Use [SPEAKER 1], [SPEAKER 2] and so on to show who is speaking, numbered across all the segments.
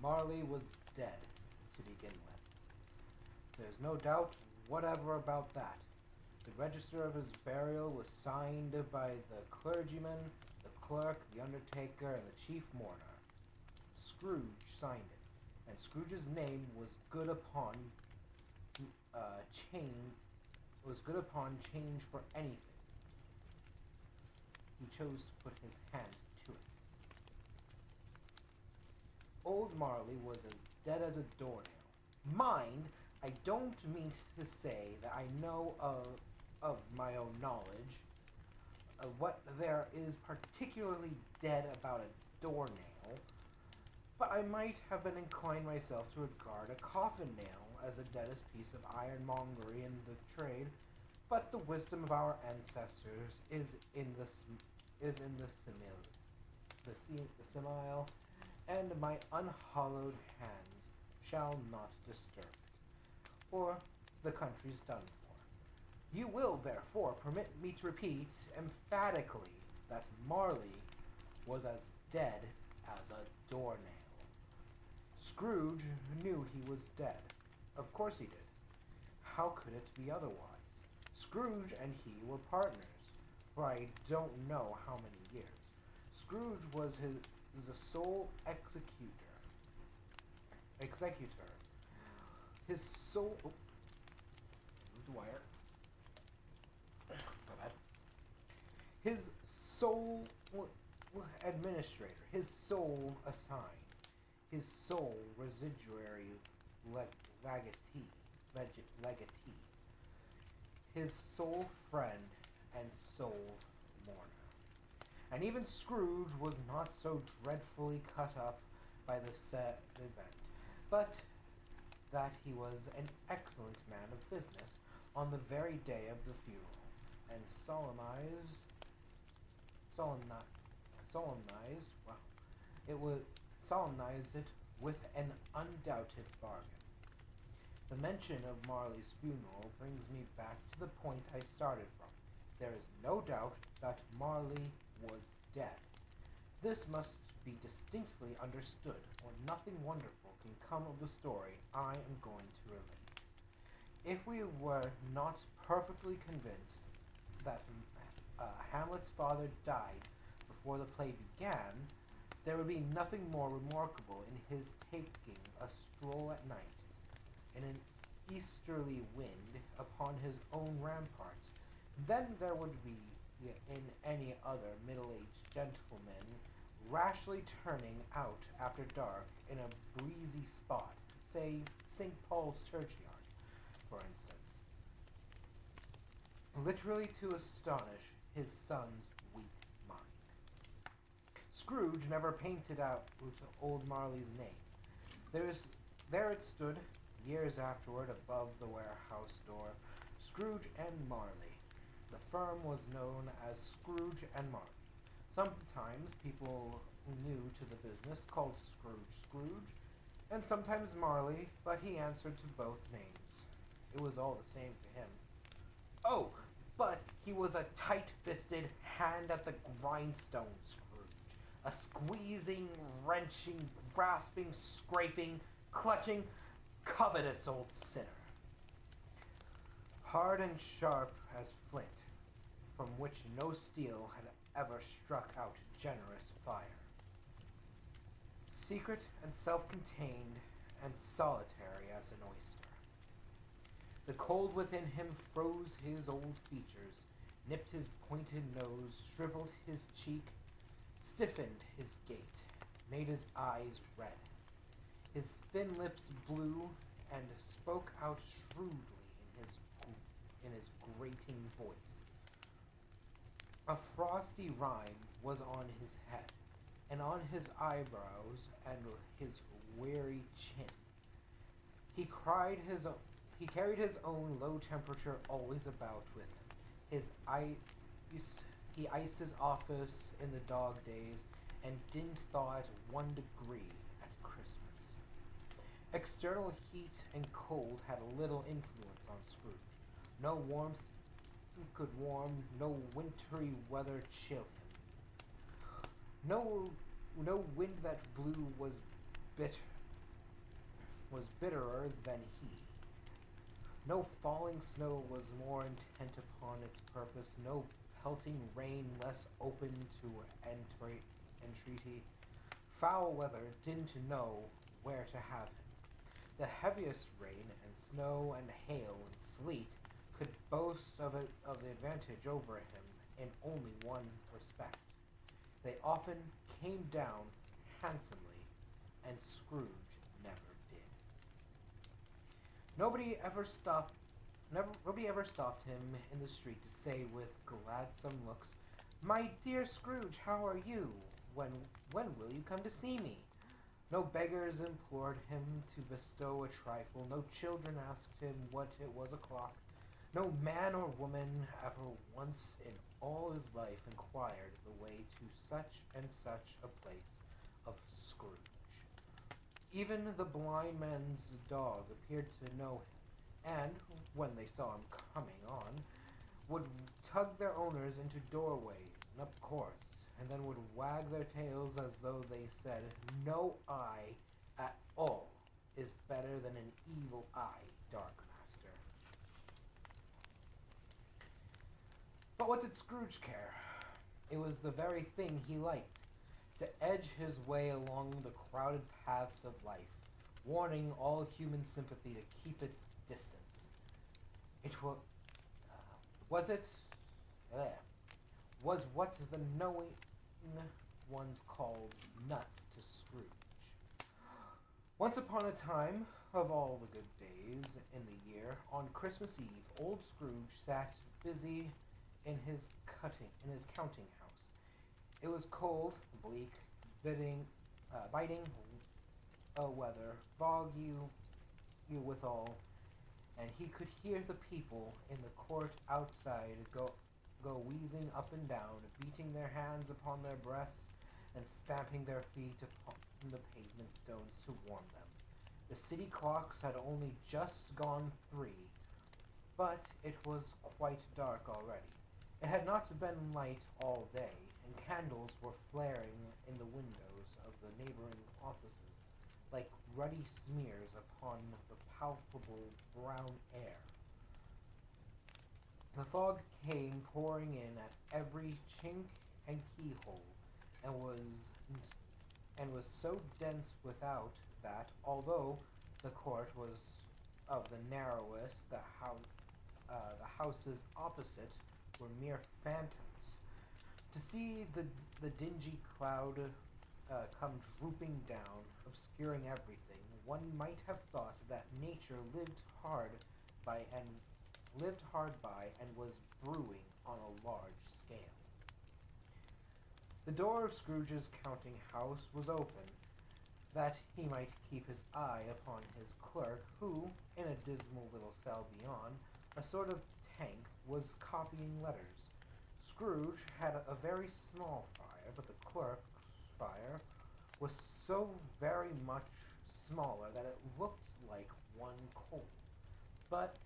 [SPEAKER 1] Marley was dead to begin with. There's no doubt whatever about that. The register of his burial was signed by the clergyman, the clerk, the undertaker, and the chief mourner. Scrooge signed it, and Scrooge's name change was good upon change for anything he chose to put his hand to it. Old Marley was as dead as a doornail. Mind, I don't mean to say that I know of my own knowledge of what there is particularly dead about a doornail, but I might have been inclined myself to regard a coffin nail as the deadest piece of ironmongery in the trade. But the wisdom of our ancestors is in the simile, and my unhallowed hands shall not disturb it, or the country's done for. You will, therefore, permit me to repeat emphatically that Marley was as dead as a doornail. Scrooge knew he was dead. Of course he did. How could it be otherwise? Scrooge and he were partners, for I don't know how many years. Scrooge was the sole executor. His sole... Oh, moved the wire. My bad. His sole administrator, his sole assign, his sole residuary legatee, his sole friend and sole mourner. And even Scrooge was not so dreadfully cut up by the said event, but that he was an excellent man of business on the very day of the funeral, and solemnized, it with an undoubted bargain. The mention of Marley's funeral brings me back to the point I started from. There is no doubt that Marley was dead. This must be distinctly understood, or nothing wonderful can come of the story I am going to relate. If we were not perfectly convinced that Hamlet's father died before the play began, there would be nothing more remarkable in his taking a stroll at night, in an easterly wind, upon his own ramparts, than there would be in any other middle-aged gentleman rashly turning out after dark in a breezy spot, say St. Paul's churchyard, for instance, literally to astonish his son's weak mind. Scrooge never painted out with old Marley's name. There it stood, years afterward, above the warehouse door, Scrooge and Marley. The firm was known as Scrooge and Marley. Sometimes people new to the business called Scrooge, and sometimes Marley, but he answered to both names. It was all the same to him. Oh, but he was a tight-fisted, hand at the grindstone Scrooge. A squeezing, wrenching, grasping, scraping, clutching, covetous old sinner. Hard and sharp as flint, from which no steel had ever struck out generous fire. Secret and self-contained and solitary as an oyster. The cold within him froze his old features, nipped his pointed nose, shriveled his cheek, stiffened his gait, made his eyes red. His thin lips blew and spoke out shrewdly in his grating voice. A frosty rime was on his head, and on his eyebrows and his weary chin. He carried his own low temperature always about with him. He iced his office in the dog days, and didn't thaw it 1 degree at Christmas. External heat and cold had little influence on Scrooge. No warmth could warm, no wintry weather chill him. No wind that blew was bitter, was bitterer than he. No falling snow was more intent upon its purpose, no pelting rain less open to entreaty. Foul weather didn't know where to have him. The heaviest rain and snow and hail and sleet could boast of the advantage over him in only one respect. They often came down handsomely, and Scrooge never did. Nobody ever stopped him in the street to say with gladsome looks, "My dear Scrooge, how are you? When will you come to see me?" No beggars implored him to bestow a trifle. No children asked him what it was o'clock. No man or woman ever once in all his life inquired the way to such and such a place of Scrooge. Even the blind man's dog appeared to know him, and, when they saw him coming on, would tug their owners into doorways and up courts, and then would wag their tails as though they said, "No eye at all is better than an evil eye, dark master." But what did Scrooge care? It was the very thing he liked, to edge his way along the crowded paths of life, warning all human sympathy to keep its distance. It was it was what the knowing ones called nuts to Scrooge. Once upon a time, of all the good days in the year, on Christmas Eve, old Scrooge sat busy in his counting house. It was cold, bleak, biting weather, foggy withal, and he could hear the people in the court outside go wheezing up and down, beating their hands upon their breasts and stamping their feet upon the pavement stones to warm them. The city clocks had only just gone 3, but it was quite dark already. It had not been light all day, and candles were flaring in the windows of the neighboring offices, like ruddy smears upon the palpable brown air. The fog came pouring in at every chink and keyhole, and was so dense without that, although the court was of the narrowest, the houses opposite were mere phantoms. To see the dingy cloud come drooping down, obscuring everything, one might have thought that nature lived hard by and was brewing on a large scale. The door of Scrooge's counting house was open, that he might keep his eye upon his clerk, who, in a dismal little cell beyond, a sort of tank, was copying letters. Scrooge had a very small fire, but the clerk's fire was so very much smaller that it looked like one coal. But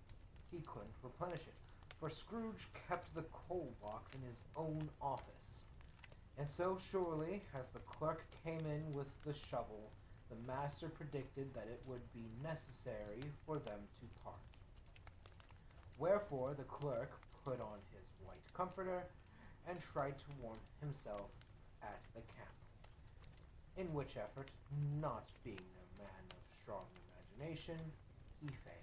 [SPEAKER 1] he couldn't replenish it, for Scrooge kept the coal box in his own office. And so surely as the clerk came in with the shovel, the master predicted that it would be necessary for them to part. Wherefore the clerk put on his white comforter and tried to warm himself at the candle, in which effort, not being a man of strong imagination, he failed.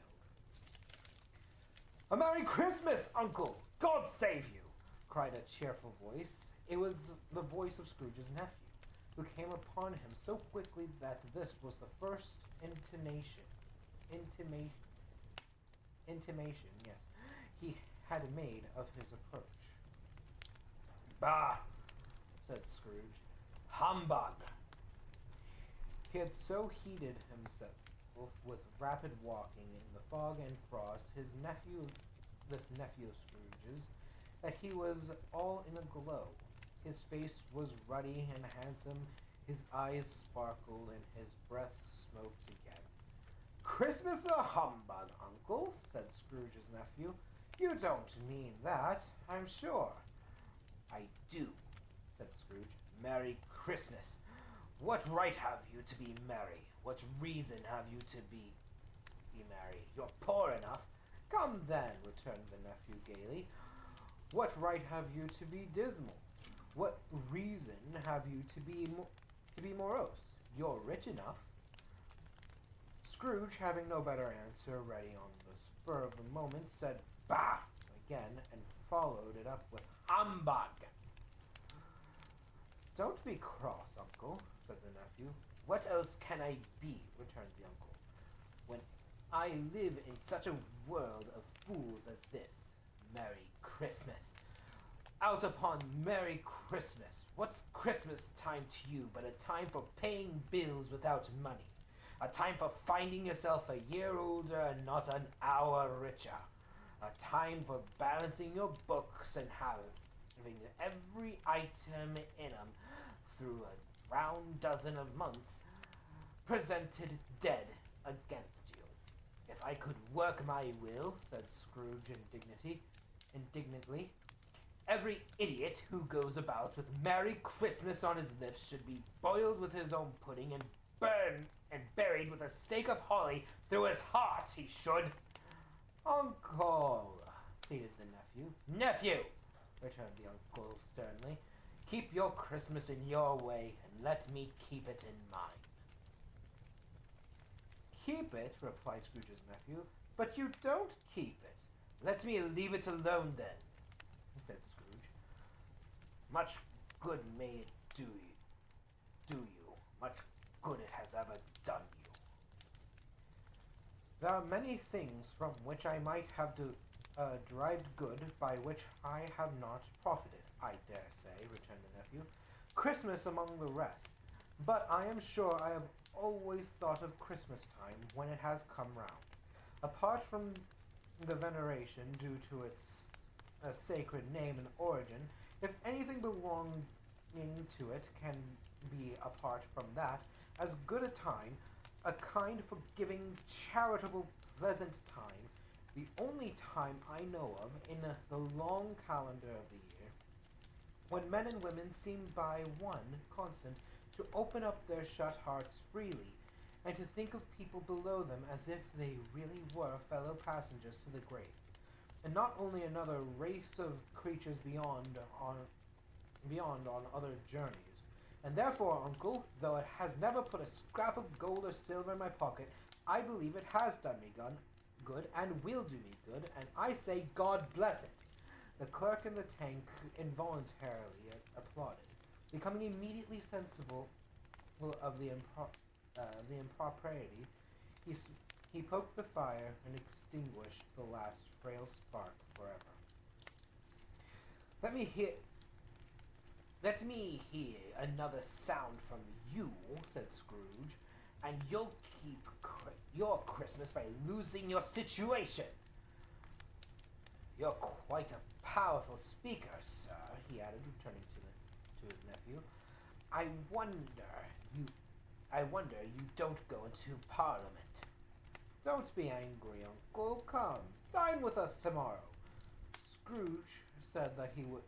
[SPEAKER 1] "A Merry Christmas, Uncle! God save you!" cried a cheerful voice. It was the voice of Scrooge's nephew, who came upon him so quickly that this was the first intimation, yes, he had made of his approach. "Bah!" said Scrooge. "Humbug!" He had so heated himself with rapid walking in the fog and frost, this nephew of Scrooge's, that he was all in a glow. His face was ruddy and handsome, his eyes sparkled, and his breath smoked again. "Christmas a humbug, Uncle," said Scrooge's nephew. "You don't mean that, I'm sure." "I do," said Scrooge. "Merry Christmas. What right have you to be merry? What reason have you to be merry? You're poor enough. Come then, returned the nephew gaily. What right have you to be dismal? What reason have you to be morose? You're rich enough. Scrooge, having no better answer ready on the spur of the moment, said "Bah!" again, and followed it up with "Humbug!" Don't be cross, uncle, said the nephew. What else can I be, returned the uncle, when I live in such a world of fools as this? Merry Christmas! Out upon Merry Christmas! What's Christmas time to you but a time for paying bills without money? A time for finding yourself a year older and not an hour richer. A time for balancing your books and having every item in 'em through a round dozen of months presented dead against you. If I could work my will, said Scrooge indignantly, every idiot who goes about with Merry Christmas on his lips should be boiled with his own pudding and burned and buried with a stake of holly through his heart, he should. Uncle, pleaded the nephew. Nephew, returned the uncle sternly, keep your Christmas in your way and let me keep it in mine. Keep it, replied Scrooge's nephew, but you don't keep it. Let me leave it alone then, said Scrooge. Much good may it do you. Much good it has ever done you. There are many things from which I might have derived good by which I have not profited, I dare say, returned the nephew. Christmas among the rest. But I am sure I have always thought of Christmas time when it has come round. Apart from the veneration due to its sacred name and origin, if anything belonging to it can be apart from that, as good a time, a kind, forgiving, charitable, pleasant time, the only time I know of in the long calendar of the year, when men and women seem by one constant to open up their shut hearts freely, and to think of people below them as if they really were fellow passengers to the grave, and not only another race of creatures beyond on other journeys. And therefore, uncle, though it has never put a scrap of gold or silver in my pocket, I believe it has done me good and will do me good, and I say God bless it. The clerk in the tank involuntarily applauded, becoming immediately sensible of the impropriety. He poked the fire and extinguished the last frail spark forever. Let me hear another sound from you, said Scrooge, and you'll keep your Christmas by losing your situation. You're quite a powerful speaker, sir, he added, returning to his nephew. I wonder you don't go into Parliament. Don't be angry, uncle. Come, dine with us tomorrow. Scrooge said that he would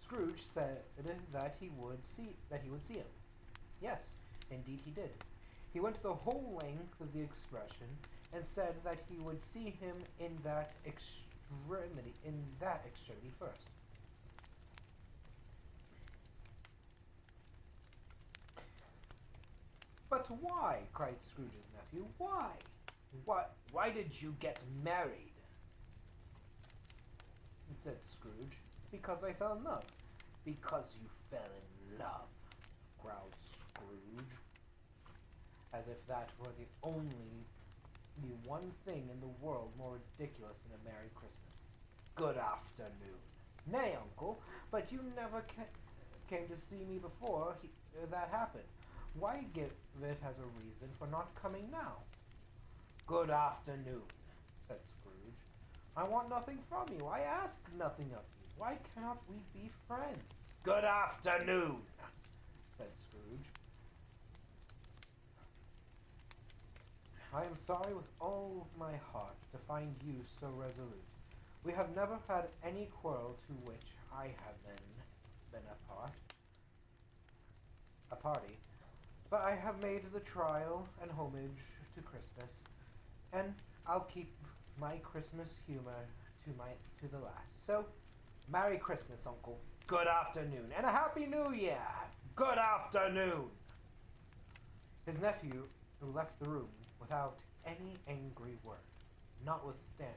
[SPEAKER 1] Scrooge said that he would see him. Yes, indeed he did. He went the whole length of the expression and said that he would see him in that extremity first. But why? Cried Scrooge's nephew. Why? Why did you get married? Said Scrooge. Because I fell in love. Because you fell in love, growled Scrooge, as if that were the one thing in the world more ridiculous than a Merry Christmas. Good afternoon. Nay, uncle, but you never came to see me before that happened. Why give it as a reason for not coming now? Good afternoon, said Scrooge. I want nothing from you. I ask nothing of you. Why cannot we be friends? Good afternoon, said Scrooge. I am sorry with all my heart to find you so resolute. We have never had any quarrel to which I have been a party, but I have made the trial and homage to Christmas, and I'll keep my Christmas humor to the last. So, Merry Christmas, Uncle. Good afternoon, and a Happy New Year. Good afternoon. His nephew left the room without any angry word, notwithstanding.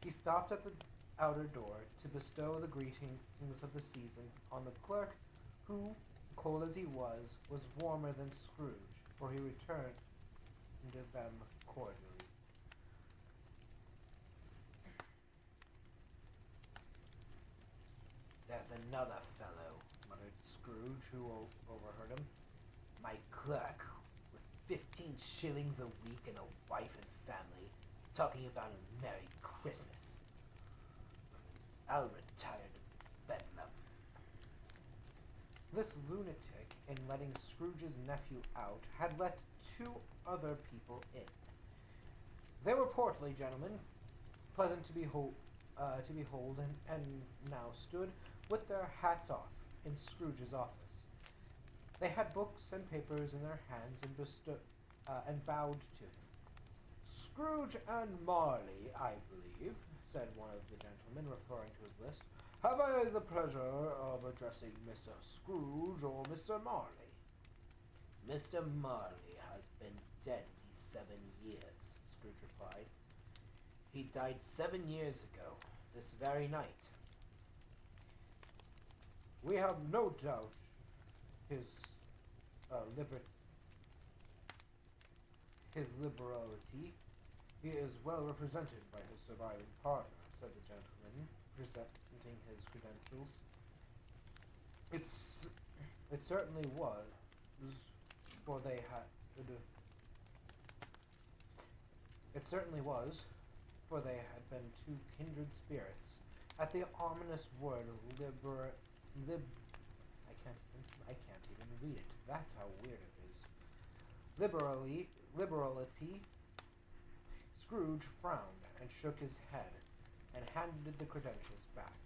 [SPEAKER 1] He stopped at the outer door to bestow the greetings of the season on the clerk, who, cold as he was warmer than Scrooge, for he returned them cordially. There's another fellow, muttered Scrooge, who overheard him. My clerk, with 15 shillings a week and a wife and family, talking about a Merry Christmas. I'll retire to Bedlam. This lunatic, in letting Scrooge's nephew out, had let 2 other people in. They were portly gentlemen, pleasant to behold, and now stood with their hats off in Scrooge's office. They had books and papers in their hands and bowed to him. Scrooge and Marley, I believe, said one of the gentlemen, referring to his list. Have I the pleasure of addressing Mr. Scrooge or Mr. Marley? Mr. Marley has been dead these 7 years, Scrooge replied. He died 7 years ago, this very night. We have no doubt his liberality. He is well represented by his surviving partner, said the gentleman, presenting his credentials. It certainly was, for they had. It certainly was, for they had been 2 kindred spirits. At the ominous word I can't even read it. That's how weird it is. Liberality. Scrooge frowned and shook his head and handed the credentials back.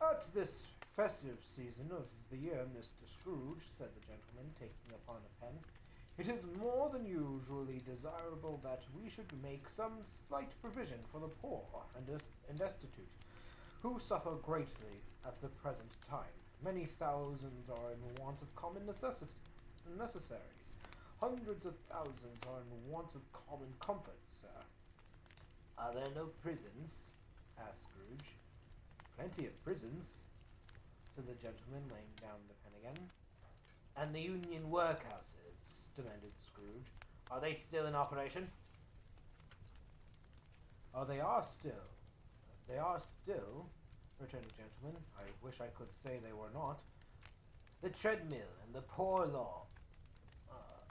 [SPEAKER 1] At this festive season of the year, Mr. Scrooge, said the gentleman, taking upon a pen, it is more than usually desirable that we should make some slight provision for the poor and destitute, who suffer greatly at the present time. Many thousands are in want of common necessaries. Hundreds of thousands are in want of common comforts, sir. Are there no prisons? Asked Scrooge. Plenty of prisons, said the gentleman, laying down the pen again. And the union workhouses, demanded Scrooge. Are they still in operation? Oh, they are still. They are still, returned the gentleman. I wish I could say they were not. The treadmill and the poor law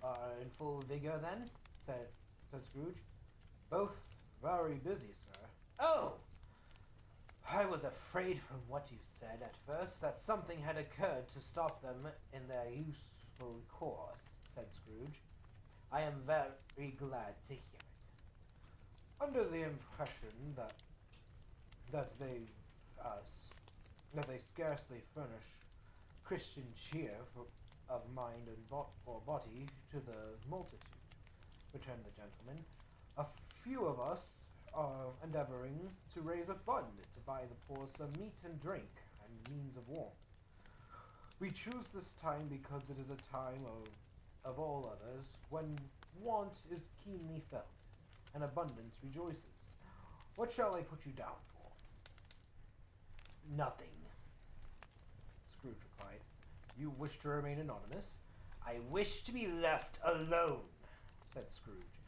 [SPEAKER 1] are in full vigor, then? said Scrooge. Both very busy, sir. Oh! I was afraid from what you said at first that something had occurred to stop them in their useful course, said Scrooge. I am very glad to hear it. Under the impression that they scarcely furnish Christian cheer of mind and or body to the multitude, returned the gentleman. A few of us are endeavoring to raise a fund to buy the poor some meat and drink and means of warmth. We choose this time because it is a time of all others when want is keenly felt and abundance rejoices. What shall I put you down for? Nothing, Scrooge replied. You wish to remain anonymous? I wish to be left alone, said Scrooge.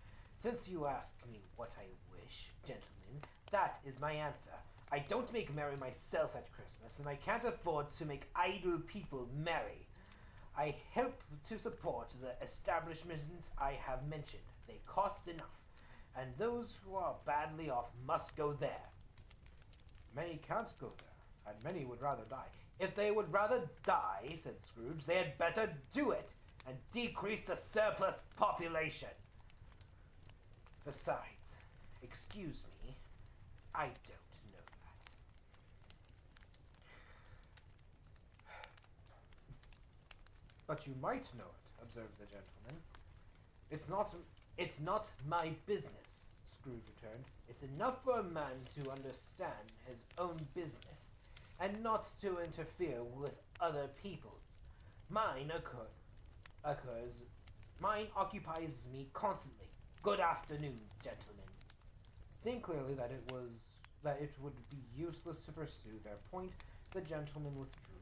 [SPEAKER 1] Since you ask me what I wish, gentlemen, that is my answer. I don't make merry myself at Christmas, and I can't afford to make idle people merry. I help to support the establishments I have mentioned. They cost enough, and those who are badly off must go there. Many can't go there, and many would rather die. If they would rather die, said Scrooge, they had better do it, and decrease the surplus population. Besides, excuse me, I don't know that. But you might know it, observed the gentleman. It's not it's not my business, Scrooge returned. It's enough for a man to understand his own business, and not to interfere with other people's. Mine occurs mine occupies me constantly. Good afternoon, gentlemen. Seeing clearly that it would be useless to pursue their point, the gentleman withdrew.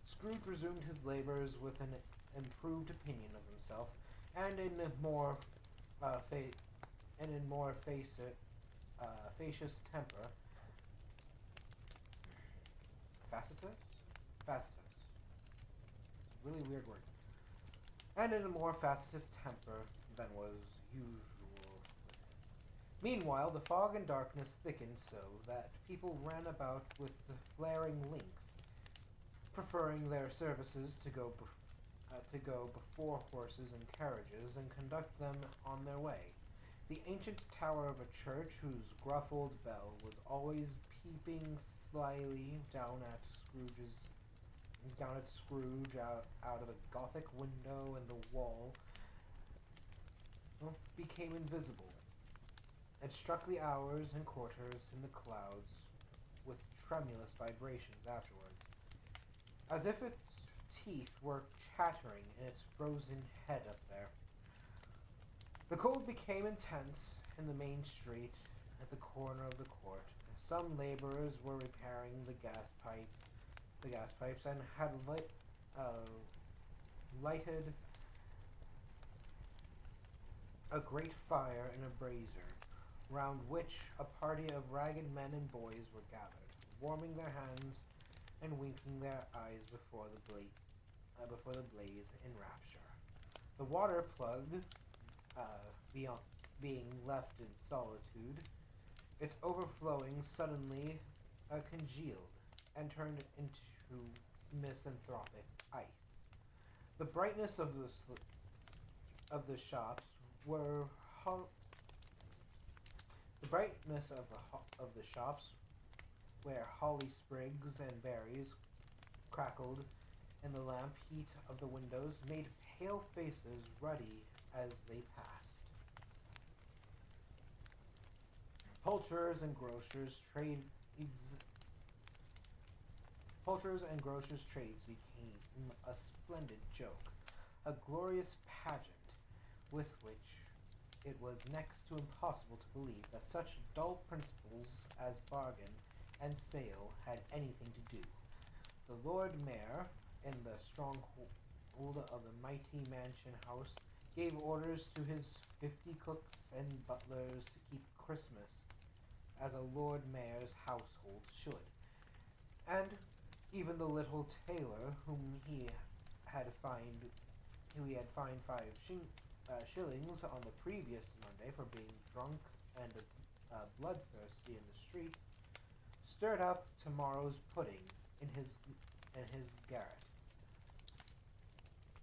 [SPEAKER 1] Scrooge resumed his labors with an improved opinion of himself, and in a more facious temper. Facetious? Facetious. It's a really weird word. And in a more facetious temper than was usual with him. Meanwhile, the fog and darkness thickened so that people ran about with flaring links, preferring their services to go before horses and carriages and conduct them on their way. The ancient tower of a church, whose gruff old bell was always peeping slyly down at Scrooge out of a Gothic window in the wall, became invisible, and struck the hours and quarters in the clouds with tremulous vibrations afterwards, as if its teeth were chattering in its frozen head up there. The cold became intense in the main street at the corner of the court. Some laborers were repairing the gas pipes, and had lighted a great fire in a brazier, round which a party of ragged men and boys were gathered, warming their hands and winking their eyes before the blaze in rapture. The water plug, being left in solitude, its overflowing suddenly congealed and turned into misanthropic ice. The brightness of the shops were the brightness of the shops, where holly sprigs and berries crackled in the lamp heat of the windows, made pale faces ruddy as they passed. Poulterers and grocers' trades became a splendid joke, a glorious pageant, with which it was next to impossible to believe that such dull principles as bargain and sale had anything to do. The Lord Mayor, in the stronghold of the mighty mansion house, gave orders to his 50 cooks and butlers to keep Christmas as a Lord Mayor's household should, and even the little tailor who he had fined shillings on the previous Monday for being drunk and bloodthirsty in the streets, stirred up tomorrow's pudding in his garret,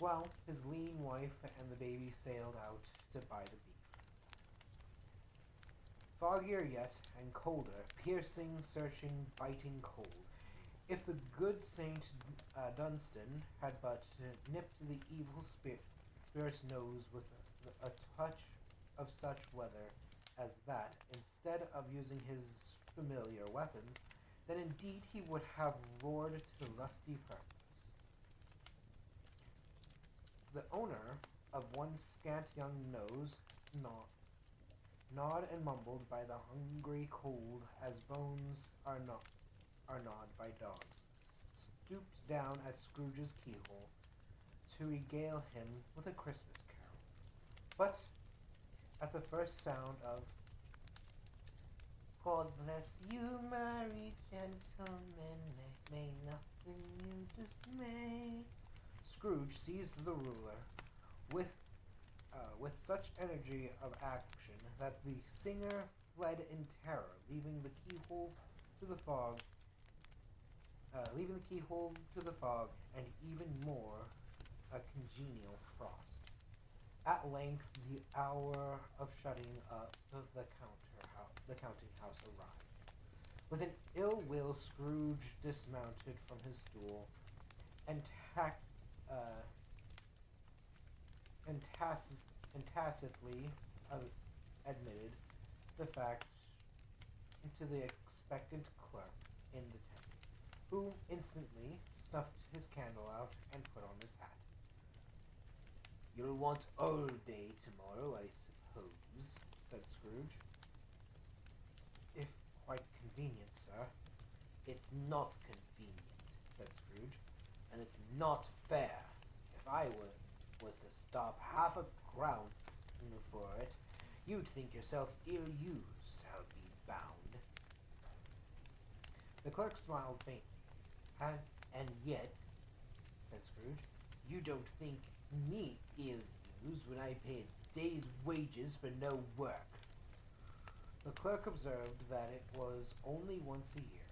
[SPEAKER 1] while his lean wife and the baby sailed out to buy the beef. Foggier yet, and colder, piercing, searching, biting cold. If the good Saint Dunstan had but nipped the evil spirit's nose with a touch of such weather as that, instead of using his familiar weapons, then indeed he would have roared to lusty purpose. The owner of one scant young nose gnawed and mumbled by the hungry cold as bones are gnawed by dogs, stooped down at Scrooge's keyhole to regale him with a Christmas carol. But at the first sound of "God bless you, merry gentlemen, may nothing you dismay," Scrooge seized the ruler with such energy of action that the singer fled in terror, leaving the keyhole to the fog, and even more a congenial frost. At length, the hour of shutting up the counting house arrived. With an ill will, Scrooge dismounted from his stool and uh, and tacitly admitted the fact to the expectant clerk in the tent, who instantly snuffed his candle out and put on his hat. "You'll want all day tomorrow, I suppose," said Scrooge. "If quite convenient, sir." "It's not convenient," said Scrooge, "and it's not fair. If I was to stop half a crown for it, you'd think yourself ill-used, I'll be bound." The clerk smiled faintly. "And yet," said Scrooge, "you don't think me ill-used when I pay a day's wages for no work." The clerk observed that it was only once a year.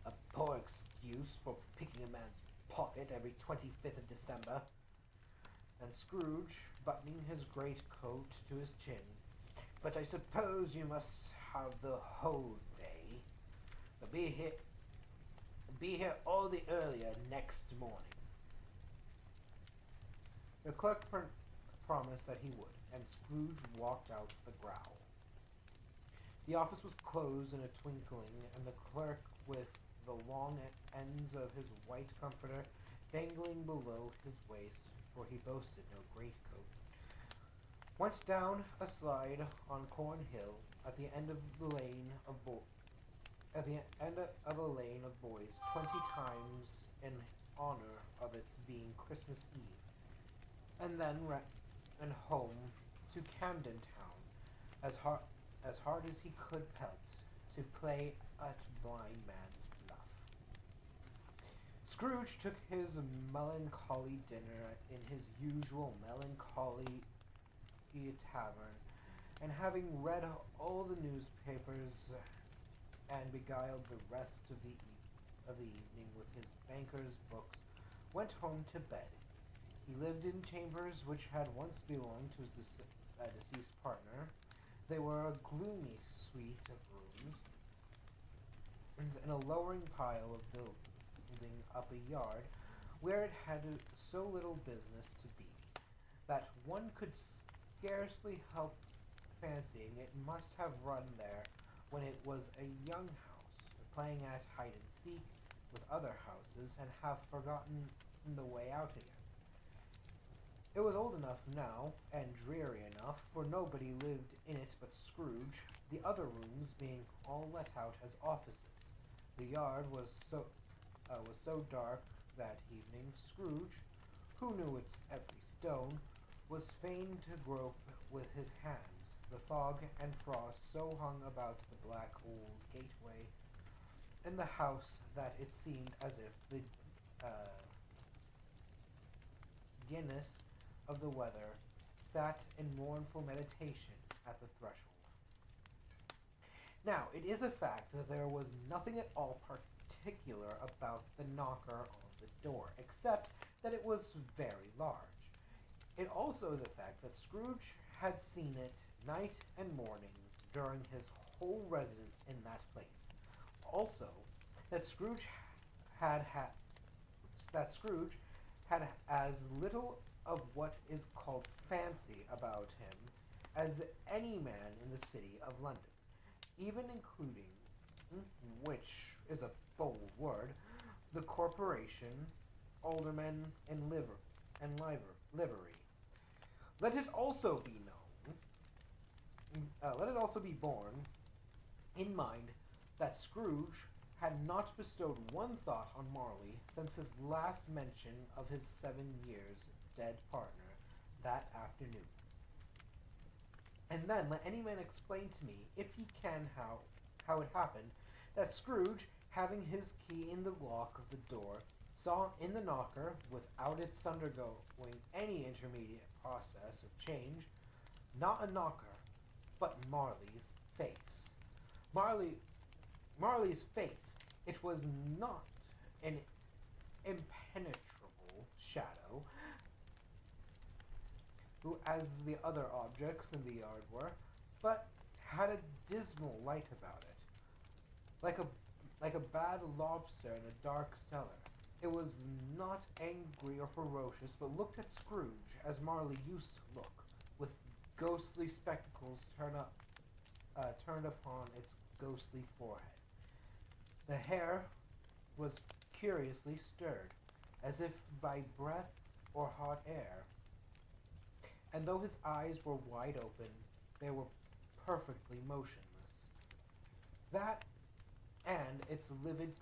[SPEAKER 1] "A poor excuse for picking a man's pocket every 25th of December." And Scrooge, buttoning his greatcoat to his chin, "But I suppose you must have the whole day. But be here all the earlier next morning." The clerk promised that he would, and Scrooge walked out with a growl. The office was closed in a twinkling, and the clerk, with the long ends of his white comforter dangling below his waist, for he boasted no greatcoat, went down a slide on Cornhill at the end of the lane of a lane of boys 20 times in honor of its being Christmas Eve, and then ran home to Camden Town as hard as he could pelt to play at blind man's bluff. Scrooge took his melancholy dinner in his usual melancholy tavern, and having read all the newspapers and beguiled the rest of the evening with his banker's books, went home to bed. He lived in chambers which had once belonged to his deceased partner. They were a gloomy suite of rooms in a lowering pile of building up a yard where it had so little business to be, that one could scarcely help fancying it must have run there when it was a young house, playing at hide and seek with other houses, and have forgotten the way out again. It was old enough now, and dreary enough, for nobody lived in it but Scrooge, the other rooms being all let out as offices. The yard was so dark that evening, Scrooge, who knew its every stone, was fain to grope with his hands. The fog and frost so hung about the black old gateway in the house that it seemed as if the Guinness of the weather sat in mournful meditation at the threshold. Now, it is a fact that there was nothing at all particular about the knocker on the door, except that it was very large. It also is a fact that Scrooge had seen it night and morning during his whole residence in that place. Also, that Scrooge had as little of what is called fancy about him as any man in the city of London, even including, which is a bold word, the corporation, aldermen, and livery. Let it also be known, let it also be borne in mind that Scrooge had not bestowed one thought on Marley since his last mention of his 7 years dead partner that afternoon. And then let any man explain to me, if he can, how it happened that Scrooge, having his key in the lock of the door, saw in the knocker, without its undergoing any intermediate process of change, not a knocker, but Marley's face. Marley's face. It was not an impenetrable shadow, who as the other objects in the yard were, but had a dismal light about it. like a like a bad lobster in a dark cellar. It was not angry or ferocious, but looked at Scrooge as Marley used to look, with ghostly spectacles turned upon its ghostly forehead. The hair was curiously stirred, as if by breath or hot air, and though his eyes were wide open, they were perfectly motionless. That and its livid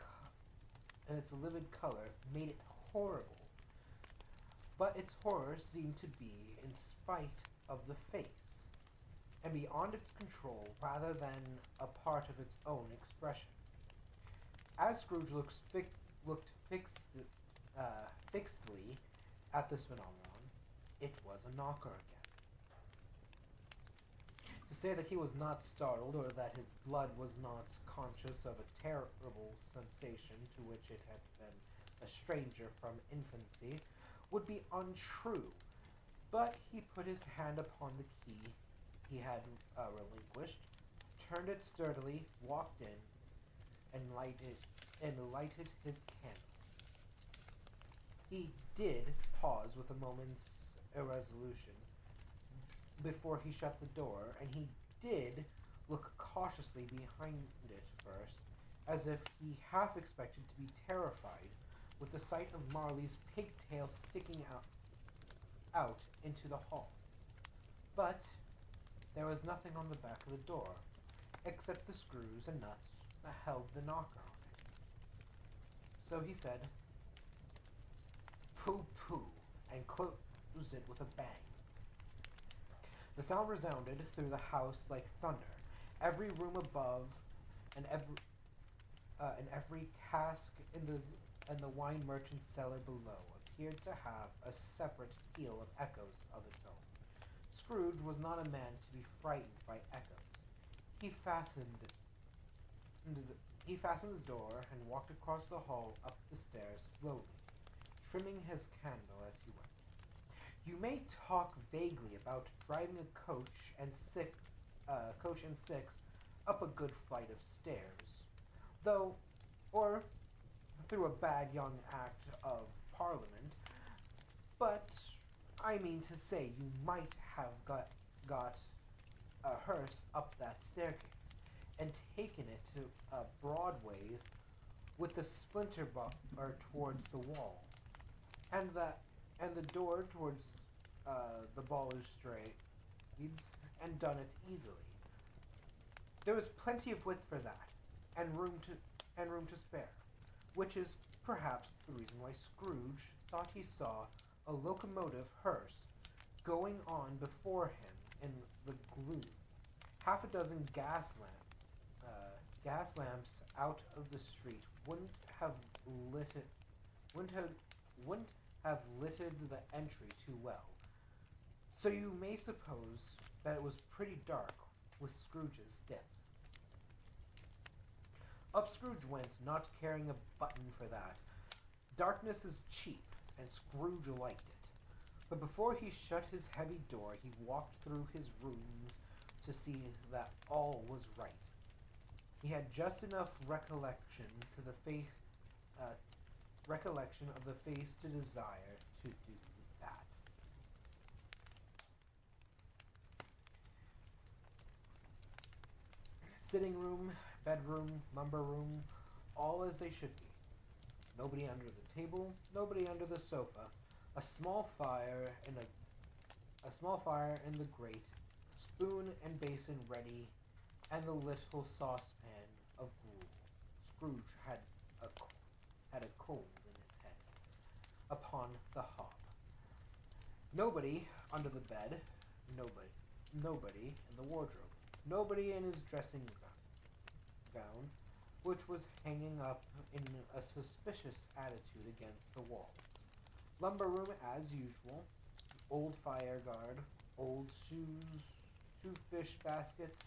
[SPEAKER 1] color made it horrible, but its horror seemed to be in spite of the face, and beyond its control rather than a part of its own expression. As Scrooge looked fixedly at this phenomenon, it was a knocker again. To say that he was not startled, or that his blood was not conscious of a terrible sensation to which it had been a stranger from infancy, would be untrue, but he put his hand upon the key he had relinquished, turned it sturdily, walked in, and lighted his candle. He did pause with a moment's irresolution before he shut the door, and he did look cautiously behind it first, as if he half expected to be terrified with the sight of Marley's pigtail sticking out into the hall. But there was nothing on the back of the door, except the screws and nuts that held the knocker on it. So he said, "Pooh, pooh," and closed it with a bang. The sound resounded through the house like thunder. Every room above, and every cask in the wine merchant's cellar below appeared to have a separate peal of echoes of its own. Scrooge was not a man to be frightened by echoes. He fastened he fastened the door and walked across the hall up the stairs slowly, trimming his candle as he went. You may talk vaguely about driving a coach and six up a good flight of stairs, though, or through a bad young act of Parliament, but I mean to say you might have got a hearse up that staircase and taken it to Broadway's with the splinter bar towards the wall, and the door towards the balustrades, and done it easily. There was plenty of width for that, and room to spare, which is perhaps the reason why Scrooge thought he saw a locomotive hearse going on before him in the gloom. Half a dozen gas lamps out of the street lit it, wouldn't have wouldn't have lighted the entry too well. So you may suppose that it was pretty dark with Scrooge's dip. Up Scrooge went, not caring a button for that. Darkness is cheap, and Scrooge liked it. But before he shut his heavy door, he walked through his rooms to see that all was right. He had just enough recollection of the face to desire to do that. Sitting room, bedroom, lumber room, all as they should be. Nobody under the table, nobody under the sofa. A small fire in the grate, spoon and basin ready, and the little saucepan of gruel. Scrooge a had a cold in his head. Upon the hob. Nobody under the bed, nobody in the wardrobe, nobody in his dressing gown, which was hanging up in a suspicious attitude against the wall. Lumber room as usual, old fire guard, old shoes, two fish baskets,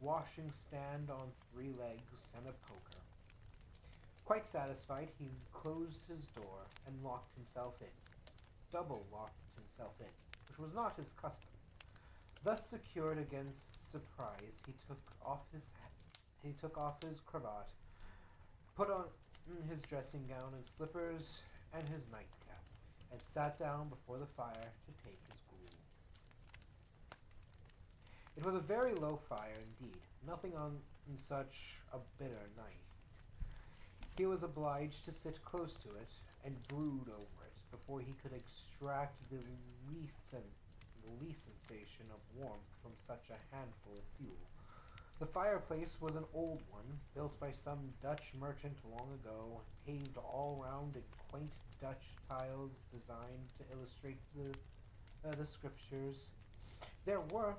[SPEAKER 1] washing stand on three legs, and a poker. Quite satisfied, he closed his door and locked himself in. Double locked himself in, which was not his custom. Thus secured against surprise, he took off his hat He took off his cravat, put on his dressing gown and slippers and his nightcap, and sat down before the fire to take his gruel. It was a very low fire indeed, nothing on such a bitter night. He was obliged to sit close to it and brood over it before he could extract the least sensation of warmth from such a handful of fuel. The fireplace was an old one, built by some Dutch merchant long ago, paved all round in quaint Dutch tiles designed to illustrate the scriptures. There were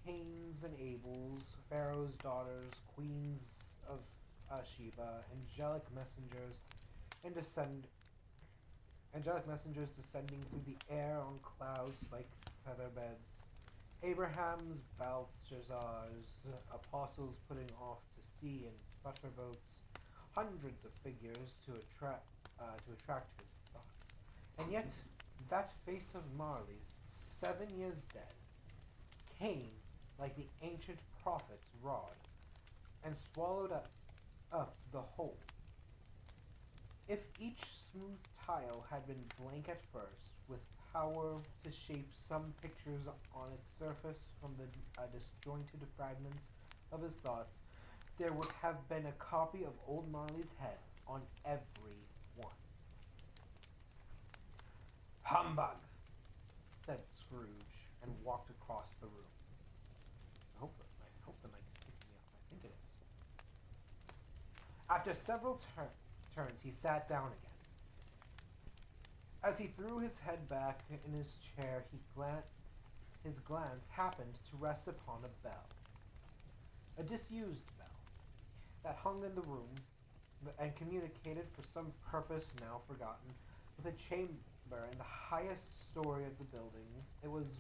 [SPEAKER 1] Cains and Abels, Pharaoh's daughters, queens of Sheba, angelic messengers descending through the air on clouds like feather beds. Abraham's, Belshazzar's, apostles putting off to sea in butter boats, hundreds of figures to attract his thoughts. And yet, that face of Marley's, 7 years dead, came like the ancient prophet's rod, and swallowed up the whole. If each smooth tile had been blank at first, with power to shape some pictures on its surface from the disjointed fragments of his thoughts, there would have been a copy of old Marley's head on every one. "Humbug!" said Scrooge, and walked across the room. I hope the mic is picking me up. I think it is. After several turns, he sat down again. As he threw his head back in his chair, his glance happened to rest upon a bell, a disused bell, that hung in the room and communicated for some purpose now forgotten with a chamber in the highest story of the building. It was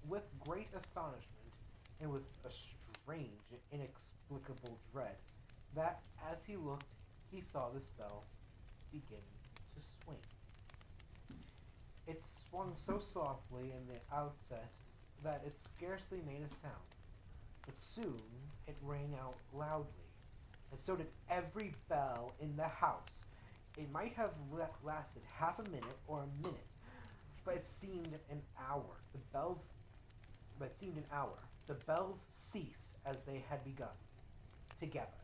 [SPEAKER 1] with great astonishment and with a strange, inexplicable dread that, as he looked, he saw this bell begin to swing. It swung so softly in the outset that it scarcely made a sound, but soon it rang out loudly, and so did every bell in the house. It might have lasted half a minute or a minute, but it seemed an hour. The bells ceased as they had begun, together.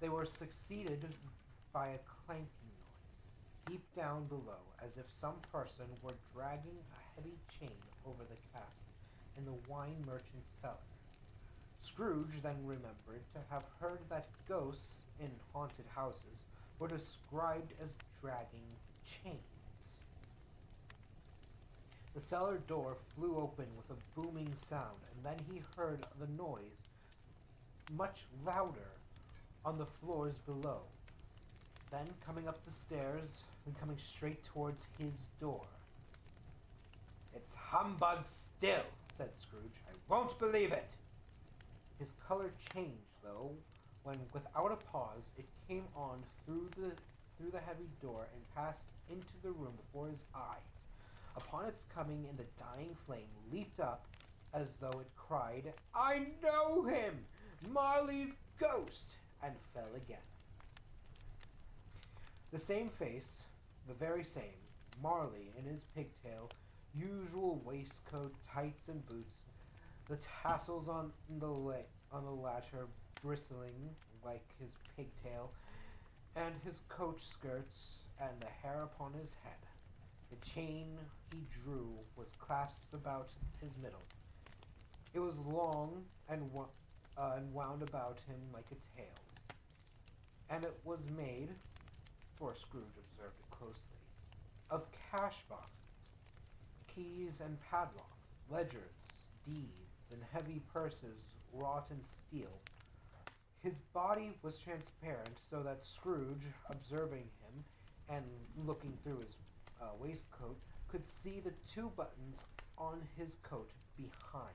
[SPEAKER 1] They were succeeded by a clanking noise, deep down below, as if some person were dragging a heavy chain over the cask in the wine merchant's cellar. Scrooge then remembered to have heard that ghosts in haunted houses were described as dragging chains. The cellar door flew open with a booming sound, and then he heard the noise much louder on the floors below, then coming up the stairs and coming straight towards his door. "It's humbug still," said Scrooge. "I won't believe it." His color changed, though, when, without a pause, it came on through the heavy door and passed into the room before his eyes. Upon its coming in, the dying flame leaped up as though it cried, "I know him! Marley's ghost!" and fell again. The same face, the very same, Marley in his pigtail, usual waistcoat, tights, and boots, the tassels on the latter bristling like his pigtail, and his coat skirts, and the hair upon his head. The chain he drew was clasped about his middle. It was long and wound about him like a tail, and it was made, for Scrooge observed it closely, of cash boxes, keys and padlocks, ledgers, deeds, and heavy purses wrought in steel. His body was transparent, so that Scrooge, observing him and looking through his waistcoat, could see the two buttons on his coat behind.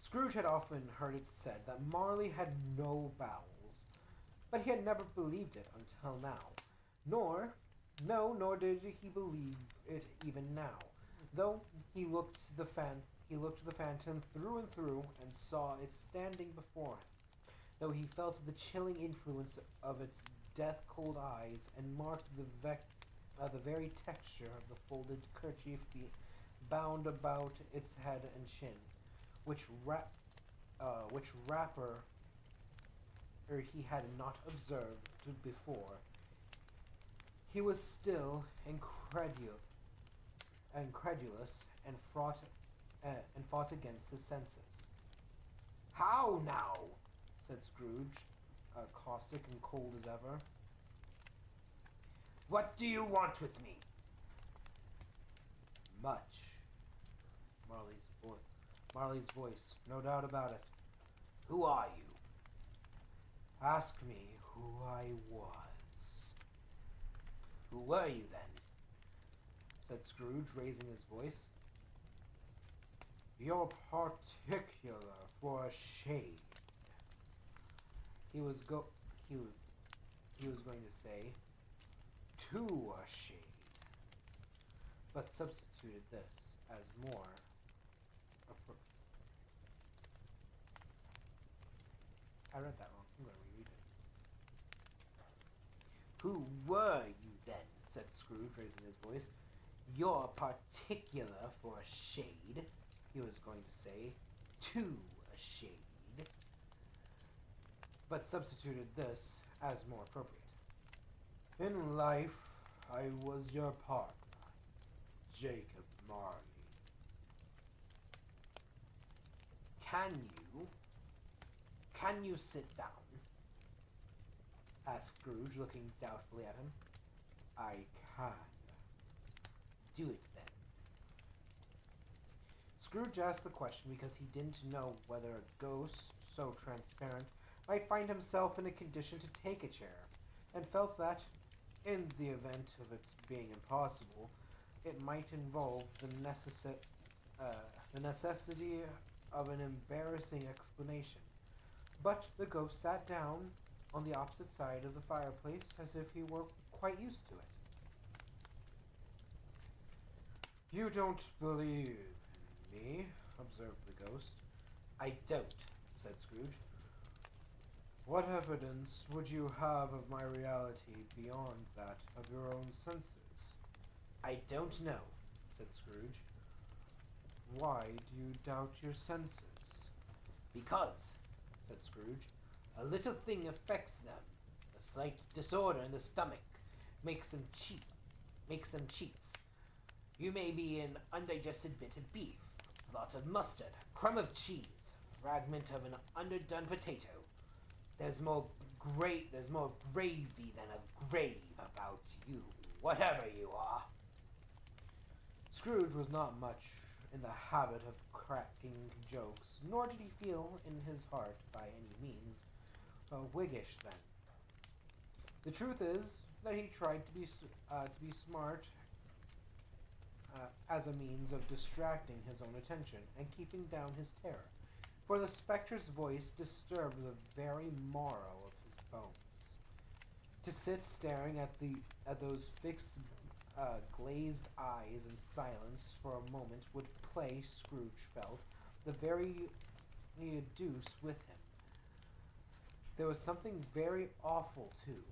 [SPEAKER 1] Scrooge had often heard it said that Marley had no bowels, but he had never believed it until now. Nor did he believe it even now, though he looked the phantom through and through and saw it standing before him, though he felt the chilling influence of its death-cold eyes and marked the very texture of the folded kerchief bound about its head and chin, which wrapper he had not observed before. He was still incredulous and fought against his senses. "How now?" said Scrooge, caustic and cold as ever. "What do you want with me?" "Much." Marley's voice, no doubt about it. "Who are you?" "Ask me who I was." "Who were you, then?" said Scrooge, raising his voice. "You're particular for a shade." He was going to say, "to a shade," but substituted this as more. I read that wrong. I'm going to reread it. "Who were you then?" said Scrooge, raising his voice. "You're particular for a shade," he was going to say, "to a shade," but substituted this as more appropriate. "In life, I was your partner, Jacob Marley." Can you sit down?" asked Scrooge, looking doubtfully at him. "I can." "Do it, then." Scrooge asked the question because he didn't know whether a ghost so transparent might find himself in a condition to take a chair, and felt that, in the event of its being impossible, it might involve the necessity of an embarrassing explanation. But the ghost sat down on the opposite side of the fireplace as if he were quite used to it. "You don't believe in me," observed the ghost. "I don't," said Scrooge. "What evidence would you have of my reality beyond that of your own senses?" "I don't know," said Scrooge. "Why do you doubt your senses?" "Because," said Scrooge, "a little thing affects them. A slight disorder in the stomach makes them cheats. You may be an undigested bit of beef, a lot of mustard, a crumb of cheese, a fragment of an underdone potato. There's more gravy than of grave about you, whatever you are." Scrooge was not much in the habit of cracking jokes, nor did he feel in his heart by any means Whiggish then. The truth is that he tried to be smart as a means of distracting his own attention and keeping down his terror, for the spectre's voice disturbed the very marrow of his bones. To sit staring at those fixed, glazed eyes in silence for a moment would play, Scrooge felt, the very deuce with him. There was something very awful too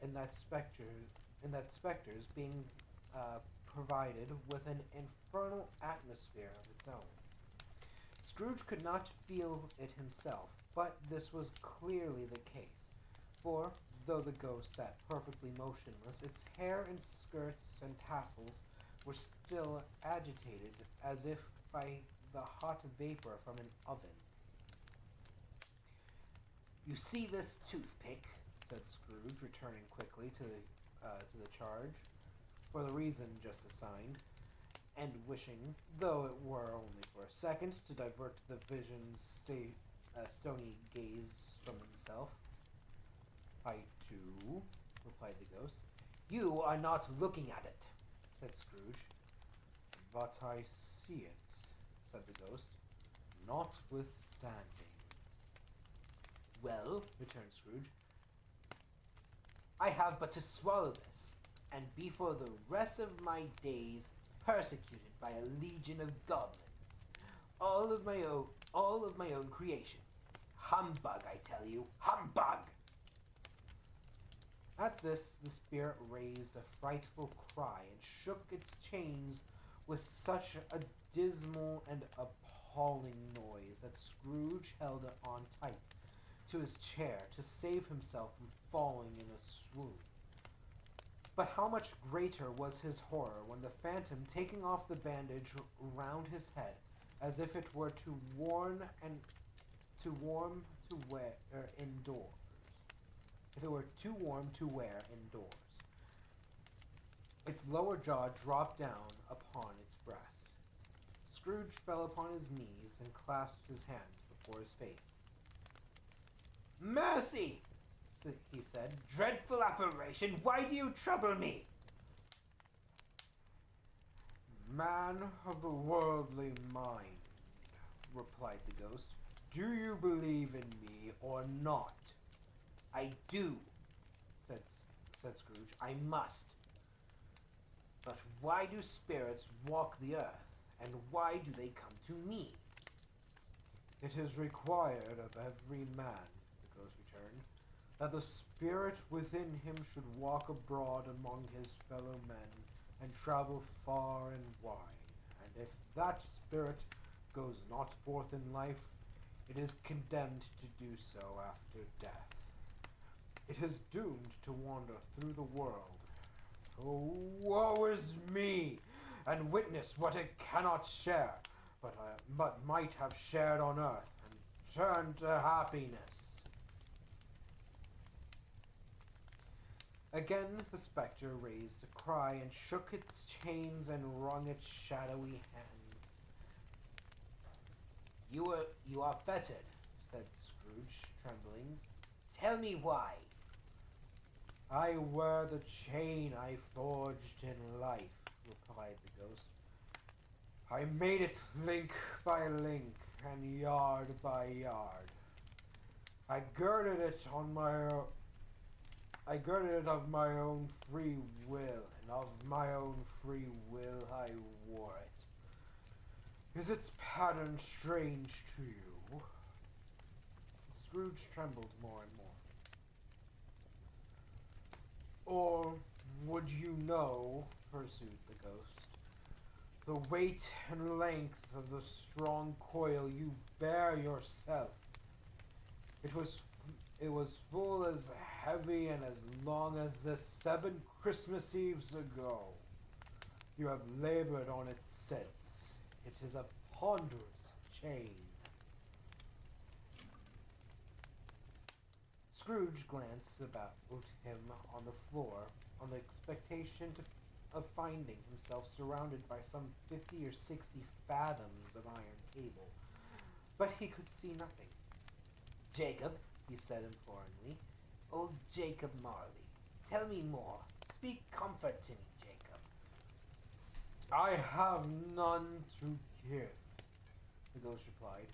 [SPEAKER 1] in that spectre's being provided with an infernal atmosphere of its own. Scrooge could not feel it himself, but this was clearly the case, for though the ghost sat perfectly motionless, its hair and skirts and tassels were still agitated as if by the hot vapor from an oven. "You see this toothpick?" said Scrooge, returning quickly to the charge, for the reason just assigned, and wishing, though it were only for a second, to divert the vision's stony gaze from himself. "I do," replied the ghost. "You are not looking at it," said Scrooge. "But I see it," said the ghost, "notwithstanding." understanding. Well, returned Scrooge, I have but to swallow this, and be for the rest of my days persecuted by a legion of goblins, all of my own creation. Humbug, I tell you, humbug! At this, the spirit raised a frightful cry and shook its chains with such a dismal and appalling noise that Scrooge held on tight to his chair to save himself from falling in a swoon. But how much greater was his horror when the phantom, taking off the bandage round his head, as if it were too warm to wear indoors. If it were too warm to wear indoors, its lower jaw dropped down upon its breast. Scrooge fell upon his knees and clasped his hands before his face. "Mercy!" he said. "Dreadful apparition, why do you trouble me?" "Man of the worldly mind," replied the ghost, "do you believe in me or not?" "I do," said Scrooge. "I must. But why do spirits walk the earth, and why do they come to me?" "It is required of every man," the ghost returned, "that the spirit within him should walk abroad among his fellow men and travel far and wide. And if that spirit goes not forth in life, it is condemned to do so after death. It is doomed to wander through the world. Oh, woe is me, and witness what it cannot share, but might have shared on earth, and turned to happiness." Again the spectre raised a cry and shook its chains and wrung its shadowy hand. You are fettered," said Scrooge, trembling. "Tell me why." "I wear the chain I forged in life," replied the ghost. "I made it link by link and yard by yard. I girded it of my own free will, and of my own free will I wore it. Is its pattern strange to you?" Scrooge trembled more and more. "Or would you know," pursued the ghost, "the weight and length of the strong coil you bear yourself? It was full as heavy and as long as the 7 Christmas Eves ago. You have labored on it since. It is a ponderous chain." Scrooge glanced about him on the floor on the expectation of finding himself surrounded by some 50 or 60 fathoms of iron cable, but he could see nothing. "Jacob," he said imploringly, "old Jacob Marley, tell me more. Speak comfort to me, Jacob." "I have none to give," the ghost replied.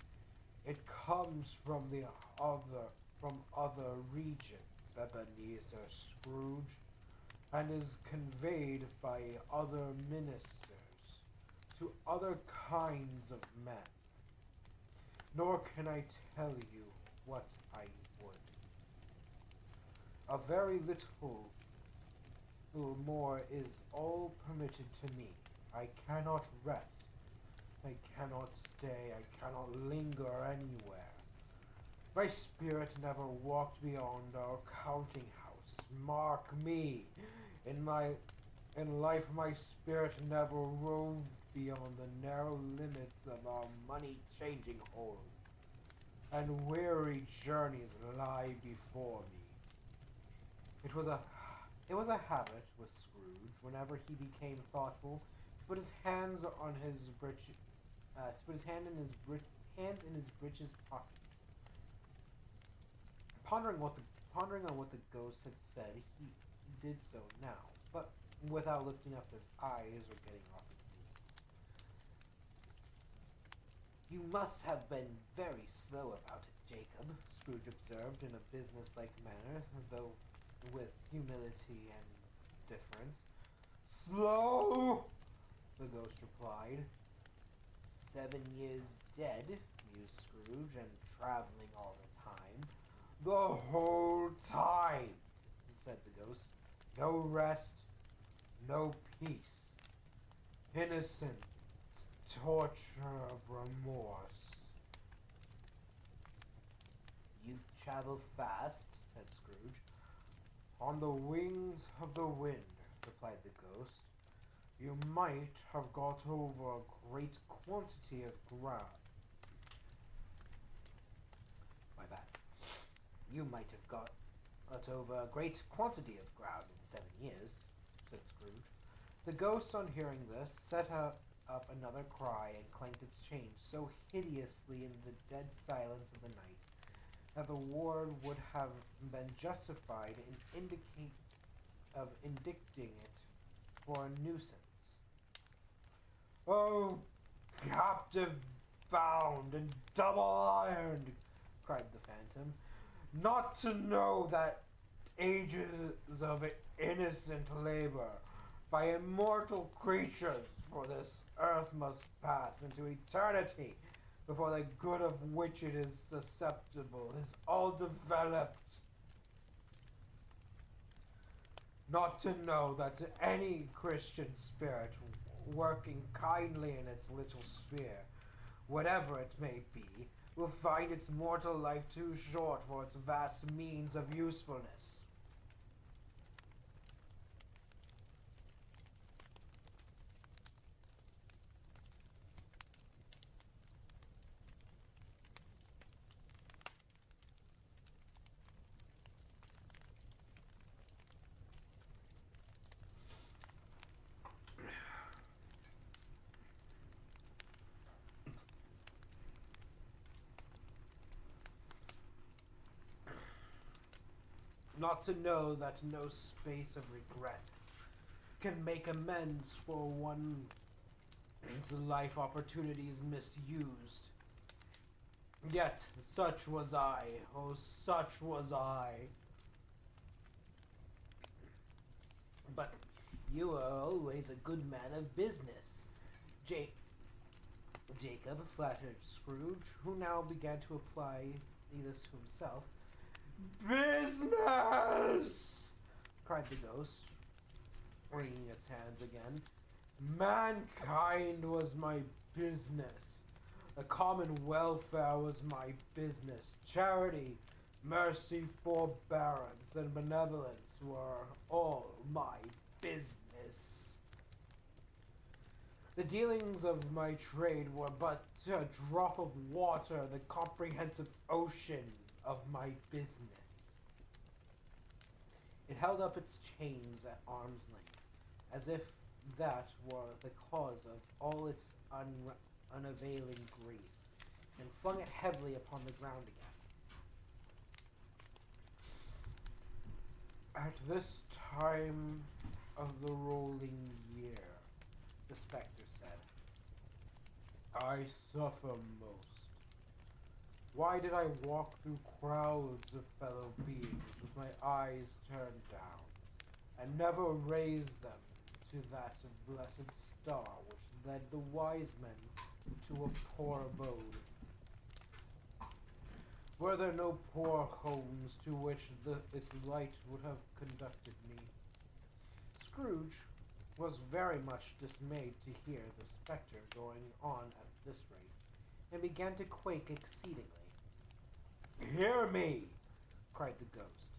[SPEAKER 1] "It comes from other regions, Ebenezer Scrooge, and is conveyed by other ministers to other kinds of men. Nor can I tell you what I would. A very little more is all permitted to me. I cannot rest. I cannot stay. I cannot linger anywhere. My spirit never walked beyond our counting house. Mark me. In life, my spirit never roved beyond the narrow limits of our money-changing hole, and weary journeys lie before me." It was a habit with Scrooge, whenever he became thoughtful, to put his hands on his hands in his breeches pockets. Pondering on what the ghost had said, he did so now, but without lifting up his eyes or getting off his knees. You must have been very slow about it, Jacob, Scrooge observed in a businesslike manner, though with humility and deference. Slow? The ghost replied. 7 years dead, mused Scrooge, and traveling all the time. The whole time, said the ghost. No rest, no peace. Innocent torture of remorse. You travel fast, said Scrooge. On the wings of the wind, replied the ghost. You might have got over a great quantity of ground. My bad. You might have got over a great quantity of ground in 7 years, said Scrooge. The ghost, on hearing this, set up another cry and clanked its chain so hideously in the dead silence of the night that the ward would have been justified in indicting it for a nuisance. Oh, captive bound and double-ironed, cried the phantom, not to know that ages of innocent labor by immortal creatures for this earth must pass into eternity before the good of which it is susceptible is all developed. Not to know that any Christian spirit working kindly in its little sphere, whatever it may be, will find its mortal life too short for its vast means of usefulness. Not to know that no space of regret can make amends for one's life opportunities misused. Yet such was I, oh such was I. But you were always a good man of business, Jacob flattered Scrooge, who now began to apply this to himself. Business! Cried the ghost, wringing its hands again. Mankind was my business. The common welfare was my business. Charity, mercy, forbearance, and benevolence were all my business. The dealings of my trade were but a drop of water in the comprehensive ocean of my business. It held up its chains at arm's length, as if that were the cause of all its unavailing grief, and flung it heavily upon the ground again. At this time of the rolling year, the spectre said, I suffer most. Why did I walk through crowds of fellow beings with my eyes turned down, and never raise them to that blessed star which led the wise men to a poor abode? Were there no poor homes to which its light would have conducted me? Scrooge was very much dismayed to hear the spectre going on at this rate, and began to quake exceedingly. Hear me, cried the ghost.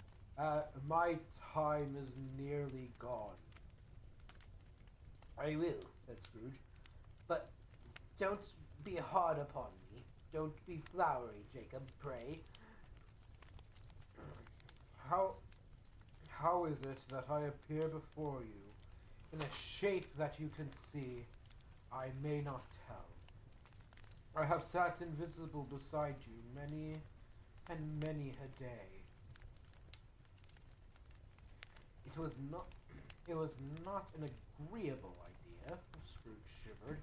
[SPEAKER 1] My time is nearly gone. I will, said Scrooge, but don't be hard upon me. Don't be flowery, Jacob, pray. How is it that I appear before you in a shape that you can see? I may not tell. I have sat invisible beside you many and many a day. It was not an agreeable idea, Scrooge shivered.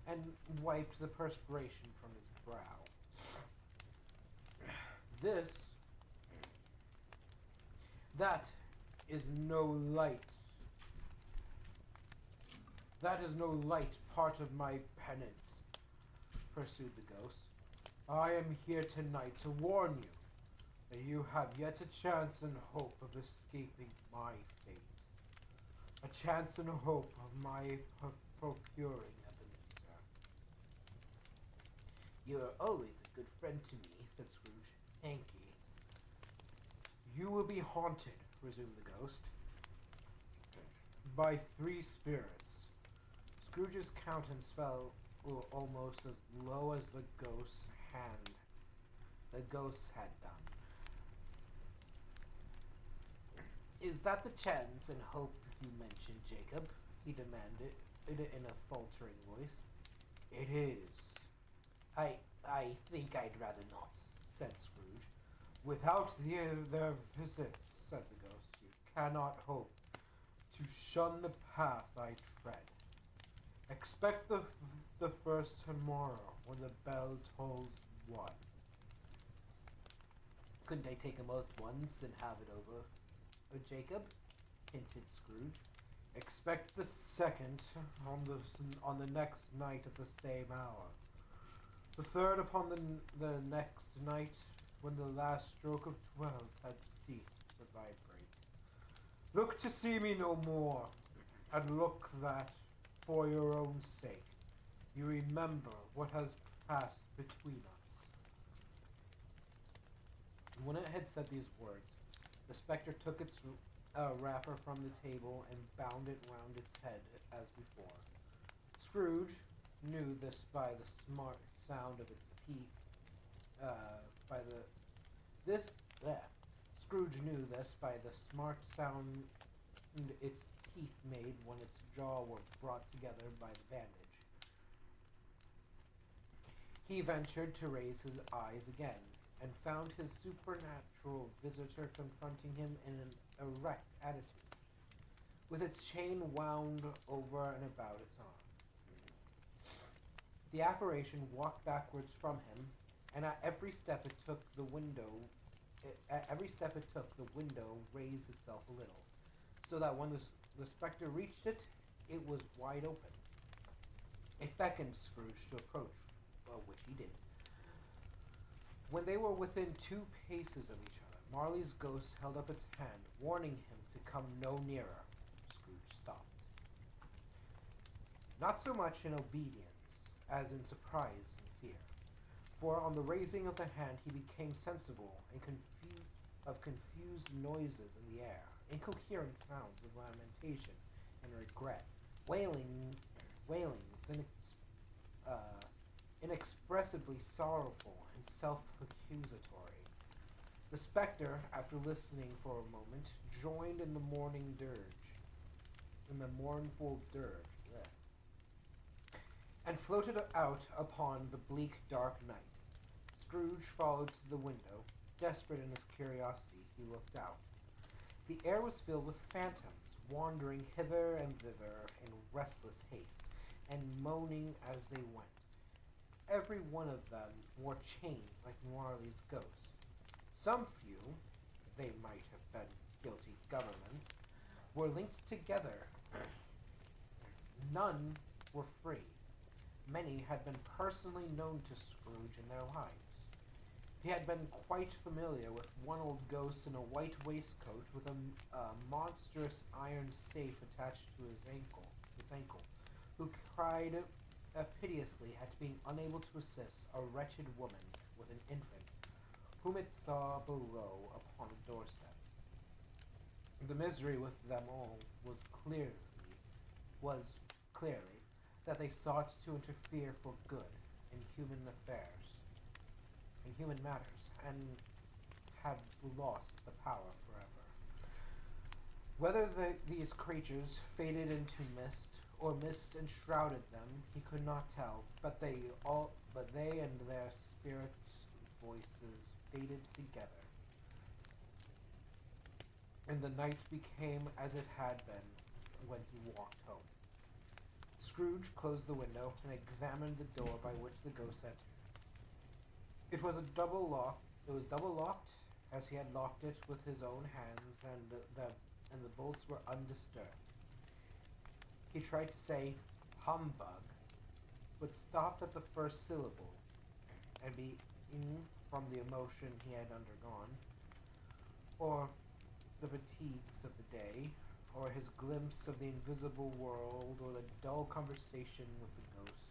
[SPEAKER 1] and wiped the perspiration from his brow. This, that is no light. That is no light part of my penance, pursued the ghost. I am here tonight to warn you that you have yet a chance and hope of escaping my fate. A chance and hope of my procuring Ebenezer. You are always a good friend to me, said Scrooge. Thank you. You will be haunted, resumed the ghost, by 3 spirits. Scrooge's countenance fell almost as low as the ghost's hand. The ghost had done. Is that the chance and hope you mentioned, Jacob? He demanded in a faltering voice. It is. I think I'd rather not, said Scrooge. Without their visits, said the ghost, you cannot hope to shun the path I tread. Expect the first tomorrow when the bell tolls 1. Couldn't I take 'em both once and have it over? Jacob, hinted Scrooge. Expect the second on the next night at the same hour. The third upon the next night when the last stroke of 12 had ceased to vibrate. Look to see me no more, and look that, for your own sake, you remember what has passed between us. When it had said these words, the spectre took its wrapper from the table and bound it round its head as before. Scrooge knew this by the smart sound of its teeth. Scrooge knew this by the smart sound its teeth made when its jaw were brought together by the bandage. He ventured to raise his eyes again, and found his supernatural visitor confronting him in an erect attitude, with its chain wound over and about its arm. The apparition walked backwards from him, and at every step it took, the window raised itself a little, so that when the spectre reached it, it was wide open. It beckoned Scrooge to approach, which he did. When they were within 2 paces of each other, Marley's ghost held up its hand, warning him to come no nearer. Scrooge stopped. Not so much in obedience as in surprise and fear, for on the raising of the hand he became sensible of confused noises in the air, incoherent sounds of lamentation and regret, wailings inexpressibly sorrowful and self-accusatory. The spectre, after listening for a moment, joined in the mournful dirge, and floated out upon the bleak, dark night. Scrooge followed to the window. Desperate in his curiosity, he looked out. The air was filled with phantoms, wandering hither and thither in restless haste, and moaning as they went. Every one of them wore chains like Marley's ghost. Some few, they might have been guilty governments, were linked together. None were free. Many had been personally known to Scrooge in their lives. He had been quite familiar with one old ghost in a white waistcoat with a monstrous iron safe attached to its ankle, who cried piteously at being unable to assist a wretched woman with an infant, whom it saw below upon a doorstep. The misery with them all was clearly that they sought to interfere for good in human matters, and had lost the power forever. Whether these creatures faded into mist, or mist enshrouded them, he could not tell, but they and their spirit voices faded together, and the night became as it had been when he walked home. Scrooge closed the window and examined the door by which the ghost entered. It was double locked, as he had locked it with his own hands, and the bolts were undisturbed. He tried to say humbug, but stopped at the first syllable, and being from the emotion he had undergone, or the fatigues of the day, or his glimpse of the invisible world, or the dull conversation with the ghost,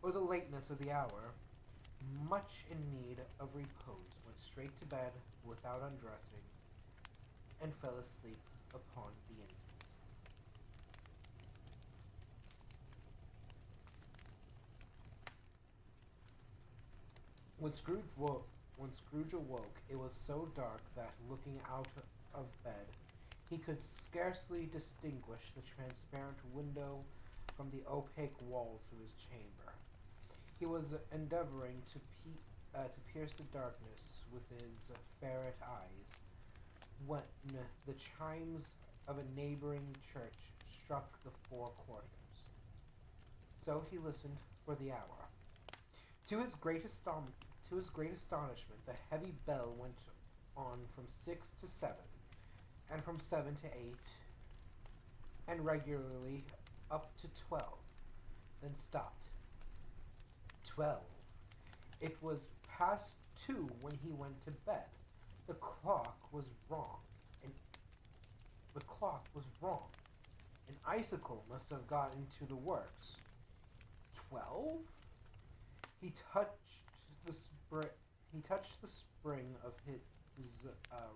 [SPEAKER 1] or the lateness of the hour, much in need of repose, went straight to bed without undressing, and fell asleep upon the instant. When Scrooge awoke, it was so dark that, looking out of bed, he could scarcely distinguish the transparent window from the opaque walls of his chamber. He was endeavoring to pierce the darkness with his ferret eyes, when the chimes of a neighboring church struck the 4 quarters. So he listened for the hour. To his great astonishment, the heavy bell went on from 6 to 7, and from 7 to 8, and regularly up to 12, then stopped. 12. It was past 2 when he went to bed. The clock was wrong. An icicle must have got into the works. 12? He touched the spring of his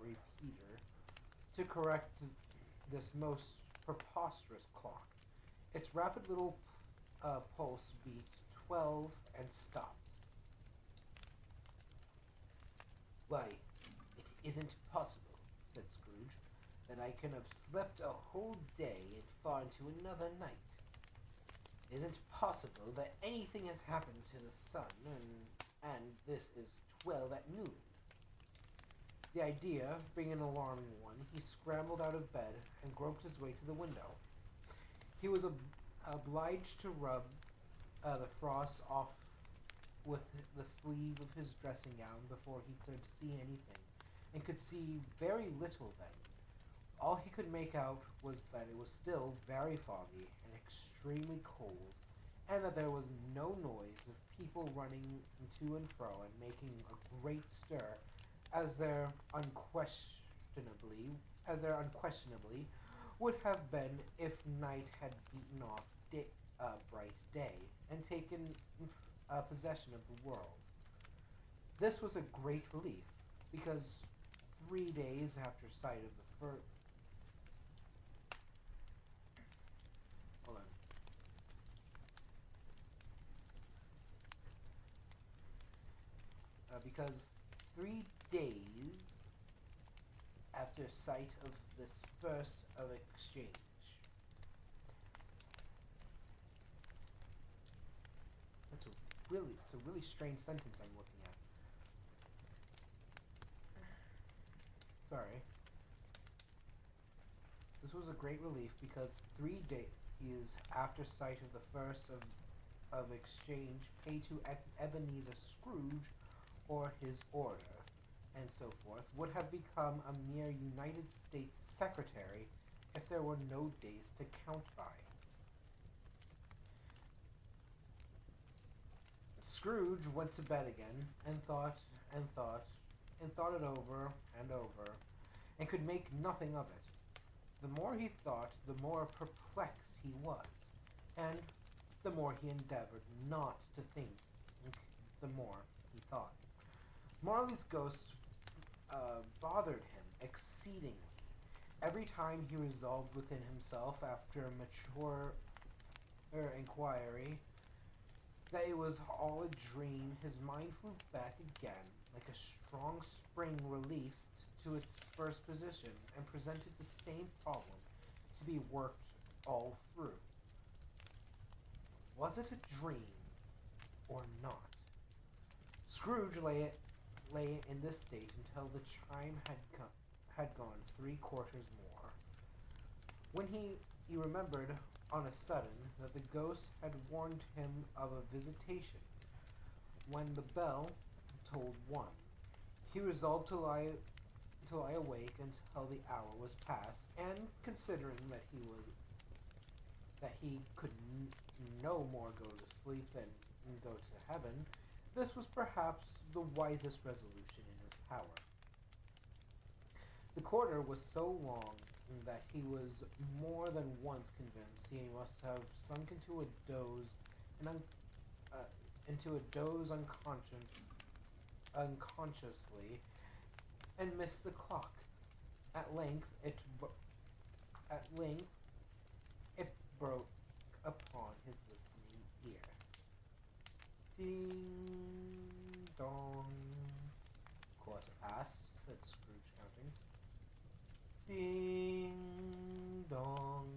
[SPEAKER 1] repeater to correct this most preposterous clock. Its rapid little pulse beat 12 and stopped. "Why, it isn't possible," said Scrooge, "that I can have slept a whole day and far into another night. It isn't possible that anything has happened to the sun, and this is 12 at noon." The idea being an alarming one, he scrambled out of bed and groped his way to the window. He was obliged to rub the frost off with the sleeve of his dressing gown before he could see anything, and could see very little then. All he could make out was that it was still very foggy and extremely cold, and that there was no noise of people running to and fro and making a great stir, as there unquestionably would have been if night had beaten off bright day and taken possession of the world. This was a great relief, because 3 days after sight of the first because 3 days after sight of this first of exchange. It's a really strange sentence I'm looking at. Sorry. This was a great relief, because 3 days after sight of the first of exchange pay to Ebenezer Scrooge, or his order, and so forth, would have become a mere United States Secretary if there were no days to count by. Scrooge went to bed again, and thought it over and over, and could make nothing of it. The more he thought, the more perplexed he was, and the more he endeavored not to think, the more he thought. Marley's ghost bothered him exceedingly. Every time he resolved within himself, after mature inquiry, that it was all a dream, his mind flew back again, like a strong spring released to its first position, and presented the same problem to be worked all through. Was it a dream or not? Scrooge lay in this state until the chime had gone 3 quarters more, when he remembered on a sudden that the ghost had warned him of a visitation. When the bell tolled one, he resolved to lie awake until the hour was past, and considering that he could no more go to sleep than go to heaven, this was perhaps the wisest resolution in his power. The corridor was so long that he was more than once convinced he must have sunk into a doze, and unconsciously, and missed the clock. At length, at length, it broke upon his listening ear. Ding dong. Quarter past, said Scrooge, counting. Ding dong.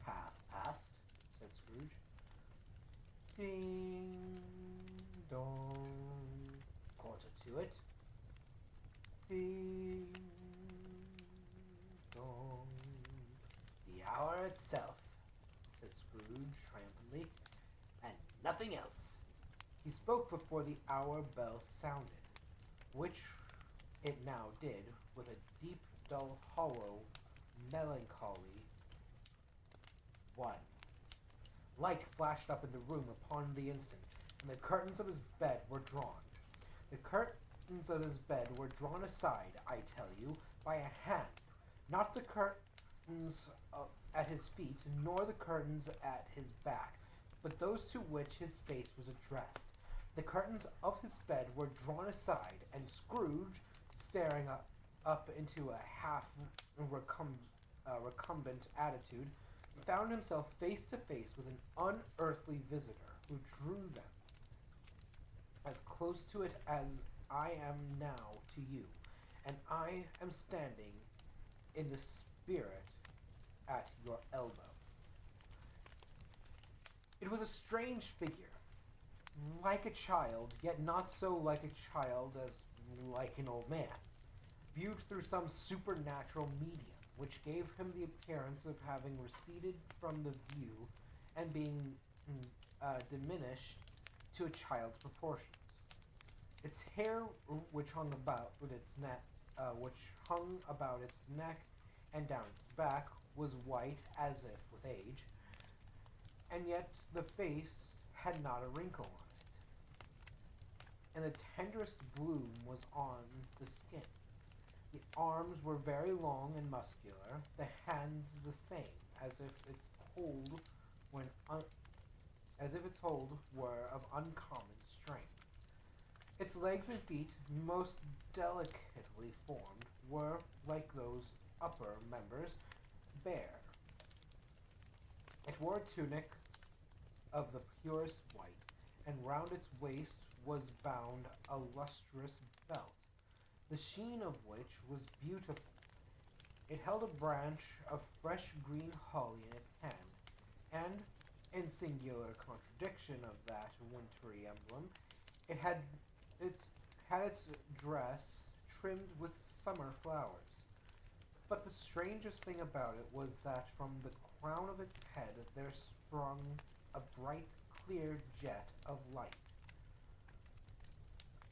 [SPEAKER 1] Half past, said Scrooge. Ding dong. Quarter to it. Ding dong. The hour itself, said Scrooge triumphantly, and nothing else. He spoke before the hour bell sounded, which it now did, with a deep, dull, hollow, melancholy one. Light flashed up in the room upon the instant, and the curtains of his bed were drawn. The curtains of his bed were drawn aside, I tell you, by a hand, not the curtains at his feet, nor the curtains at his back, but those to which his face was addressed. The curtains of his bed were drawn aside, and Scrooge, staring up into a half recumbent attitude, found himself face to face with an unearthly visitor who drew them as close to it as I am now to you, and I am standing in the spirit at your elbow. It was a strange figure, like a child, yet not so like a child as like an old man, viewed through some supernatural medium, which gave him the appearance of having receded from the view and being diminished to a child's proportions. Its hair, which hung about its neck and down its back, was white as if with age, and yet the face had not a wrinkle on it, and the tenderest bloom was on the skin. The arms were very long and muscular, the hands the same, as if its hold were of uncommon strength. Its legs and feet, most delicately formed, were, like those upper members, bare. It wore a tunic of the purest white, and round its waist was bound a lustrous belt, the sheen of which was beautiful. It held a branch of fresh green holly in its hand, and, in singular contradiction of that wintry emblem, it had its dress trimmed with summer flowers. But the strangest thing about it was that from the crown of its head there sprung a bright, clear jet of light,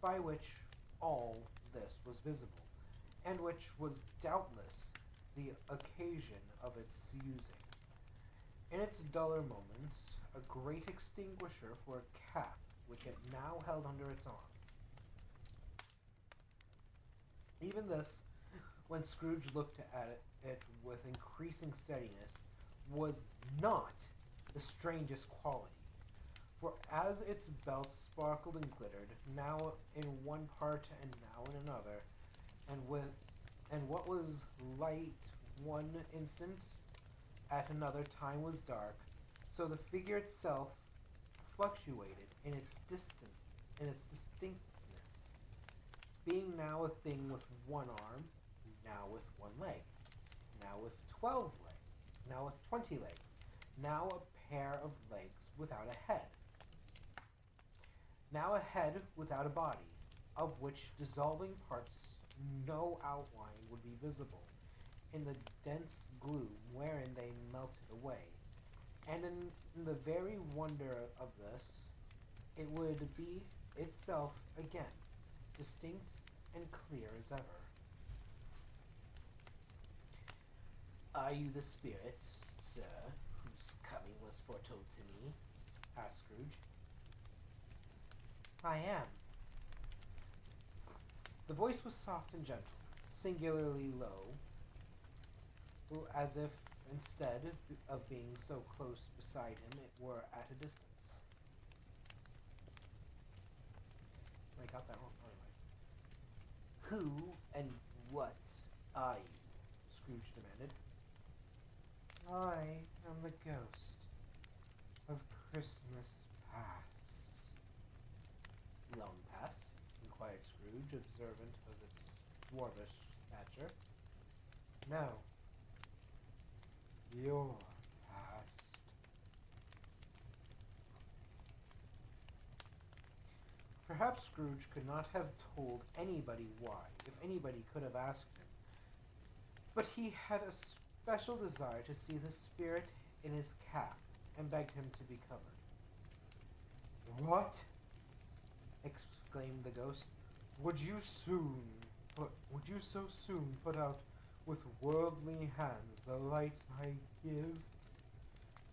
[SPEAKER 1] by which all this was visible, and which was doubtless the occasion of its using, in its duller moments, a great extinguisher for a cap which it now held under its arm. Even this, when Scrooge looked at it with increasing steadiness, was not the strangest quality. For as its belt sparkled and glittered, now in one part and now in another, and what was light one instant, at another time was dark, so the figure itself fluctuated in its distinctness, being now a thing with one arm, now with one leg, now with 12 legs, now with 20 legs, now a pair of legs without a head, now a head without a body, of which dissolving parts no outline would be visible in the dense gloom wherein they melted away, And in the very wonder of this, it would be itself again, distinct and clear as ever. "Are you the spirit, sir, whose coming was foretold to me?" asked Scrooge. "I am." The voice was soft and gentle, singularly low, as if instead of being so close beside him, it were at a distance. I got that wrong. Anyway. "Who and what are you?" Scrooge demanded. "I am the ghost of Christmas past." "Long past?" inquired Scrooge, observant of its dwarfish stature. "No. Your past." Perhaps Scrooge could not have told anybody why, if anybody could have asked him. But he had a special desire to see the spirit in his cap, and begged him to be covered. "What?" exclaimed the ghost. Would you so soon put out with worldly hands the light I give?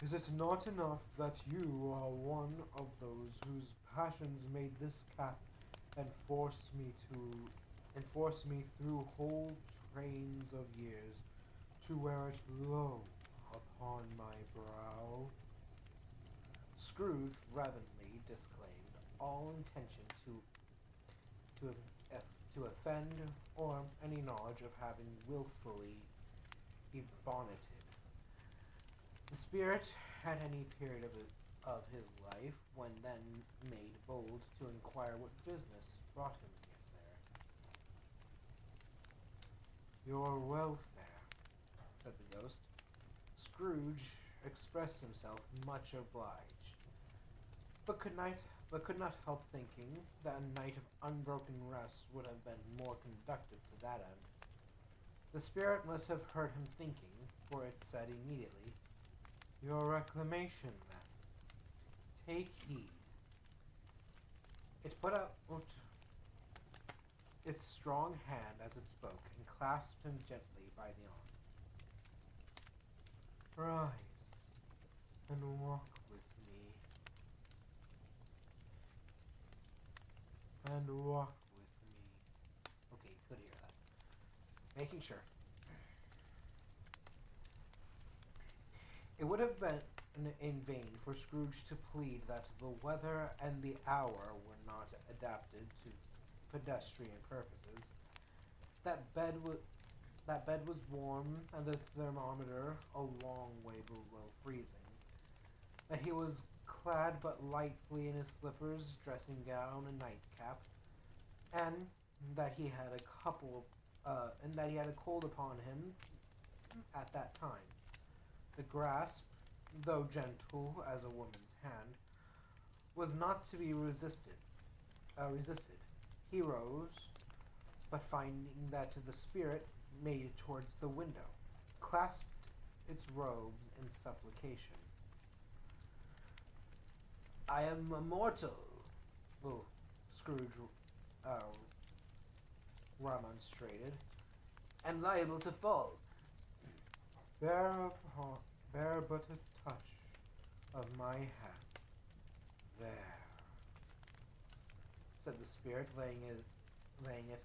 [SPEAKER 1] Is it not enough that you are one of those whose passions made this cap and force me through whole trains of years to wear it low upon my brow?" Scrooge reverently disclaimed all intention to offend or any knowledge of having willfully ebonneted the spirit at any period of his life, when then made bold to inquire what business brought him there. "Your welfare," said the ghost. Scrooge expressed himself much obliged, but could not help thinking that a night of unbroken rest would have been more conducive to that end. The spirit must have heard him thinking, for it said immediately, "Your reclamation, then. Take heed." It put out its strong hand as it spoke, and clasped him gently by the arm. "Rise and walk with me. And walk with me." Okay, you could hear that. Making sure. It would have been in vain for Scrooge to plead that the weather and the hour were not adapted to pedestrian purposes. That bed was warm, and the thermometer a long way below freezing. That he was clad but lightly in his slippers, dressing gown, and nightcap, and that he had a cold upon him at that time. The grasp, though gentle as a woman's hand, was not to be resisted. He rose, but finding that the spirit made towards the window, clasped its robes in supplication. "I am a mortal," Scrooge remonstrated, "and liable to fall." Bear but a touch of my hand. There," said the spirit, laying it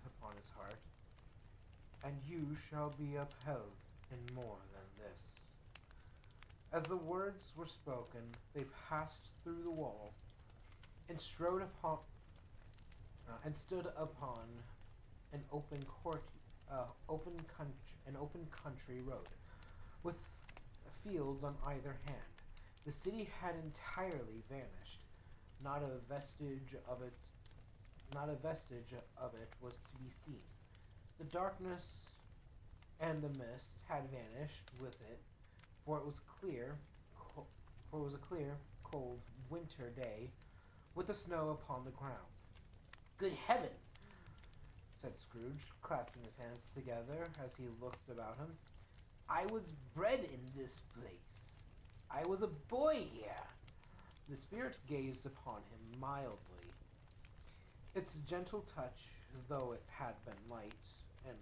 [SPEAKER 1] upon his heart, "and you shall be upheld in more than this." As the words were spoken, they passed through the wall, and stood upon an open country road, with fields on either hand. The city had entirely vanished. Not a vestige of it was to be seen. The darkness and the mist had vanished with it, for it was a clear, cold winter day, with the snow upon the ground. "Good heaven!" said Scrooge, clasping his hands together as he looked about him. "I was bred in this place." I was a boy here. The spirit gazed upon him mildly. Its gentle touch, though it had been light and,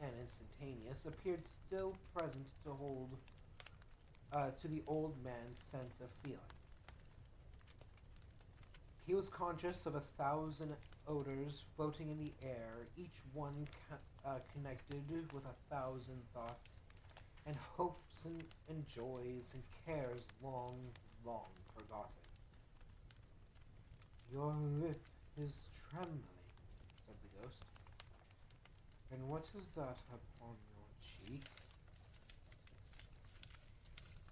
[SPEAKER 1] and instantaneous, appeared still present to hold to the old man's sense of feeling. He was conscious of 1,000 odors floating in the air, each one connected with 1,000 thoughts, and hopes and joys and cares long, long forgotten. Your lip is trembling, said the ghost. And what is that upon your cheek?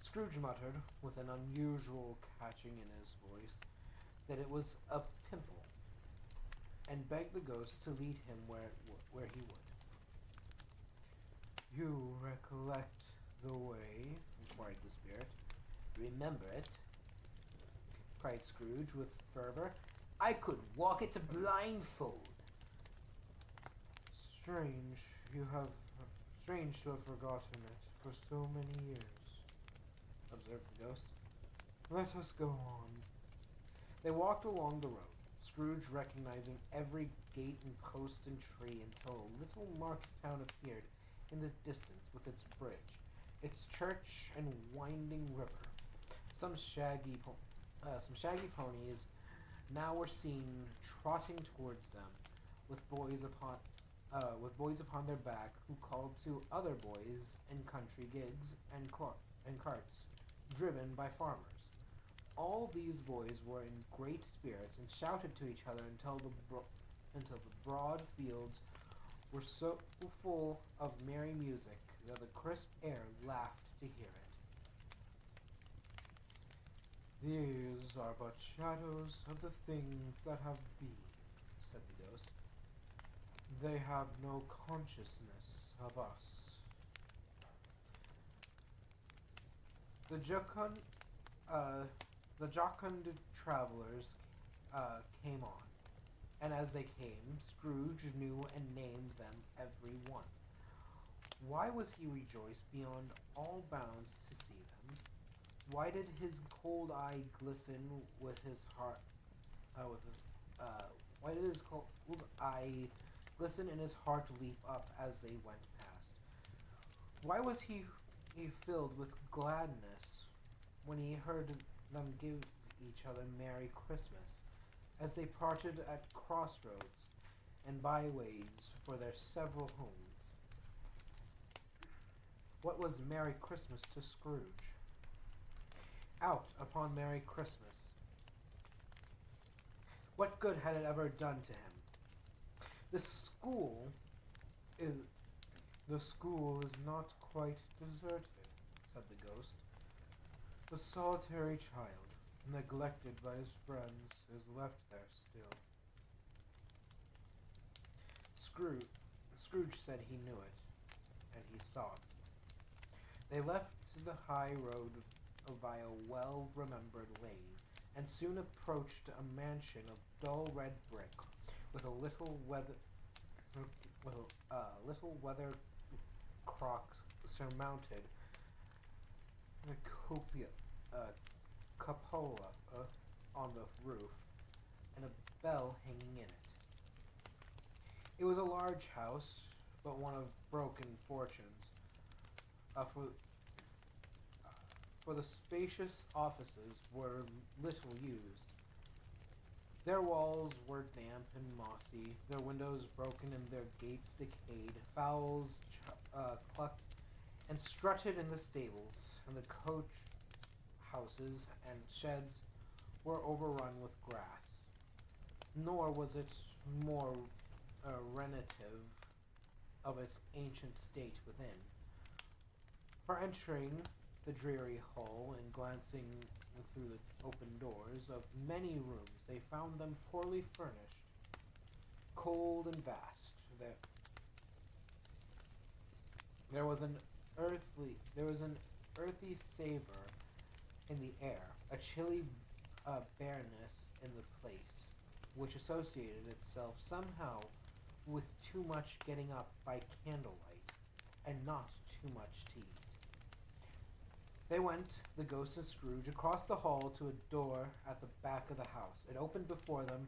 [SPEAKER 1] Scrooge muttered, with an unusual catching in his voice, that it was a pimple, and begged the ghost to lead him where he would. You recollect the way? Inquired the spirit. Remember it? Cried Scrooge with fervor. I could walk it blindfold. Strange to have forgotten it for so many years, observed the ghost. Let us go on. They walked along the road, Scrooge recognizing every gate and post and tree until a little market town appeared in the distance with its bridge, its church and winding river. Some shaggy ponies now were seen trotting towards them, with boys upon their back who called to other boys in country gigs and carts, driven by farmers. All these boys were in great spirits and shouted to each other until the broad fields were so full of merry music that the crisp air laughed to hear it. These are but shadows of the things that have been, said the ghost. They have no consciousness of us. The jocund travelers came on, and as they came, Scrooge knew and named them every one. Why was he rejoiced beyond all bounds to see them? Why did his cold eye glisten with his heart? Why did his cold eye glisten and his heart leap up as they went past? Why was he filled with gladness when he heard them give each other Merry Christmas as they parted at crossroads and byways for their several homes? What was Merry Christmas to Scrooge? Out upon Merry Christmas. What good had it ever done to him? The school is not quite deserted, said the ghost. The solitary child, neglected by his friends, is left there still. Scrooge said he knew it, and he saw it. They left the high road by a well-remembered lane, and soon approached a mansion of dull red brick, with a little weather crock surmounted a cupola on the roof, and a bell hanging in it. It was a large house, but one of broken fortunes. For the spacious offices were little used. Their walls were damp and mossy, their windows broken and their gates decayed. Fowls clucked and strutted in the stables, and the coach houses and sheds were overrun with grass. Nor was it more retentive of its ancient state within. For entering the dreary hall and glancing through the open doors of many rooms, they found them poorly furnished, cold and vast. There was an earthy savor in the air, a chilly bareness in the place, which associated itself somehow with too much getting up by candlelight, and not too much to eat. They went, the ghost and Scrooge, across the hall to a door at the back of the house. It opened before them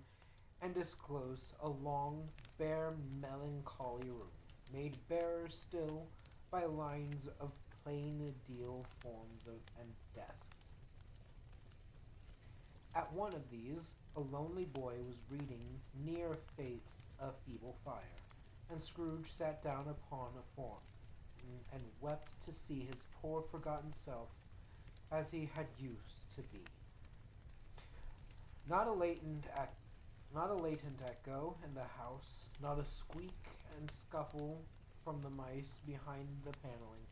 [SPEAKER 1] and disclosed a long, bare, melancholy room, made barer still by lines of plain deal forms and desks. At one of these, a lonely boy was reading near a feeble fire, and Scrooge sat down upon a form and wept to see his poor forgotten self as he had used to be. Not a latent echo in the house, not a squeak and scuffle from the mice behind the paneling,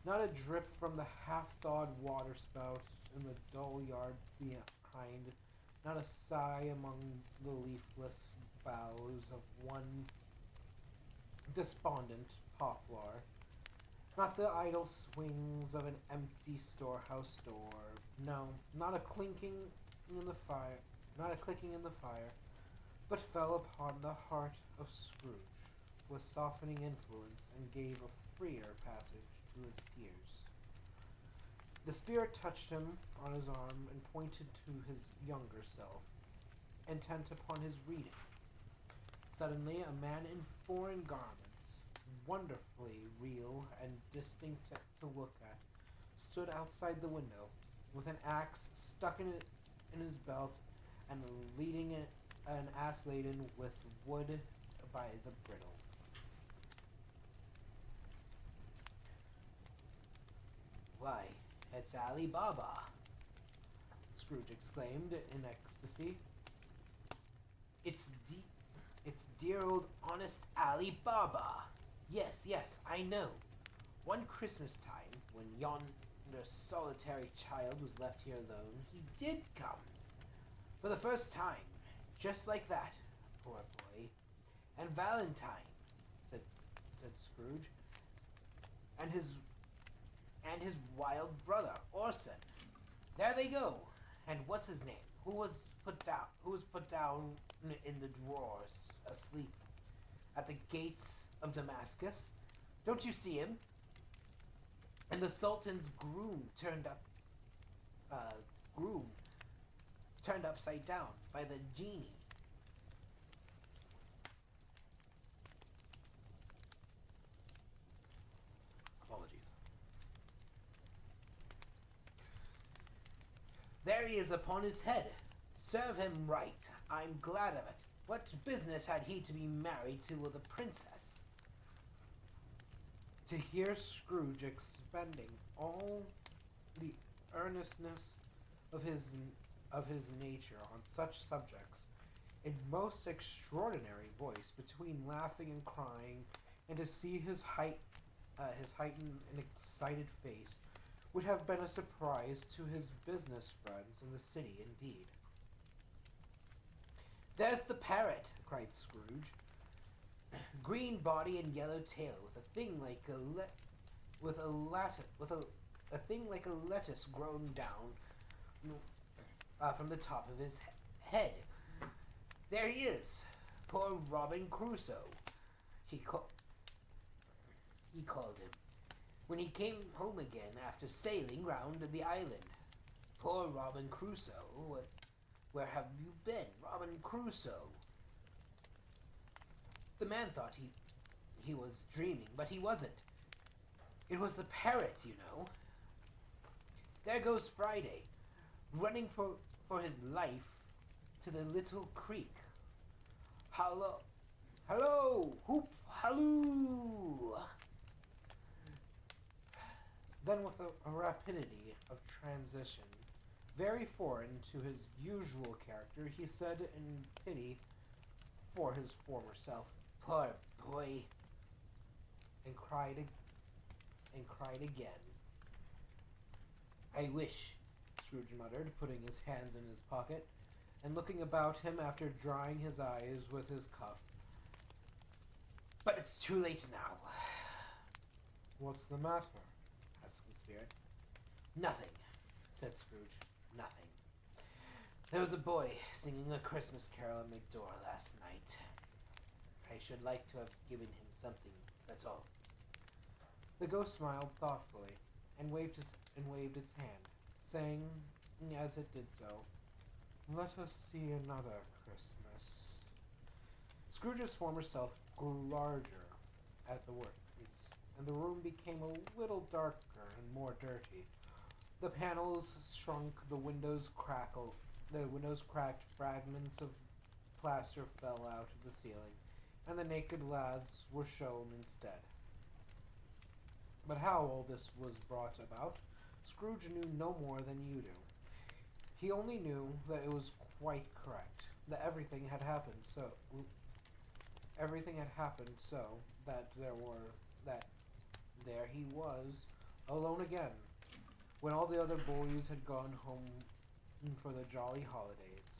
[SPEAKER 1] not a drip from the half-thawed waterspout in the dull yard behind, not a sigh among the leafless boughs of one despondent poplar, not the idle swings of an empty storehouse door. No, not a clinking in the fire, not a clicking in the fire, but fell upon the heart of Scrooge with softening influence and gave a freer passage to his tears. The spirit touched him on his arm and pointed to his younger self, intent upon his reading. Suddenly, a man in foreign garments, wonderfully real and distinct to look at, stood outside the window, with an axe stuck in his belt and leading an ass laden with wood by the bridle. "Why, it's Ali Baba!" Scrooge exclaimed in ecstasy. It's dear old honest Ali Baba! Yes, I know. One Christmas time, when yonder solitary child was left here alone, he did come. For the first time, just like that, poor boy. And Valentine," said Scrooge, and his wild brother Orson. There they go. And what's his name? Who was put down in the drawers, asleep at the gates of Damascus? Don't you see him? And the Sultan's groom turned upside down by the genie. Apologies. There he is upon his head. Serve him right. I'm glad of it. What business had he to be married to the princess? To hear Scrooge expending all the earnestness of his nature on such subjects, in most extraordinary voice, between laughing and crying, and to see his heightened and excited face, would have been a surprise to his business friends in the city indeed. "There's the parrot!" cried Scrooge. "Green body and yellow tail, with a thing like a lettuce grown down from the top of his head. There he is, poor Robin Crusoe. He called him when he came home again after sailing round the island. Poor Robin Crusoe. Where have you been, Robin Crusoe?" The man thought he was dreaming, but he wasn't. It was the parrot, you know. There goes Friday, running for his life to the little creek. Hello, hoop, halloo! Then with a rapidity of transition very foreign to his usual character, he said in pity for his former self, "Poor boy," and cried again. "I wish," Scrooge muttered, putting his hands in his pocket and looking about him after drying his eyes with his cuff. "But it's too late now." "What's the matter?" asked the spirit. "Nothing," said Scrooge. "Nothing. There was a boy singing a Christmas carol at my door last night. I should like to have given him something, that's all." The ghost smiled thoughtfully, waved its hand, saying as it did so, "Let us see another Christmas." Scrooge's former self grew larger at the words, and the room became a little darker and more dirty. The panels shrunk, the windows cracked, fragments of plaster fell out of the ceiling, and the naked laths were shown instead. But how all this was brought about, Scrooge knew no more than you do. He only knew that it was quite correct, that everything had happened so that there he was, alone again, when all the other boys had gone home for the jolly holidays.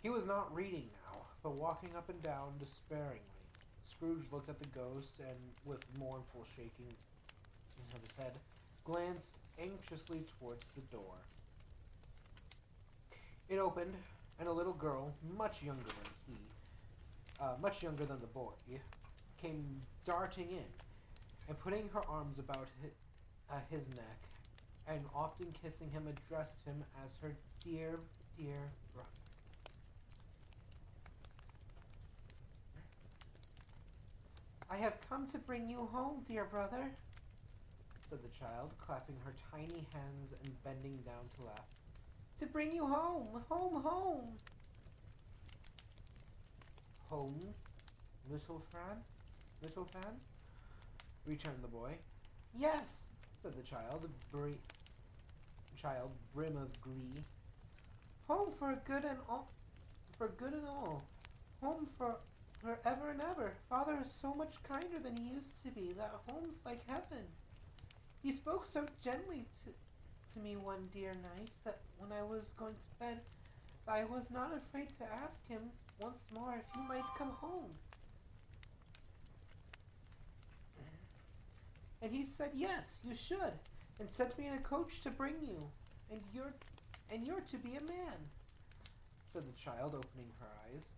[SPEAKER 1] He was not reading now, but walking up and down despairingly. Scrooge looked at the ghost and, with mournful shaking of his head, glanced anxiously towards the door. It opened, and a little girl, much younger than the boy, came darting in, and putting her arms about his neck, and often kissing him, addressed him as her dear, dear brother. "I have come to bring you home, dear brother," said the child, clapping her tiny hands and bending down to laugh. "To bring you home, home, home." "Home, little Fan?" returned the boy. "Yes," said the child, brim of glee. "Home for good and all, Home for ever and ever. Father is so much kinder than he used to be that home's like heaven. He spoke so gently to me one dear night that when I was going to bed, I was not afraid to ask him once more if he might come home. And he said yes, you should, and sent me in a coach to bring you, and you're to be a man," said the child, opening her eyes,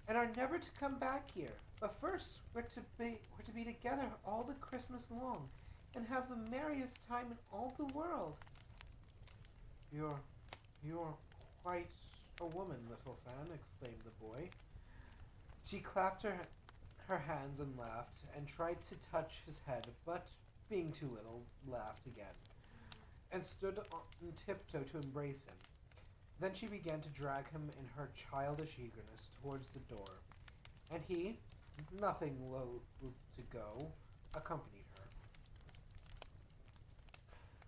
[SPEAKER 1] "and are never to come back here. But first we're to be together all the Christmas long, and have the merriest time in all the world." You're quite a woman, little Fan," exclaimed the boy. She clapped her hands and laughed, and tried to touch his head, but, being too little, laughed again, and stood on tiptoe to embrace him. Then she began to drag him in her childish eagerness towards the door, and he, nothing loath to go, accompanied her.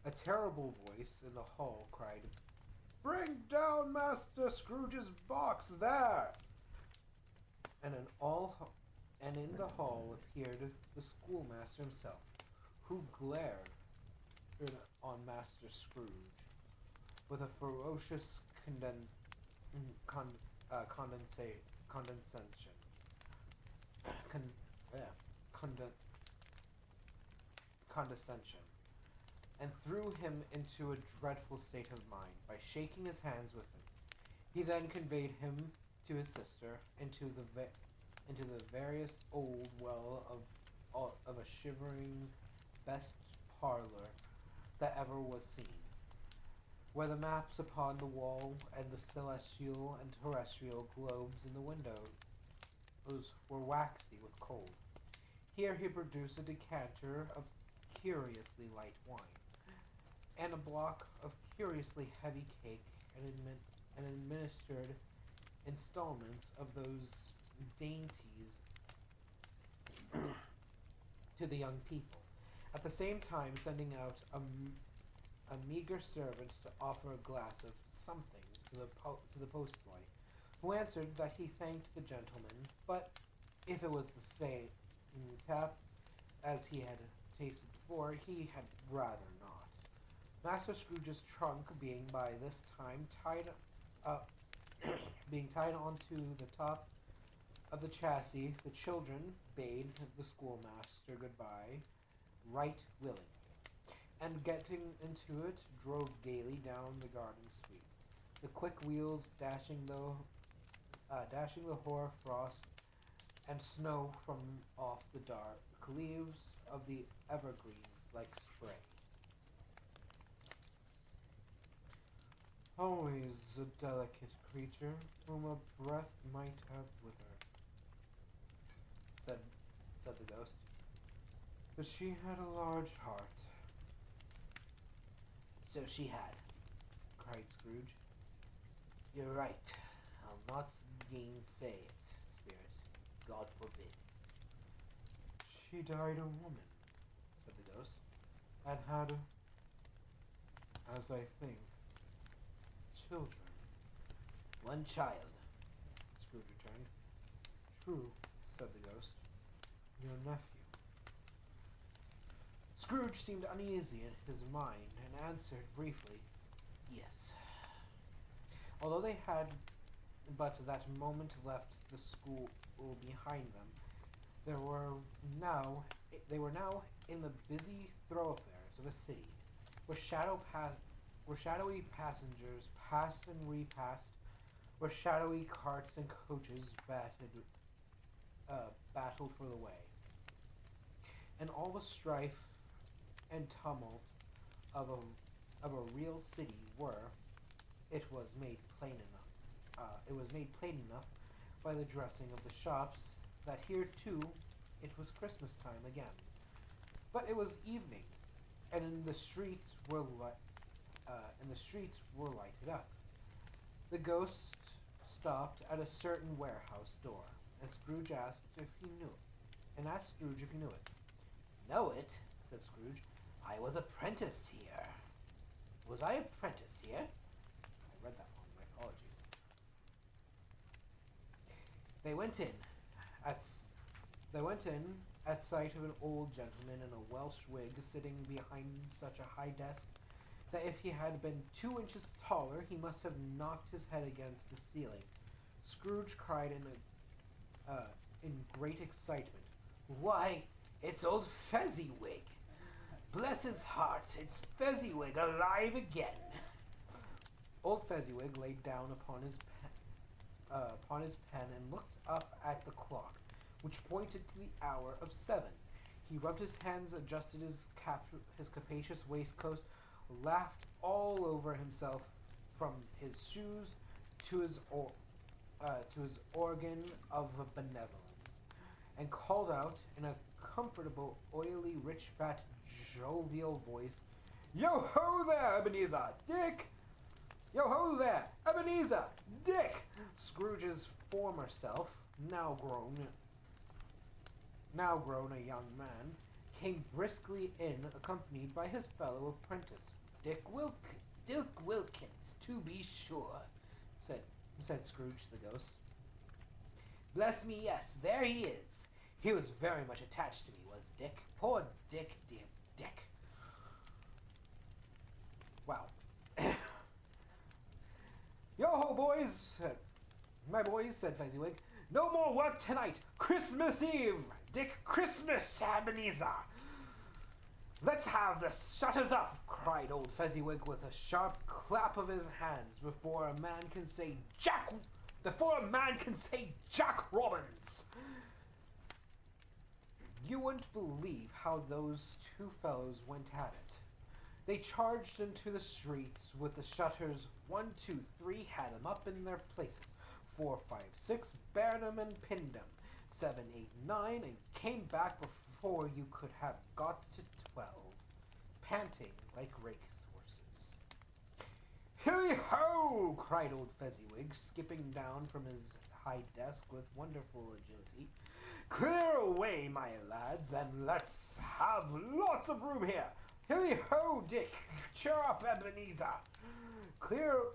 [SPEAKER 1] A terrible voice in the hall cried, "Bring down Master Scrooge's box there!" And in the hall appeared the schoolmaster himself, who glared on Master Scrooge with a ferocious condescension. Con, yeah, conde- Condescension, and threw him into a dreadful state of mind by shaking his hands with him. He then conveyed him to his sister into the veriest old well of a shivering best parlor that ever was seen, where the maps upon the wall and the celestial and terrestrial globes in the windows were waxy with cold. Here he produced a decanter of curiously light wine, and a block of curiously heavy cake, and administered installments of those dainties to the young people, at the same time sending out a meager servant to offer a glass of something to the postboy, who answered that he thanked the gentleman, but if it was the same tap as he had tasted before, he had rather not. Master Scrooge's trunk being by this time tied onto the top of the chassis, the children bade the schoolmaster goodbye right willingly, and getting into it, drove gaily down the garden sweep, the quick wheels dashing the hoar frost and snow from off the dark leaves of the evergreens like spray. Always a delicate creature whom a breath might have withered, said, said the ghost. But she had a large heart. So she had, cried Scrooge. You're right. I'll not gainsay it, spirit. God forbid. She died a woman, said the ghost, and had, as I think, children. One child, Scrooge returned. True, said the ghost. Your nephew. Scrooge seemed uneasy in his mind and answered briefly, yes. Although they had but that moment left the school behind them, they were now in the busy thoroughfares of a city, where shadowy passengers passed and repassed, where shadowy carts and coaches battled for the way, and all the strife and tumult of a real city were, it was made plain enough by the dressing of the shops that here too it was Christmas time again. But it was evening, and the streets were lighted up. The ghost stopped at a certain warehouse door, and Scrooge asked if he knew it. Know it? Said Scrooge. I was apprenticed here. Was I apprenticed here? I read that wrong. My apologies. They went in at sight of an old gentleman in a Welsh wig sitting behind such a high desk that if he had been 2 inches taller, he must have knocked his head against the ceiling. Scrooge cried in great excitement, "Why, it's old Fezziwig! Bless his heart, it's Fezziwig alive again!" Old Fezziwig laid down upon his pen and looked up at the clock, which pointed to the hour of 7. He rubbed his hands, adjusted his capacious waistcoat, laughed all over himself, from his shoes to his organ of benevolence, and called out in a comfortable, oily, rich, fat, jovial voice, "Yo-ho there, Ebenezer! Dick! Yo-ho there, Ebenezer! Dick!" Scrooge's former self, now grown a young man, came briskly in, accompanied by his fellow apprentice, Dick Wilkins, to be sure, said Scrooge to the ghost. Bless me, yes, there he is. He was very much attached to me, was Dick. Poor Dick, dear Dick. Wow. Yo-ho, boys! My boys, said Fezziwig. No more work tonight. Christmas Eve. Dick, Christmas, Ebenezer. Let's have the shutters up, cried old Fezziwig with a sharp clap of his hands before a man can say Jack Robbins. You wouldn't believe how those two fellows went at it. They charged into the streets with the shutters 1, 2, 3, had 'em up in their places. 4, 5, 6, bared 'em and pinned 'em. 7, 8, 9, and came back before you could have got to 12, panting like racehorses. Hilly-ho! Cried old Fezziwig, skipping down from his high desk with wonderful agility. Clear away, my lads, and let's have lots of room here. Hilly-ho, Dick! Cheer up, Ebenezer! Clear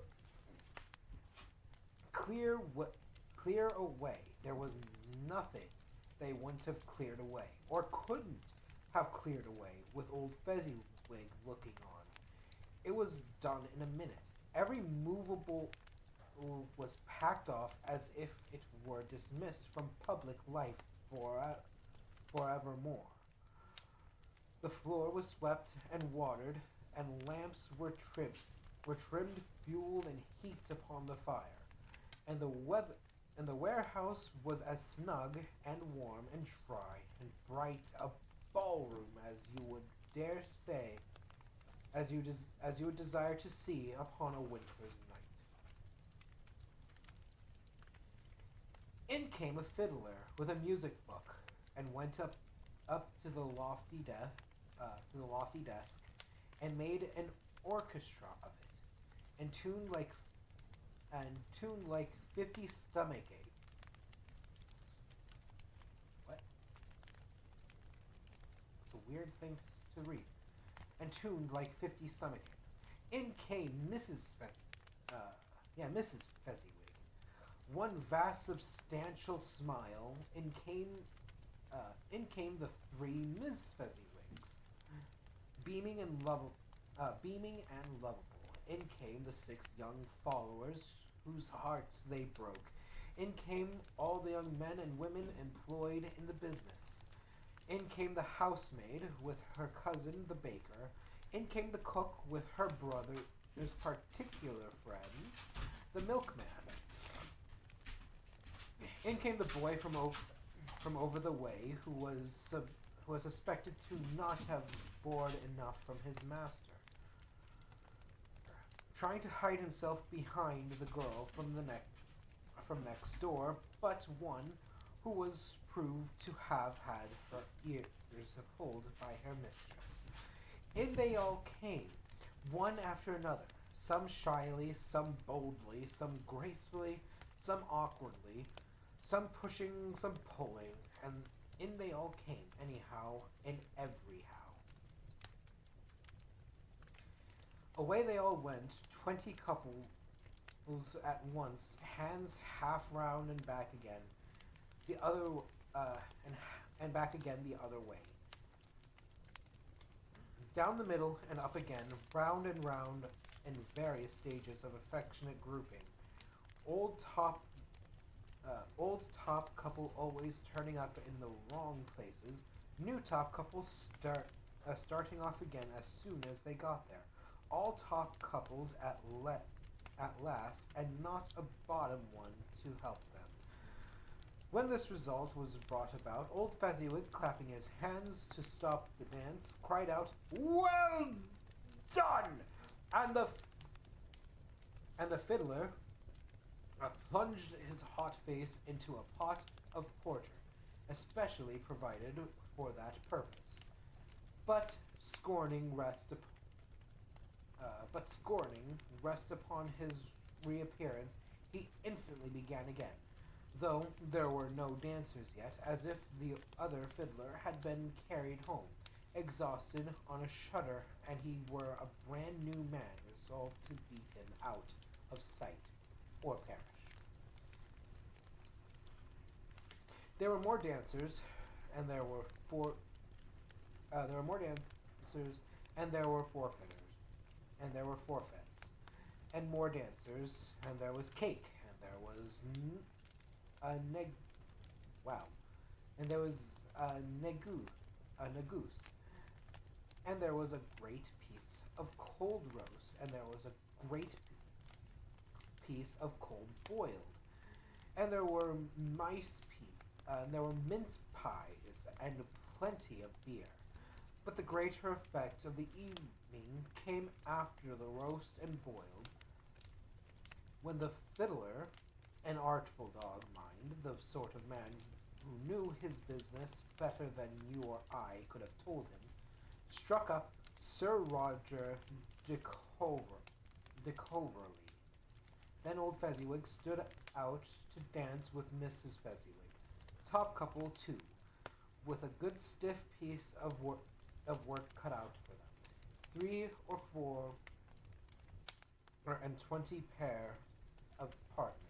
[SPEAKER 1] away. There was nothing they wouldn't have cleared away, or couldn't have cleared away, with old Fezziwig looking on. It was done in a minute. Every movable was packed off as if it were dismissed from public life forevermore. The floor was swept and watered, and lamps were trimmed, fueled, and heaped upon the fire, and the warehouse was as snug and warm and dry and bright a ballroom as you would dare say, as you would desire to see upon a winter's night. In came a fiddler with a music book, and went up to the lofty desk, and made an orchestra of it, and tuned like 50 stomach aches. What? It's a weird thing to read. And tuned like 50 stomach aches. In came Mrs. Fezziwig. One vast, substantial smile. In came the three Miss Fezziwigs, beaming and lovable. In came the 6 young followers whose hearts they broke. In came all the young men and women employed in the business. In came the housemaid with her cousin the baker. In came the cook with her brother's particular friend, the milkman. In came the boy from over the way, who was suspected to not have bored enough from his master, trying to hide himself behind the girl from next door, but one who was proved to have had her ears pulled by her mistress. In they all came, one after another, some shyly, some boldly, some gracefully, some awkwardly, some pushing, some pulling, and in they all came, anyhow and everyhow. Away they all went, 20 couples at once, hands half round and back again, the other and back again the other way. Down the middle and up again, round and round, in various stages of affectionate grouping. Old top couple always turning up in the wrong places. New top couples starting off again as soon as they got there. All top couples at last, and not a bottom one to help them. When this result was brought about, old Fezziwig, clapping his hands to stop the dance, cried out, "Well done!" And the fiddler plunged his hot face into a pot of porter, especially provided for that purpose. But scorning rest upon his reappearance, he instantly began again, though there were no dancers yet, as if the other fiddler had been carried home, exhausted on a shutter, and he were a brand new man, resolved to beat him out of sight or perish. There were more dancers, and there were forfeiters, and there were forfeits, and more dancers, and there was cake, and there was and there was a negus, and there was a great piece of cold roast, and there was a great piece of cold boiled, and there were mince pies, and plenty of beer. But the greater effect of the evening came after the roast and boiled, when the fiddler, an artful dog, mind, the sort of man who knew his business better than you or I could have told him, struck up Sir Roger de Coverley. Then old Fezziwig stood out to dance with Mrs. Fezziwig, top couple too, with a good stiff piece of work cut out for them. 3 or 4 and 20 pair of partners.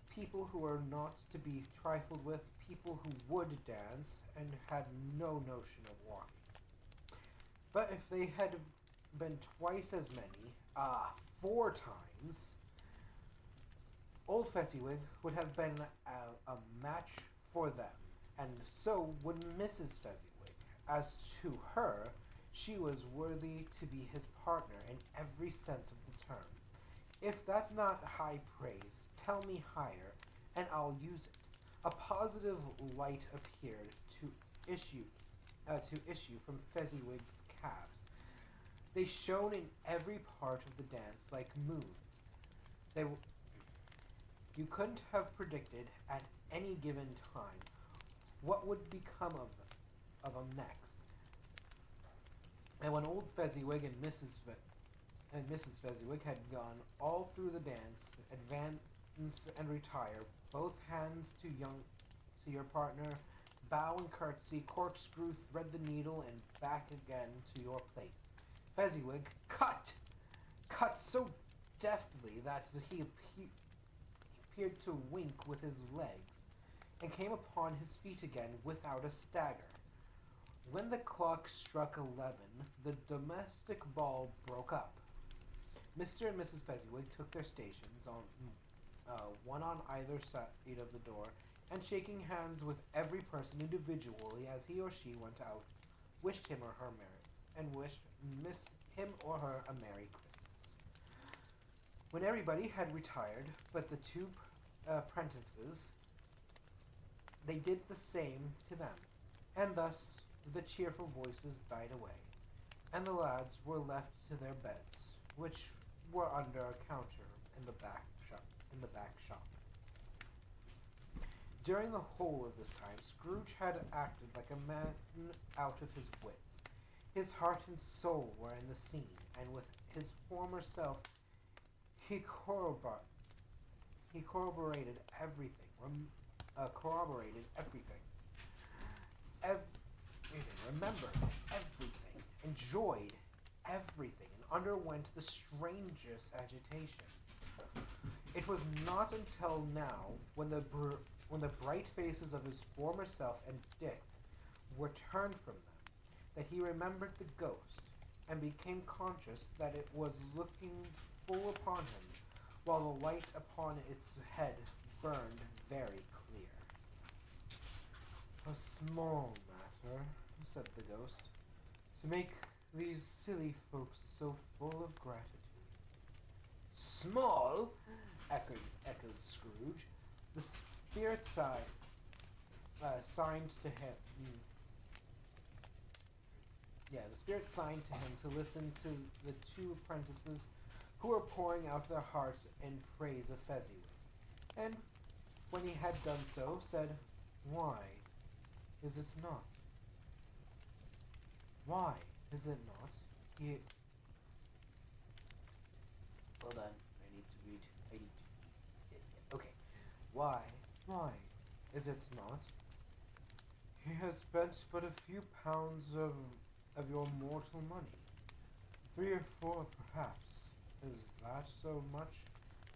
[SPEAKER 1] People who were not to be trifled with, people who would dance and had no notion of walking. But if they had been twice as many, 4 times, old Fezziwig would have been a match for them, and so would Mrs. Fezziwig. As to her, she was worthy to be his partner in every sense of the term. If that's not high praise, tell me higher, and I'll use it. A positive light appeared to issue to issue from Fezziwig's calves. They shone in every part of the dance like moons. They, you couldn't have predicted at any given time what would become of them next. And when old Fezziwig and Mrs. Fezziwig had gone all through the dance, advance and retire, both hands to your partner, bow and curtsy, corkscrew, thread the needle, and back again to your place. Fezziwig cut so deftly that he appeared to wink with his legs, and came upon his feet again without a stagger. When the clock struck 11, the domestic ball broke up. Mr. and Mrs. Fezziwig took their stations, one on either side of the door, and shaking hands with every person individually as he or she went out, wished him or her a Merry Christmas. When everybody had retired but the two apprentices, they did the same to them, and thus the cheerful voices died away, and the lads were left to their beds, which were under a counter in the back shop. During the whole of this time, Scrooge had acted like a man out of his wits. His heart and soul were in the scene, and with his former self he corroborated everything. Remembered everything, enjoyed everything, and underwent the strangest agitation. It was not until now, when the bright faces of his former self and Dick were turned from them, that he remembered the ghost, and became conscious that it was looking full upon him, while the light upon its head burned very clear. "A small matter," said the ghost, "to make these silly folks so full of gratitude." "Small?" echoed Scrooge. The spirit signed to him. The spirit signed to him to listen to the two apprentices who were pouring out their hearts in praise of Fezziwig, and when he had done so, said, "Why is it not? Why is it not? He..." Hold on, I need to read. Okay. Why is it not? He has spent but a few pounds of your mortal money. 3 or 4, perhaps. Is that so much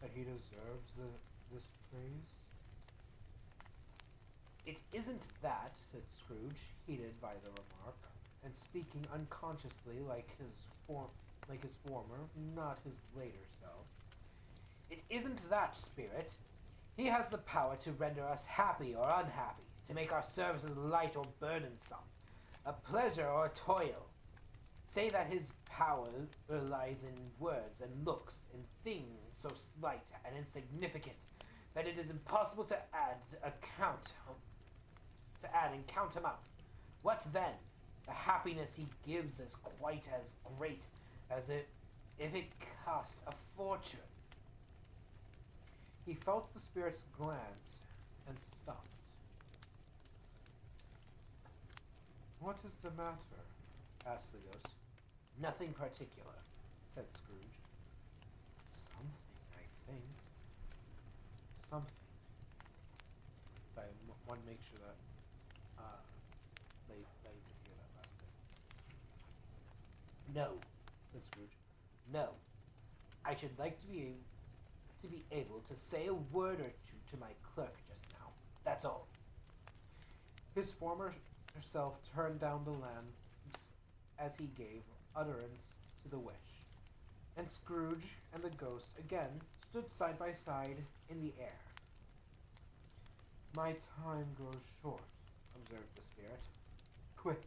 [SPEAKER 1] that he deserves this praise?" "It isn't that," said Scrooge, heated by the remark, and speaking unconsciously like his former, not his later self. "It isn't that, Spirit. He has the power to render us happy or unhappy, to make our services light or burdensome, a pleasure or a toil. Say that his power lies in words and looks, in things so slight and insignificant that it is impossible to add and count him out. What then? The happiness he gives is quite as great as if it costs a fortune." He felt the spirit's glance and stopped. "What is the matter?" asked the ghost. "Nothing particular," said Scrooge. "Something, I think. Something." So I want to make sure that they could hear that last bit. "No," said Scrooge. "No. I should like to be able to say a word or two to my clerk just now. That's all." His former self turned down the lamps as he gave utterance to the wish, and Scrooge and the ghost again stood side by side in the air. "My time grows short," observed the spirit. "Quick."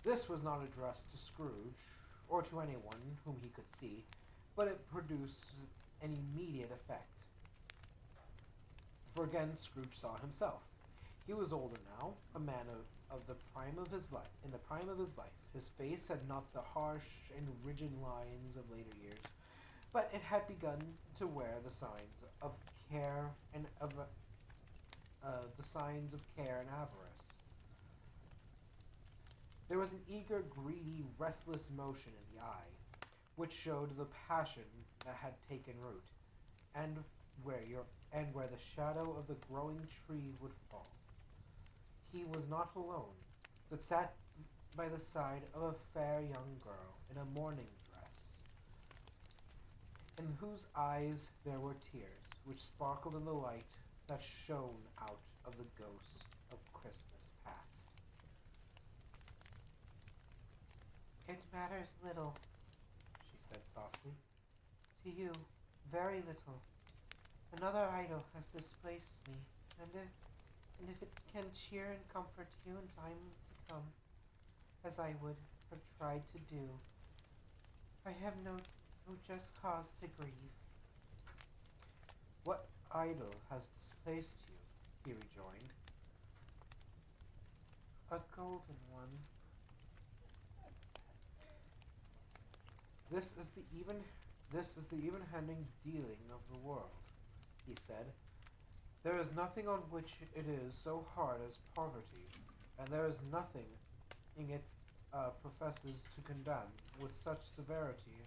[SPEAKER 1] This was not addressed to Scrooge, or to anyone whom he could see, but it produced an immediate effect. For again Scrooge saw himself. He was older now, a man of the prime of his life. In the prime of his life, his face had not the harsh and rigid lines of later years, but it had begun to wear the signs of care and avarice. There was an eager, greedy, restless motion in the eye, which showed the passion that had taken root, and where the shadow of the growing tree would fall. He was not alone, but sat by the side of a fair young girl in a mourning dress, in whose eyes there were tears, which sparkled in the light that shone out of the ghosts of Christmas past. "It matters little," she said softly. "To you, very little. Another idol has displaced me, and if it can cheer and comfort you in time to come, as I would have tried to do, I have no just cause to grieve." "What idol has displaced you?" he rejoined. "A golden one. This is the even-handing dealing of the world," he said. "There is nothing on which it is so hard as poverty, and there is nothing in it professes to condemn with such severity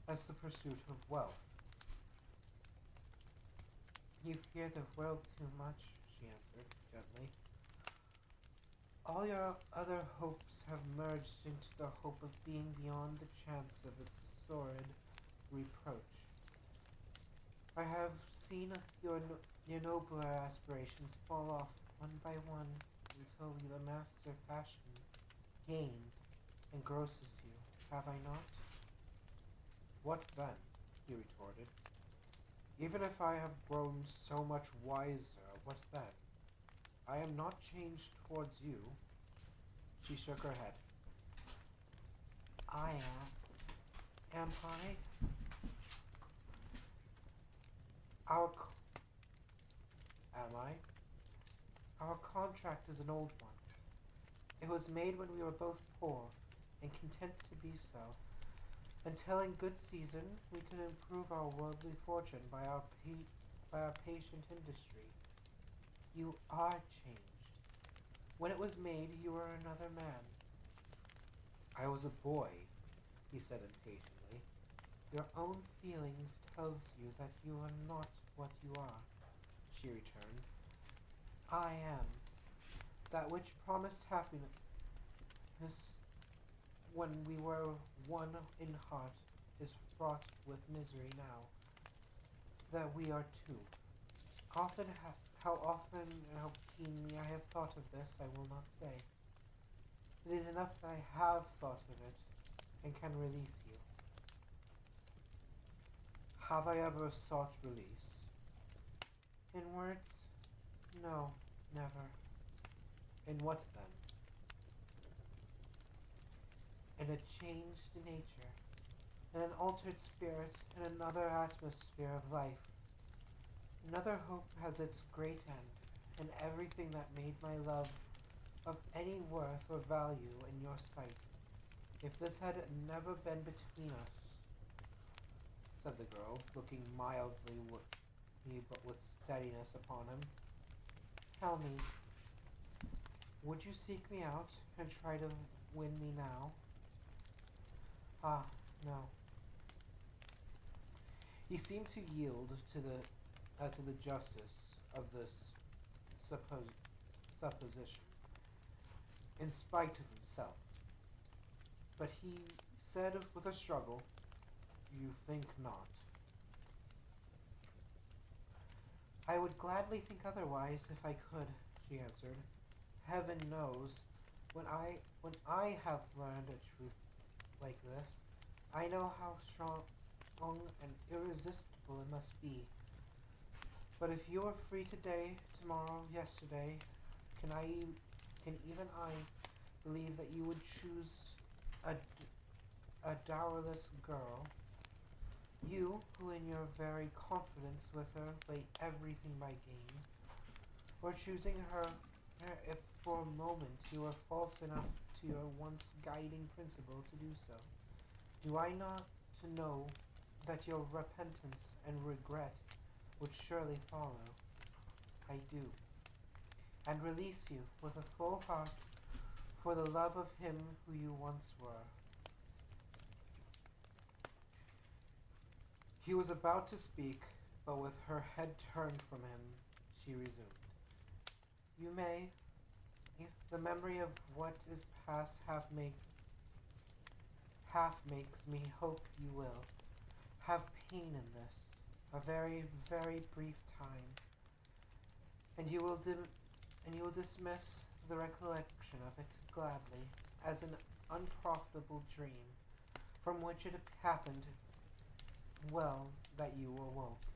[SPEAKER 1] as the pursuit of wealth." "You fear the world too much," she answered gently. "All your other hopes have merged into the hope of being beyond the chance of its sordid reproach. I have seen your nobler aspirations fall off one by one until the master passion, gain, engrosses you, have I not?" "What then?" he retorted. "Even if I have grown so much wiser, what then? I am not changed towards you." She shook her head. "I am I? Our am I? Our contract is an old one. It was made when we were both poor and content to be so, until in good season we could improve our worldly fortune by our patient industry. You are changed. When it was made, you were another man." "I was a boy," he said impatiently. "Your own feelings tells you that you are not what you are," she returned. "I am. That which promised happiness when we were one in heart is fraught with misery now that we are two. How often and how keenly I have thought of this, I will not say. It is enough that I have thought of it and can release you." "Have I ever sought release?" "In words, no, never." "In what then?" "In a changed nature, in an altered spirit, in another atmosphere of life. Another hope has its great end, and everything that made my love of any worth or value in your sight. If this had never been between us," said the girl, looking mildly but with steadiness upon him, "tell me, would you seek me out and try to win me now?" "Ah, no." He seemed to yield to the justice of this supposition, in spite of himself. But he said with a struggle, "You think not?" "I would gladly think otherwise if I could," she answered. "Heaven knows, when I have learned a truth like this, I know how strong and irresistible it must be. But if you are free today, tomorrow, yesterday, can even I believe that you would choose a dowerless girl, you who in your very confidence with her lay everything by gain, or choosing her If for a moment you were false enough to your once guiding principle to do so, do I not to know that your repentance and regret would surely follow? I do, and release you with a full heart for the love of him who you once were. He was about to speak, but with her head turned from him, she resumed. You may, if the memory of what is past half makes me hope you will, have pain in this, a very, very brief time, and you will dismiss the recollection of it gladly as an unprofitable dream from which it happened well that you awoke.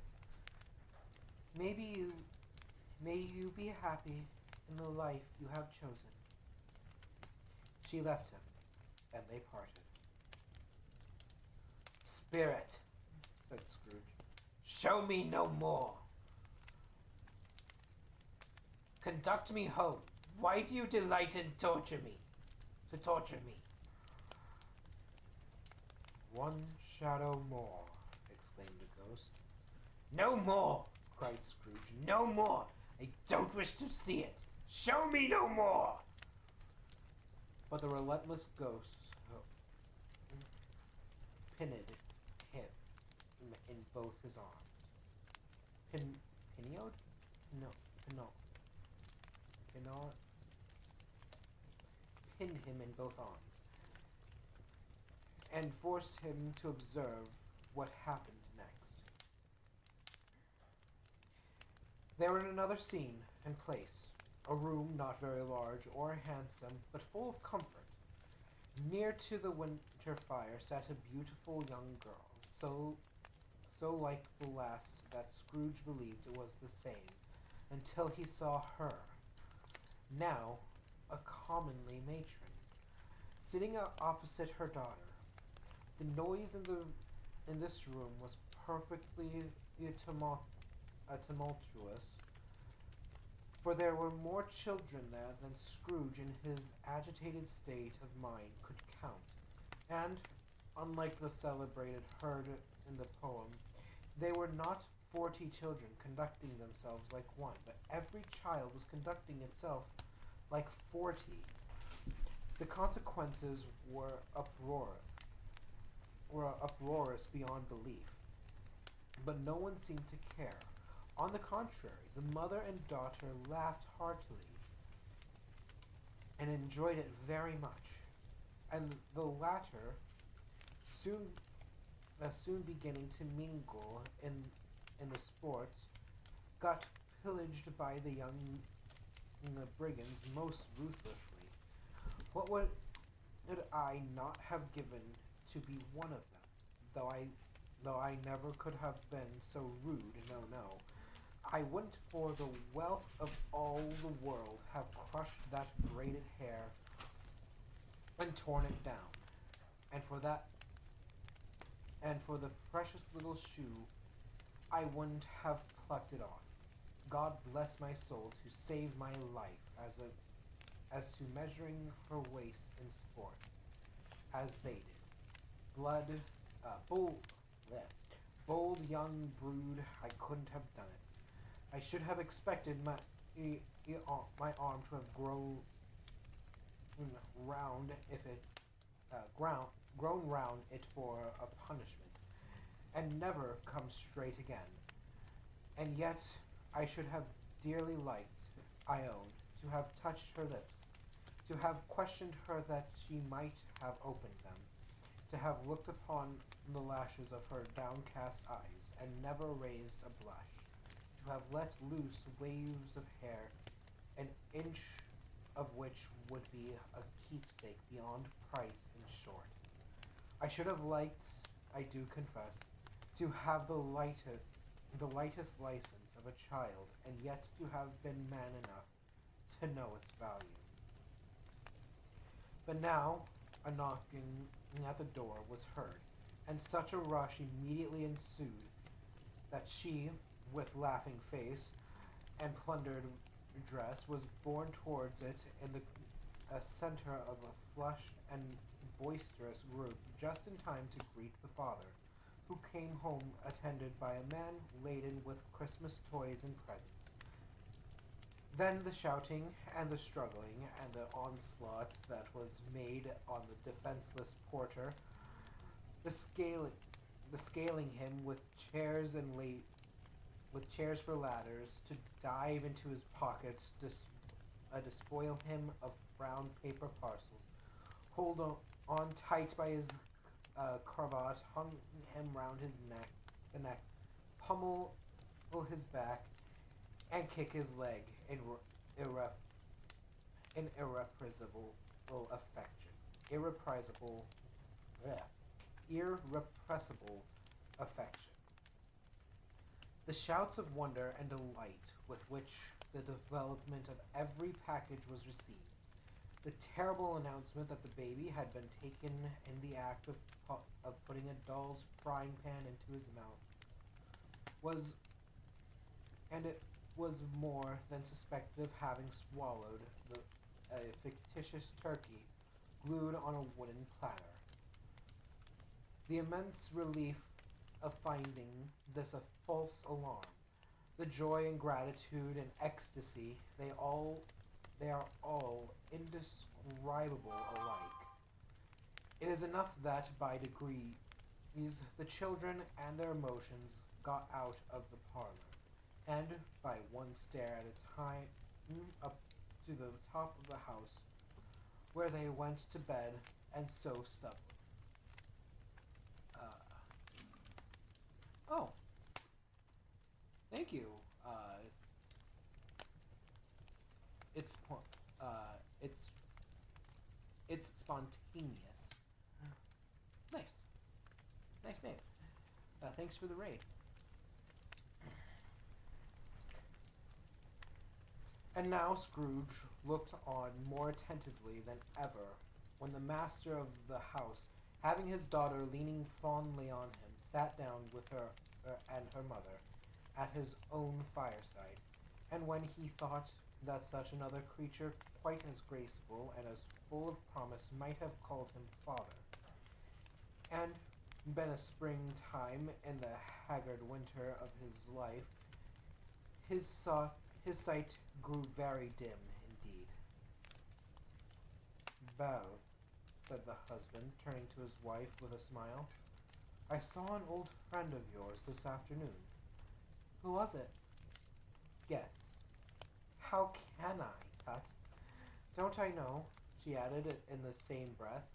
[SPEAKER 1] Maybe you may you be happy in the life you have chosen. She left him, and they parted. Spirit, said Scrooge, show me no more. Conduct me home. Why do you delight in torture me? To torture me. One shadow more, exclaimed the ghost. No more, cried Scrooge. No more. I don't wish to see it. Show me no more. But the relentless ghost pinned him in both his arms. Pinioed? No, Pinot pinned him in both arms, and forced him to observe what happened next. They were in another scene and place, a room not very large or handsome, but full of comfort. Near to the winter fire sat a beautiful young girl, so like the last that Scrooge believed it was the same, until he saw her, now a commonly matron, sitting opposite her daughter. The noise in this room was perfectly tumultuous, for there were more children there than Scrooge in his agitated state of mind could count, and, unlike the celebrated herd in the poem, they were not 40 children conducting themselves like one, but every child was conducting itself like 40. The consequences were uproarious beyond belief, but no one seemed to care. On the contrary, the mother and daughter laughed heartily and enjoyed it very much, and the latter, soon beginning to mingle in the sports, got pillaged by the young brigands most ruthlessly. What would I not have given to be one of them, though I never could have been so rude, no. I wouldn't for the wealth of all the world have crushed that braided hair and torn it down, and for the precious little shoe, I wouldn't have plucked it off. God bless my soul to save my life as to measuring her waist in sport, as they did. Bold young brood, I couldn't have done it. I should have expected my arm to have grown round grown round it for a punishment, and never come straight again. And yet I should have dearly liked, I own, to have touched her lips, to have questioned her that she might have opened them, to have looked upon the lashes of her downcast eyes, and never raised a blush, to have let loose waves of hair, an inch of which would be a keepsake beyond price in short. I should have liked, I do confess, to have the lightest license of a child, and yet to have been man enough to know its value. But now a knocking at the door was heard, and such a rush immediately ensued that she, with laughing face and plundered dress was borne towards it in the center of a flushed and boisterous group, just in time to greet the father, who came home attended by a man laden with Christmas toys and presents. Then the shouting and the struggling and the onslaught that was made on the defenseless porter, the scaling, the scaling him with chairs and with chairs for ladders to dive into his pockets, despoil him of brown paper parcels, hold on tight by his cravat, hung him round his neck, pummel his back, and kick his leg in irrepressible affection. Yeah, irrepressible affection. The shouts of wonder and delight with which the development of every package was received, the terrible announcement that the baby had been taken in the act of putting a doll's frying pan into his mouth, was and it was more than suspected of having swallowed a fictitious turkey glued on a wooden platter. The immense relief of finding this a false alarm, the joy and gratitude and ecstasy, they are all indescribable alike. It is enough that by degrees the children and their emotions got out of the parlor, and by one stair at a time up to the top of the house, where they went to bed and so stubborn. Oh, thank you. It's uh, it's it's spontaneous. Nice, nice name. Thanks for the raid. And now Scrooge looked on more attentively than ever when the master of the house, having his daughter leaning fondly on him, sat down with her and her mother at his own fireside, and when he thought that such another creature quite as graceful and as full of promise might have called him father, and been a springtime in the haggard winter of his life, his sight grew very dim indeed. Belle, said the husband, turning to his wife with a smile, I saw an old friend of yours this afternoon. Who was it? Guess. How can I, Tut? Don't I know? She added it in the same breath,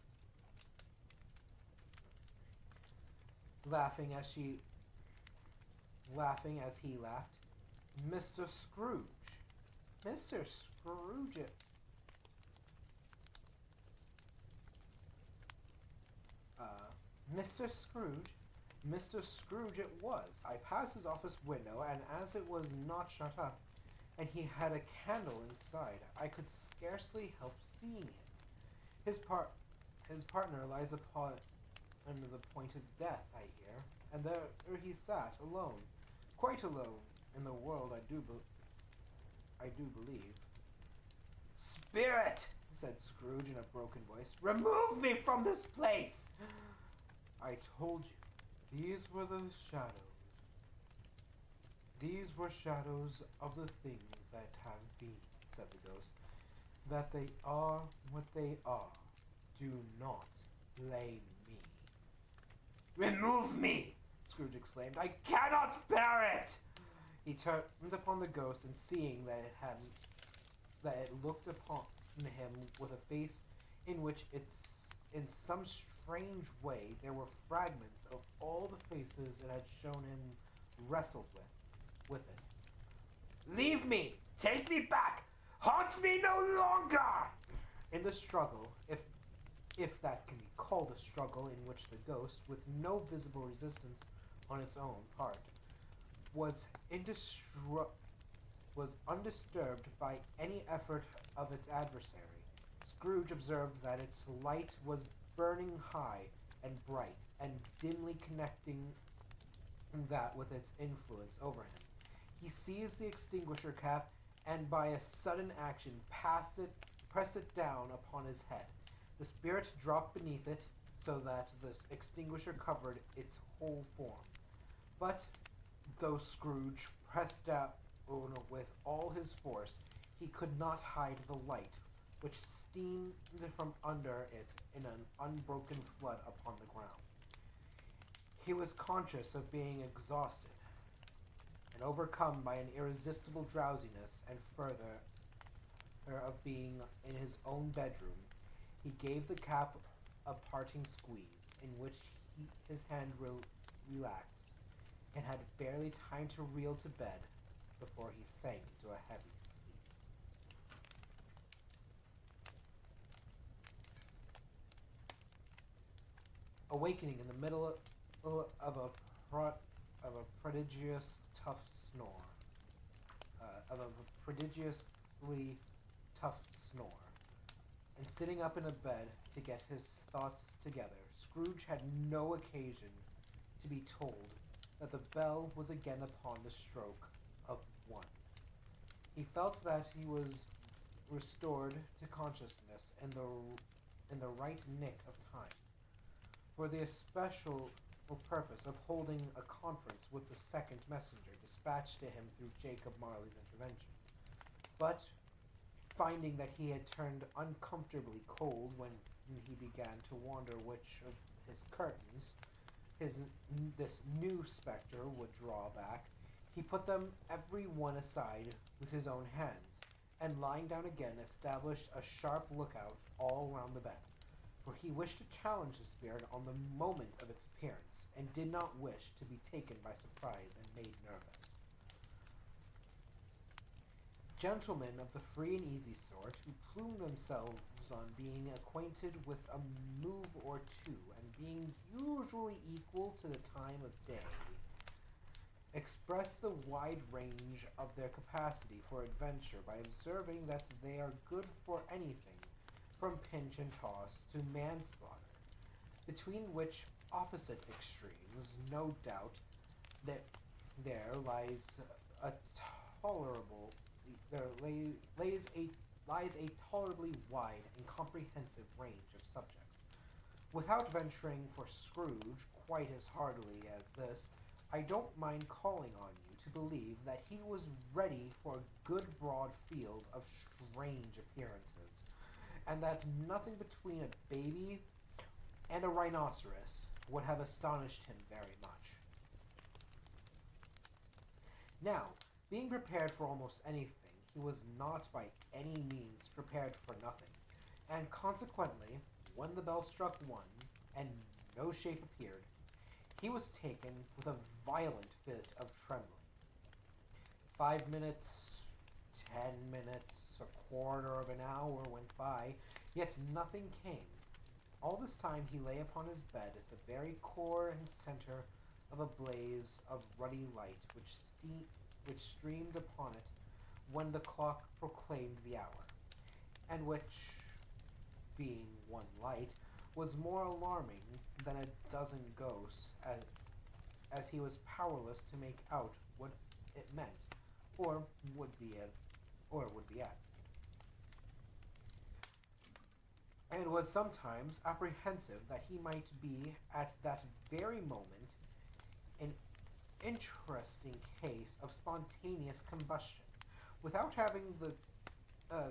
[SPEAKER 1] laughing as he laughed. Mr. Scrooge. Mr. Scrooge. Mr. Scrooge. Mr. Scrooge it was. I passed his office window, and as it was not shut up, and he had a candle inside, I could scarcely help seeing him. His partner lies upon under the point of death, I hear, and there he sat, alone, quite alone in the world, I do believe. Spirit, said Scrooge in a broken voice, remove me from this place! I told you, these were the shadows. These were shadows of the things that have been, said the ghost. That they are what they are. Do not blame me. Remove me! Scrooge exclaimed. I cannot bear it! He turned upon the ghost, and seeing that it looked upon him with a face in which in some strange way there were fragments of all the faces it had shown him wrestled with it. Leave me! Take me back! Haunt me no longer! In the struggle, if that can be called a struggle in which the ghost, with no visible resistance on its own part, was undisturbed by any effort of its adversary, Scrooge observed that its light was burning high and bright, and dimly connecting that with its influence over him. He seized the extinguisher cap and by a sudden action press it down upon his head. The spirit dropped beneath it, so that the extinguisher covered its whole form. But though Scrooge pressed down with all his force, he could not hide the light, which steamed from under it in an unbroken flood upon the ground. He was conscious of being exhausted, and overcome by an irresistible drowsiness, and further of being in his own bedroom, he gave the cap a parting squeeze, in which his hand relaxed, and had barely time to reel to bed before he sank into a heavy sleep. Awakening in the middle of a prodigious tough snore, of a prodigiously tough snore, and sitting up in a bed to get his thoughts together, Scrooge had no occasion to be told that the bell was again upon the stroke of 1. He felt that he was restored to consciousness in the right nick of time, for the especial purpose of holding a conference with the second messenger dispatched to him through Jacob Marley's intervention. But finding that he had turned uncomfortably cold when he began to wonder which of his curtains this new spectre would draw back, he put them every one aside with his own hands, and lying down again established a sharp lookout all round the bed, for he wished to challenge the spirit on the moment of its appearance, and did not wish to be taken by surprise and made nervous. Gentlemen of the free and easy sort, who plume themselves on being acquainted with a move or two, and being usually equal to the time of day, express the wide range of their capacity for adventure by observing that they are good for anything from pinch and toss to manslaughter, between which opposite extremes, no doubt, that there lies a tolerable lies a tolerably wide and comprehensive range of subjects. Without venturing for Scrooge quite as heartily as this, I don't mind calling on you to believe that he was ready for a good broad field of strange appearances, and that nothing between a baby and a rhinoceros would have astonished him very much. Now, being prepared for almost anything, he was not by any means prepared for nothing, and consequently, when the bell struck 1, and no shape appeared, he was taken with a violent fit of trembling. 5 minutes, 10 minutes, a quarter of an hour went by, yet nothing came. All this time he lay upon his bed at the very core and center of a blaze of ruddy light which streamed upon it when the clock proclaimed the hour, and which, being one light, was more alarming than a dozen ghosts, as he was powerless to make out what it meant, or would be at, and was sometimes apprehensive that he might be at that very moment an interesting case of spontaneous combustion, without having the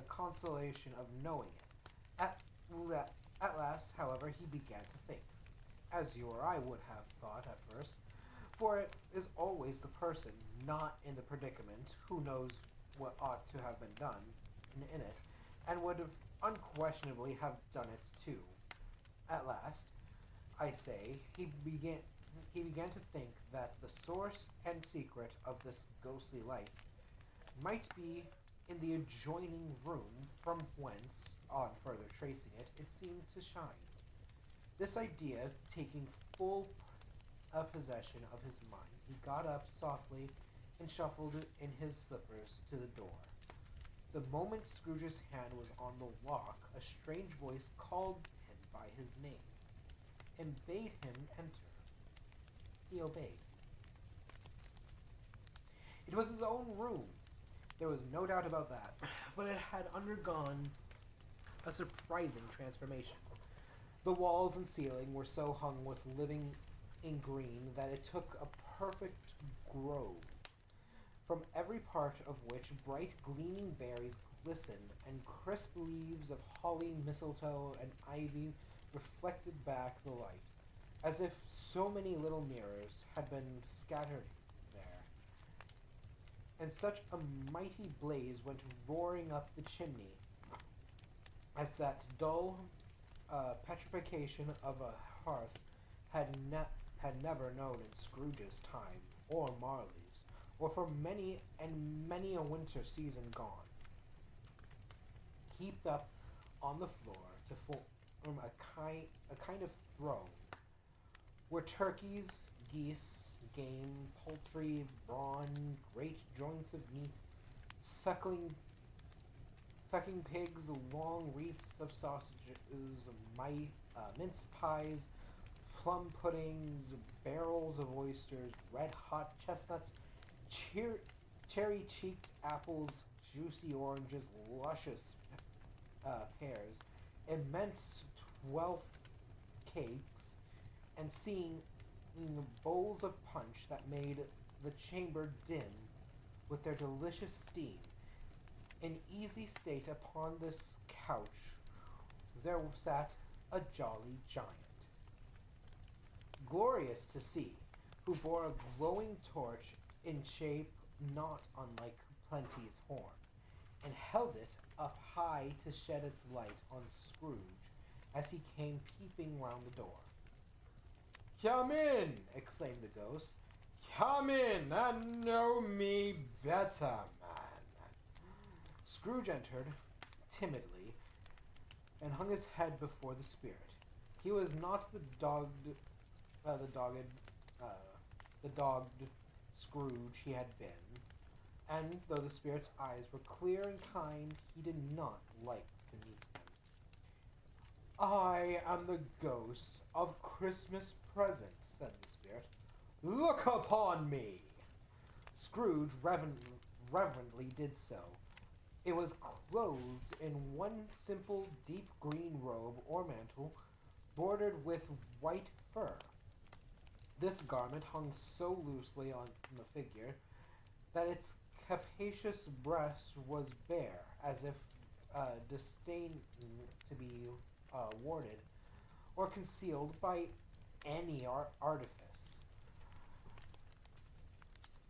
[SPEAKER 1] consolation of knowing it. At last, however, he began to think, as you or I would have thought at first, for it is always the person not in the predicament who knows what ought to have been done in it, and would unquestionably have done it too. At last, I say, he began to think that the source and secret of this ghostly light might be in the adjoining room, from whence, on further tracing it, it seemed to shine. This idea taking full possession of his mind, he got up softly and shuffled in his slippers to the door. The moment Scrooge's hand was on the lock, a strange voice called him by his name, and bade him enter. He obeyed. It was his own room, There was no doubt about that, but it had undergone a surprising transformation. The walls and ceiling were so hung with living in green that it took a perfect grove, from every part of which bright gleaming berries glistened, and crisp leaves of holly, mistletoe, and ivy reflected back the light, as if so many little mirrors had been scattered there, and such a mighty blaze went roaring up the chimney as that dull petrification of a hearth had never known in Scrooge's time, or Marley's, or for many and many a winter season gone. Heaped up on the floor to form a kind of throne were turkeys, geese, game, poultry, brawn, great joints of meat, suckling pigs, long wreaths of sausages, mince pies, plum puddings, barrels of oysters, red-hot chestnuts, cherry-cheeked apples, juicy oranges, luscious pears, immense 12th cakes, and seeing bowls of punch that made the chamber dim with their delicious steam. In easy state upon this couch there sat a jolly giant, glorious to see, who bore a glowing torch in shape not unlike Plenty's horn, and held it up high to shed its light on Scrooge as he came peeping round the door. "Come in!" exclaimed the ghost. "Come in and know me better, man." Scrooge entered timidly and hung his head before the spirit. He was not the dogged Scrooge he had been, and though the spirit's eyes were clear and kind, he did not like to meet them. "I am the ghost of Christmas present," said the spirit. "Look upon me!" Scrooge reverently did so. It was clothed in one simple deep green robe or mantle, bordered with white fur. This garment hung so loosely on the figure that its capacious breast was bare, as if disdaining to be warded or concealed by any artifice.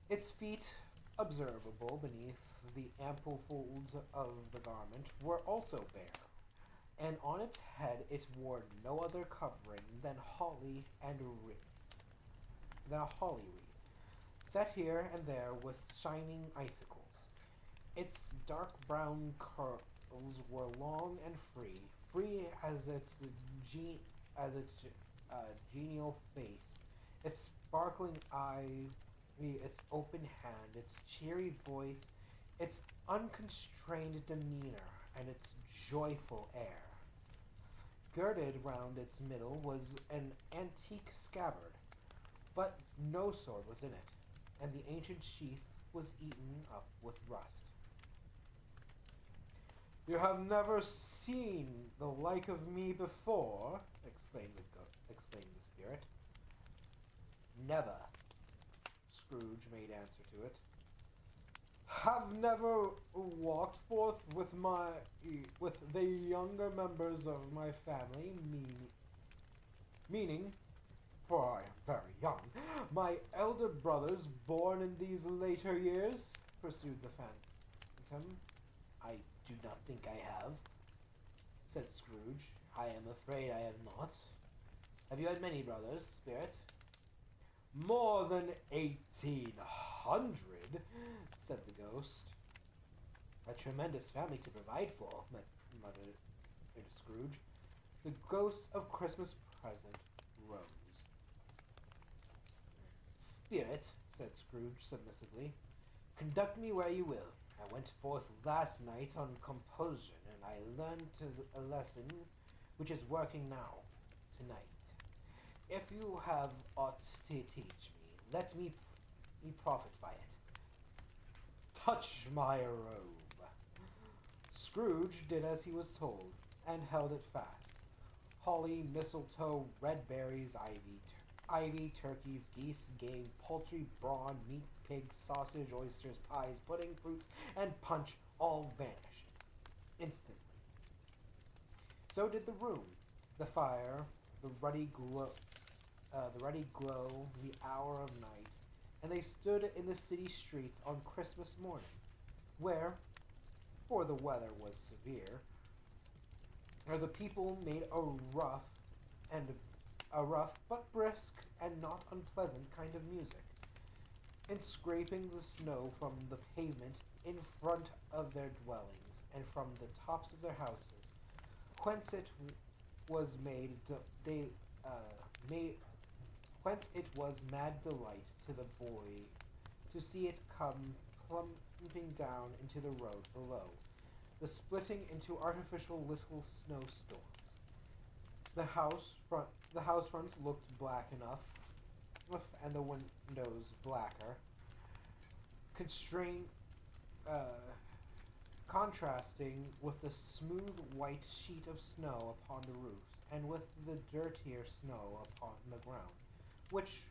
[SPEAKER 1] Its feet, observable beneath the ample folds of the garment, were also bare, and on its head it wore no other covering than a holly wreath, set here and there with shining icicles. Its dark brown curls were long and free as genial face, its sparkling eye, its open hand, its cheery voice, its unconstrained demeanor, and its joyful air. Girded round its middle was an antique scabbard, but no sword was in it, and the ancient sheath was eaten up with rust. "You have never seen the like of me before," exclaimed the spirit. "Never," Scrooge made answer to it. "Have never walked forth with the younger members of my family, meaning, for I am very young, my elder brothers born in these later years?" pursued the phantom. "I do not think I have," said Scrooge. "I am afraid I have not. Have you had many brothers, spirit?" "More than 1,800, said the ghost. "A tremendous family to provide for," muttered Scrooge. The ghost of Christmas present rose. "Spirit," said Scrooge submissively, "conduct me where you will. I went forth last night on compulsion, and I learned a lesson which is working now, tonight. If you have aught to teach me, let me profit by it." touch my robe. Scrooge did as he was told, and held it fast. Holly, mistletoe, red berries, ivy, turkeys, geese, game, poultry, brawn, meat, pig, sausage, oysters, pies, pudding, fruits, and punch all vanished instantly. So did the room, the fire, the ruddy glow, the hour of night, and they stood in the city streets on Christmas morning, where, for the weather was severe, where the people made and a rough but brisk and not unpleasant kind of music, in scraping the snow from the pavement in front of their dwellings and from the tops of their houses, whence it was whence it was mad delight to the boy to see it come plumping down into the road below, the splitting into artificial little snowstorms. The house fronts looked black enough, and the windows blacker, constrain, uh, contrasting with the smooth white sheet of snow upon the roofs, and with the dirtier snow upon the ground, which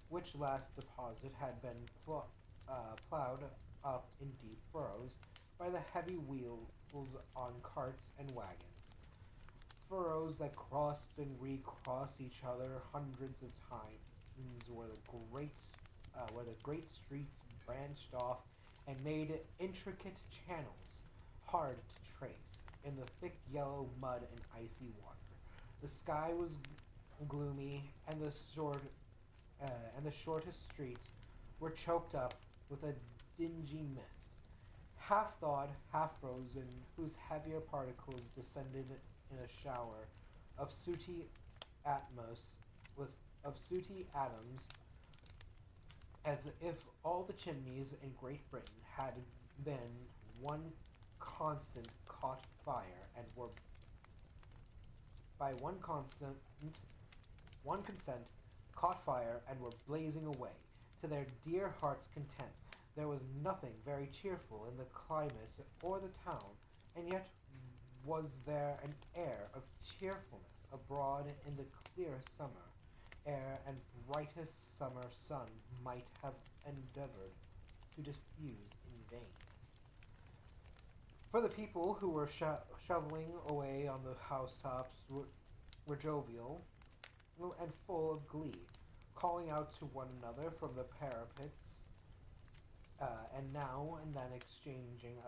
[SPEAKER 1] which last deposit had been plowed up in deep furrows by the heavy wheels on carts and wagons. Furrows that crossed and recrossed each other hundreds of times, where the great streets branched off and made intricate channels, hard to trace, in the thick yellow mud and icy water. The sky was gloomy, and the shortest streets were choked up with a dingy mist, half thawed, half frozen, whose heavier particles descended in a shower of sooty of sooty atoms, as if all the chimneys in Great Britain had been one constant caught fire and were by one consent caught fire and were blazing away to their dear hearts' content. There was nothing very cheerful in the climate or the town, and yet was there an air of cheerfulness abroad in the clearest summer air and brightest summer sun might have endeavored to diffuse in vain. For the people who were shoveling away on the housetops were jovial and full of glee, calling out to one another from the parapets, and now and then exchanging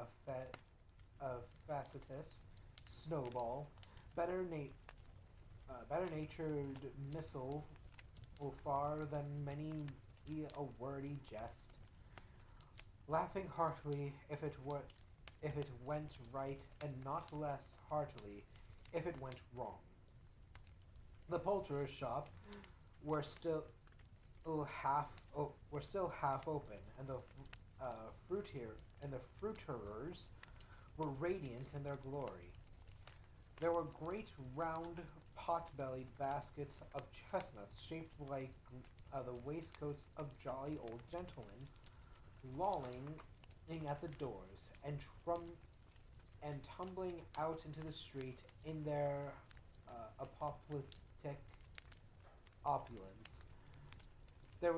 [SPEAKER 1] a facetious snowball, better natured missile far than many a wordy jest, laughing heartily if it went right, and not less heartily if it went wrong. The poulterer's shop were still half open, and the fruiterers were radiant in their glory. There were great round pot-bellied baskets of chestnuts shaped like the waistcoats of jolly old gentlemen, lolling at the doors, and tumbling out into the street in their apoplectic opulence. There,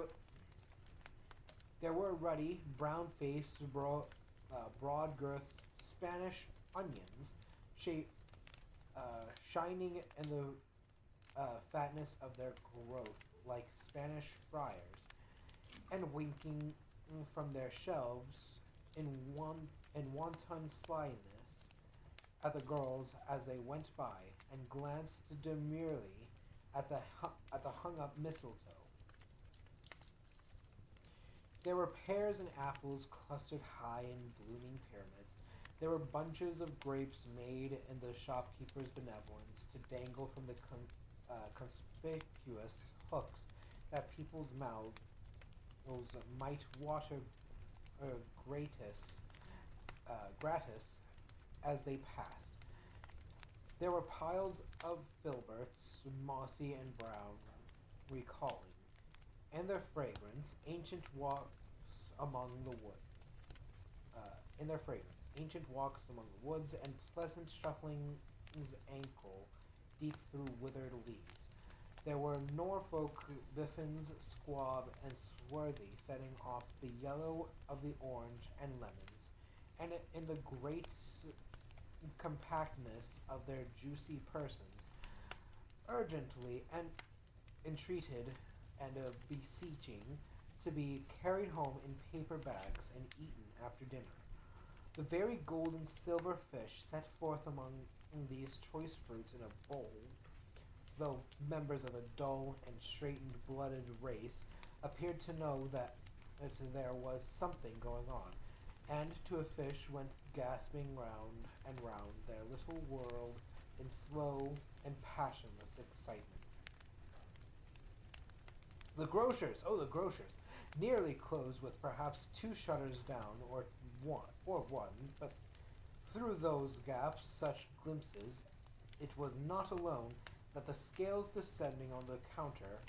[SPEAKER 1] there were ruddy, brown-faced, broad-girthed Spanish onions, shining in the fatness of their growth like Spanish friars, and winking from their shelves in wanton slyness at the girls as they went by, and glanced demurely at the hung-up mistletoe. There were pears and apples clustered high in blooming pyramids. There were bunches of grapes made in the shopkeeper's benevolence to dangle from the conspicuous hooks that people's mouths might water gratis as they passed. There were piles of filberts, mossy and brown, recalling, and their fragrance, ancient walks among the wood. in their fragrance, ancient walks among the woods, and pleasant shufflings ankle deep through withered leaves. There were Norfolk biffins, squab, and swarthy, setting off the yellow of the orange and lemons, and in the great compactness of their juicy persons, urgently and entreated and beseeching to be carried home in paper bags and eaten after dinner. The very gold and silver fish set forth among these choice fruits in a bowl, though members of a dull and straightened-blooded race, appeared to know that there was something going on, and to a fish went gasping round and round their little world in slow and passionless excitement. The grocers, oh the grocers, nearly closed with perhaps two shutters down or one, but through those gaps, such glimpses, it was not alone that the scales descending on the counter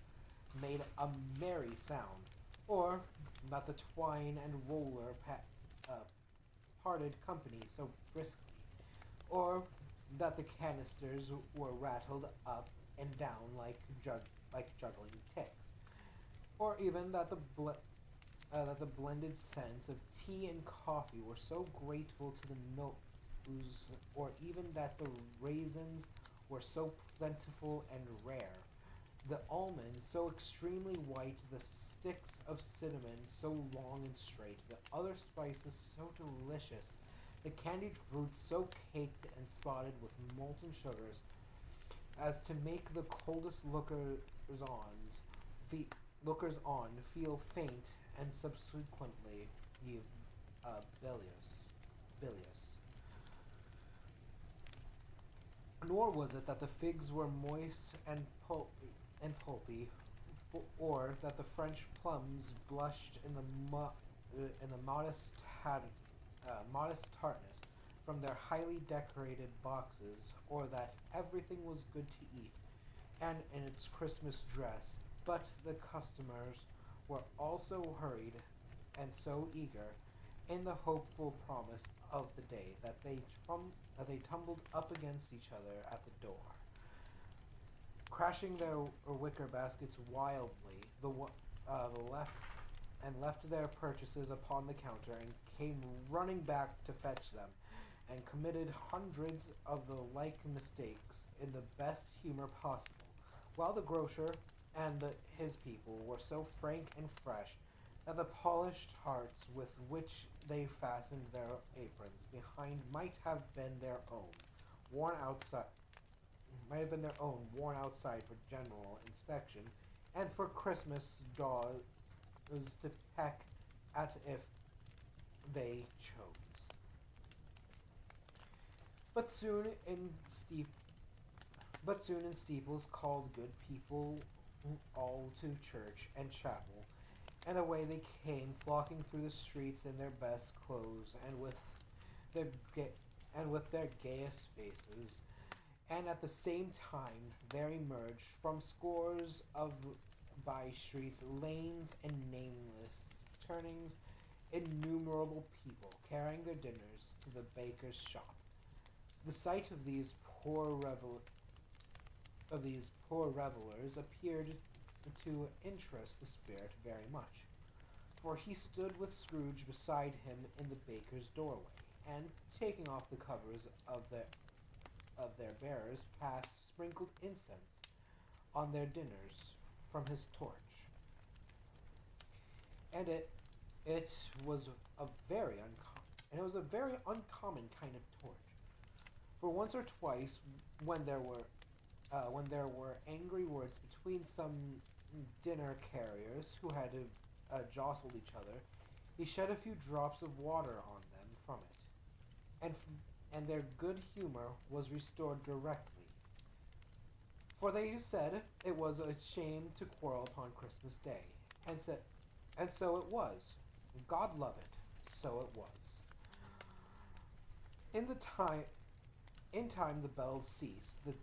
[SPEAKER 1] made a merry sound, or that the twine and roller parted company so briskly, or that the canisters were rattled up and down like juggling ticks, or even that the blended scents of tea and coffee were so grateful to the nose, or even that the raisins were so plentiful and rare, the almonds so extremely white, the sticks of cinnamon so long and straight, the other spices so delicious, the candied fruits so caked and spotted with molten sugars, as to make the coldest lookers on feel faint and subsequently bilious. Nor was it that the figs were moist and pulpy, or that the French plums blushed in the modest tartness from their highly decorated boxes, or that everything was good to eat, and in its Christmas dress, but the customers were also hurried and so eager in the hopeful promise of the day that they tumbled up against each other at the door, crashing their wicker baskets wildly, left their purchases upon the counter and came running back to fetch them, and committed hundreds of the like mistakes in the best humor possible, while the grocer and his people were so frank and fresh that the polished hearts with which they fastened their aprons behind might have been their own, worn outside for general inspection, and for Christmas dogs to peck at if they chose. But soon in steeples called good people all to church and chapel, and away they came, flocking through the streets in their best clothes, their with their gayest faces, and at the same time there emerged from scores of by streets, lanes, and nameless turnings innumerable people carrying their dinners to the baker's shop. The sight of these poor revelers appeared to interest the spirit very much, for he stood with Scrooge beside him in the baker's doorway, and, taking off the covers of their bearers, sprinkled incense on their dinners from his torch. And it was a very uncommon kind of torch. For once or twice, when there were angry words between some dinner carriers who had jostled each other, he shed a few drops of water on them from it, and their good humor was restored directly. For they said it was a shame to quarrel upon Christmas Day, and so it was. God love it, so it was. In time the bells ceased, the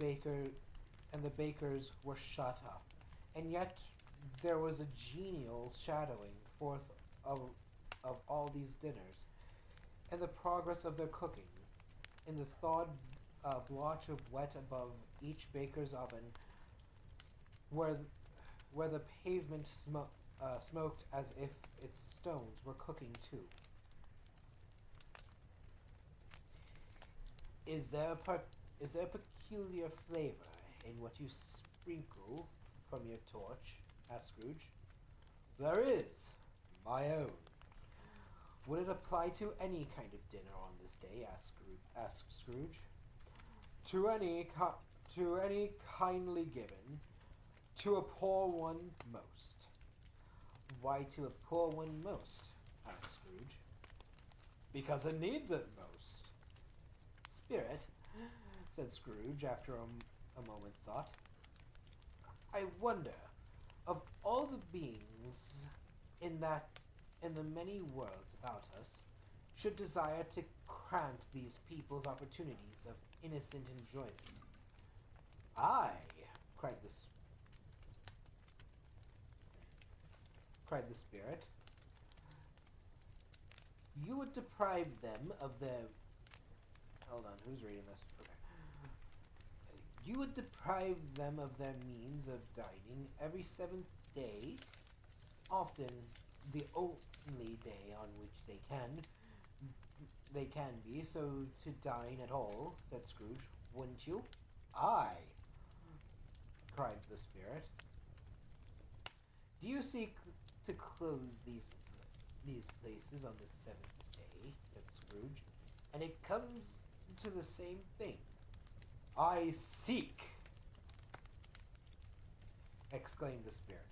[SPEAKER 1] bakers were shut up, and yet there was a genial shadowing forth of all these dinners, and the progress of their cooking. In the thawed blotch of wet above each baker's oven, where where the pavement smoked as if its stones were cooking too. Is there is there a peculiar flavor in what you sprinkle from your torch? Asked Scrooge. There is, my own. Would it apply to any kind of dinner on this day? Asked Scrooge. To any kindly given, to a poor one most. Why to a poor one most? Asked Scrooge. Because it needs it most. Spirit, said Scrooge after a moment's thought. I wonder, of all the beings in the many worlds about us, should desire to grant these people's opportunities of innocent enjoyment. Aye, cried the spirit. You would deprive them of their... Hold on, who's reading this? Okay. You would deprive them of their means of dining every seventh day, often the only day on which they can be, so to dine at all, said Scrooge, wouldn't you? Aye, cried the spirit. Do you seek to close these places on the seventh day, said Scrooge, and it comes to the same thing. I seek, exclaimed the spirit.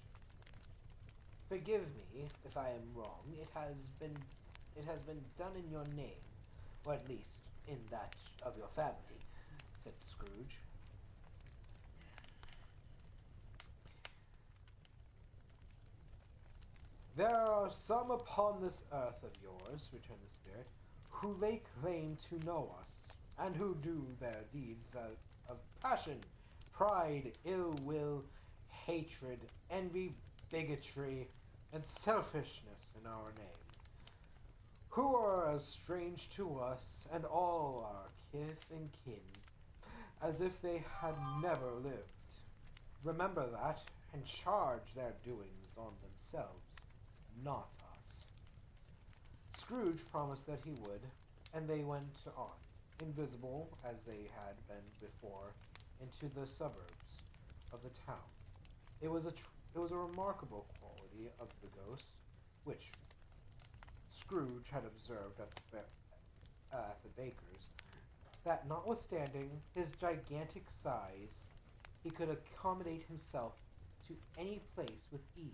[SPEAKER 1] Forgive me if I am wrong. It has been done in your name, or at least in that of your family, said Scrooge. There are some upon this earth of yours, returned the spirit, who lay claim to know us, and who do their deeds of passion, pride, ill will, hatred, envy, bigotry, and selfishness in our name, who are as strange to us and all our kith and kin as if they had never lived. Remember that, and charge their doings on themselves, not us. Scrooge promised that he would, and they went on, invisible as they had been before, into the suburbs of the town. It was a remarkable quality of the ghost, which Scrooge had observed at the baker's, that notwithstanding his gigantic size, he could accommodate himself to any place with ease,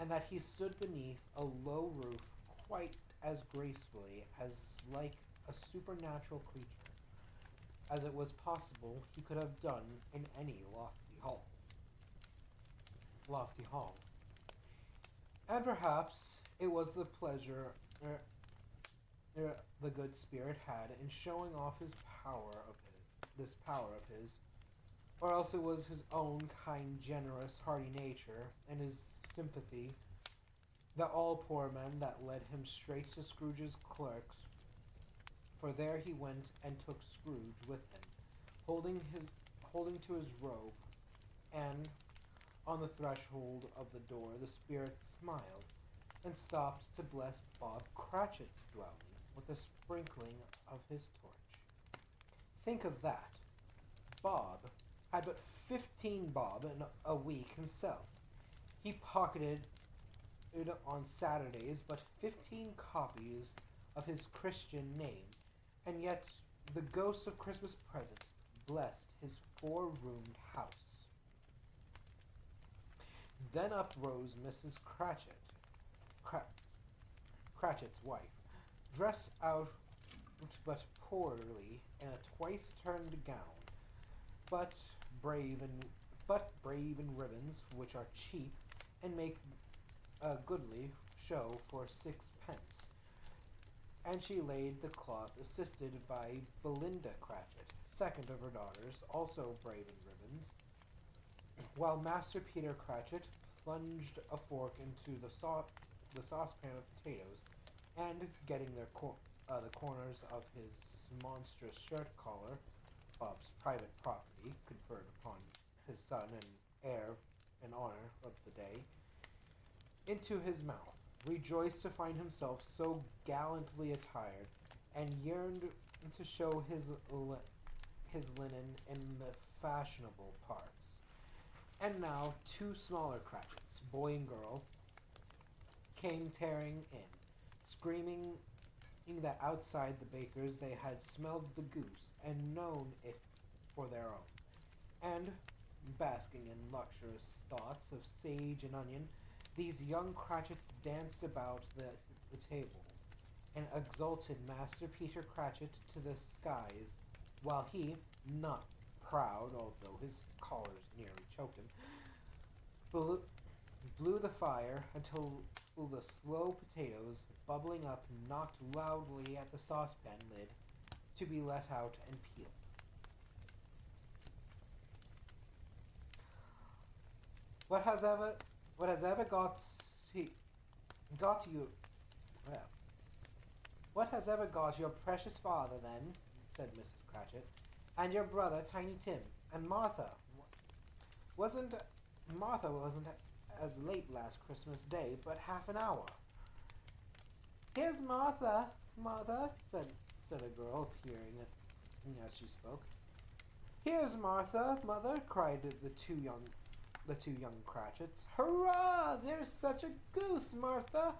[SPEAKER 1] and that he stood beneath a low roof quite as gracefully as like a supernatural creature, as it was possible he could have done in any lofty hall. And perhaps it was the pleasure the good spirit had in showing off this power of his, or else it was his own kind, generous, hearty nature, and his sympathy that all poor men that led him straight to Scrooge's clerks, for there he went and took Scrooge with him, holding to his robe, and on the threshold of the door the spirit smiled, and stopped to bless Bob Cratchit's dwelling with a sprinkling of his torch. Think of that. Bob had but 15 bob in a week himself. He pocketed it on Saturdays but 15 copies of his Christian name, and yet the ghost of Christmas present blessed his four-roomed house. Then up rose Mrs. Cratchit's wife, dressed out but poorly in a twice-turned gown, but brave in ribbons, which are cheap and make a goodly show for 6 pence. And she laid the cloth, assisted by Belinda Cratchit, second of her daughters, also brave in ribbons, while Master Peter Cratchit plunged a fork into the saucepan of potatoes and getting the corners of his monstrous shirt collar, Bob's private property, conferred upon his son and heir in honor of the day, into his mouth, rejoiced to find himself so gallantly attired, and yearned to show his linen in the fashionable parts. And now two smaller Cratchits, boy and girl, came tearing in, screaming that outside the baker's they had smelled the goose and known it for their own. And, basking in luxurious thoughts of sage and onion, these young Cratchits danced about the table, and exalted Master Peter Cratchit to the skies, while he, not proud, although his collars nearly choked him, blew the fire until the slow potatoes, bubbling up, knocked loudly at the saucepan lid to be let out and peeled. What has ever got you? Well, what has ever got your precious father then? Said Mrs. Cratchit, and your brother Tiny Tim, and Martha. Martha wasn't as late last Christmas Day, but half an hour. Here's Martha, mother, said a girl, appearing as she spoke. Here's Martha, mother, cried the two young Cratchits. Hurrah! There's such a goose, Martha.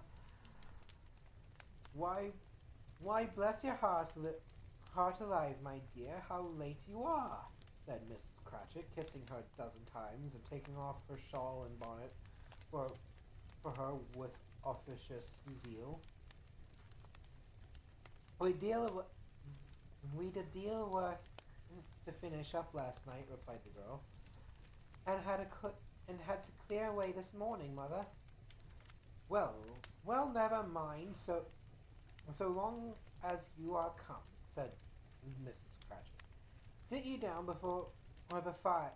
[SPEAKER 1] Why, bless your heart alive, my dear, how late you are, said Mrs. Cratchit, kissing her a dozen times and taking off her shawl and bonnet for her with officious zeal. We'd a deal of work to finish up last night, replied the girl, and had to clear away this morning, mother. Well, never mind. So long as you are come, said Mrs. Cratchit. Sit ye down before the fire,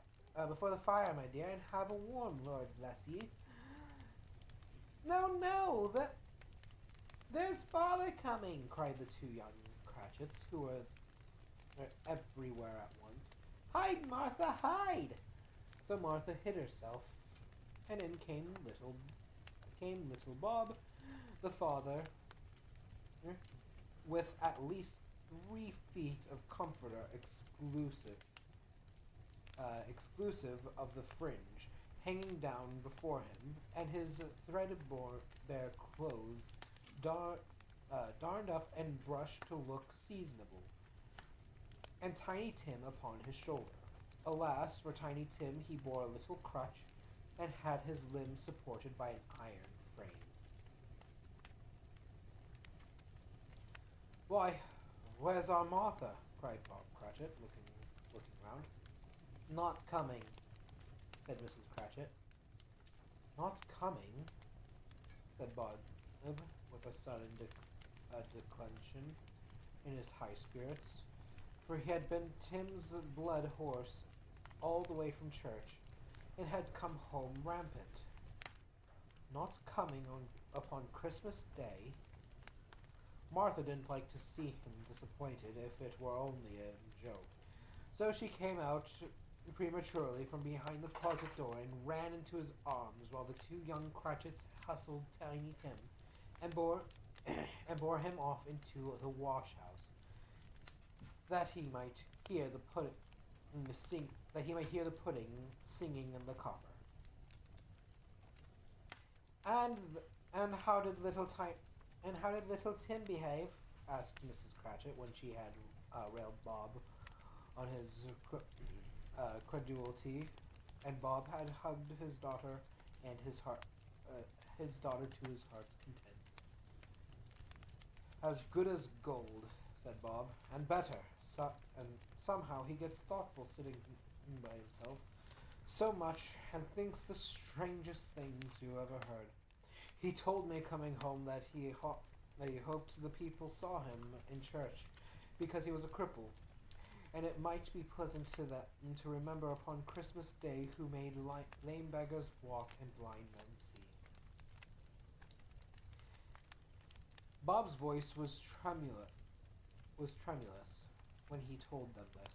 [SPEAKER 1] my dear, and have a warm, Lord bless ye. No, there's father coming, cried the two young Cratchits, who were everywhere at once. Hide, Martha, hide! So Martha hid herself, and in came little Bob, the father, with at least 3 feet of comforter exclusive of the fringe, hanging down before him, and his threadbare clothes darned up and brushed to look seasonable, and Tiny Tim upon his shoulder. Alas, for Tiny Tim, he bore a little crutch, and had his limbs supported by an iron frame. Why, where's our Martha? Cried Bob Cratchit, looking round. Not coming, said Mrs. Cratchit. Not coming, said Bob, with a sudden declension in his high spirits, for he had been Tim's blood horse all the way from church, and had come home rampant. Not coming upon Christmas Day. Martha didn't like to see him disappointed, if it were only a joke. So she came out prematurely from behind the closet door and ran into his arms, while the two young Cratchits hustled Tiny Tim and bore him off into the wash house, that he might hear the pudding singing in the copper. And how did little Tim behave? Asked Mrs. Cratchit, when she had railed Bob on his credulity, and Bob had hugged his daughter and his daughter to his heart's content. As good as gold, said Bob, and better. And somehow he gets thoughtful sitting by himself so much, and thinks the strangest things you ever heard. He told me coming home that he hoped the people saw him in church, because he was a cripple, and it might be pleasant to remember upon Christmas Day who made lame beggars walk and blind men see. Bob's voice was tremulous when he told them this,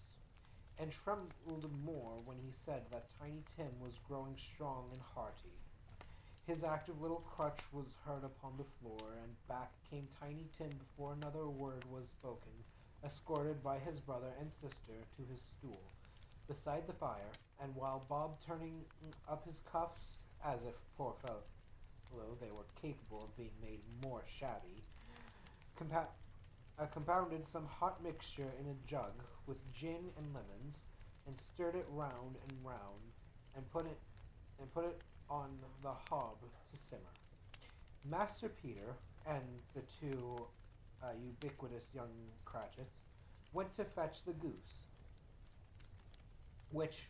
[SPEAKER 1] and trembled more when he said that Tiny Tim was growing strong and hearty. His active little crutch was heard upon the floor, and back came Tiny Tim before another word was spoken, escorted by his brother and sister to his stool beside the fire, and while Bob turning up his cuffs, as if, poor fellow, they were capable of being made more shabby, compounded some hot mixture in a jug with gin and lemons, and stirred it round and round, and put it on the hob to simmer. Master Peter and the two ubiquitous young Cratchits went to fetch the goose, which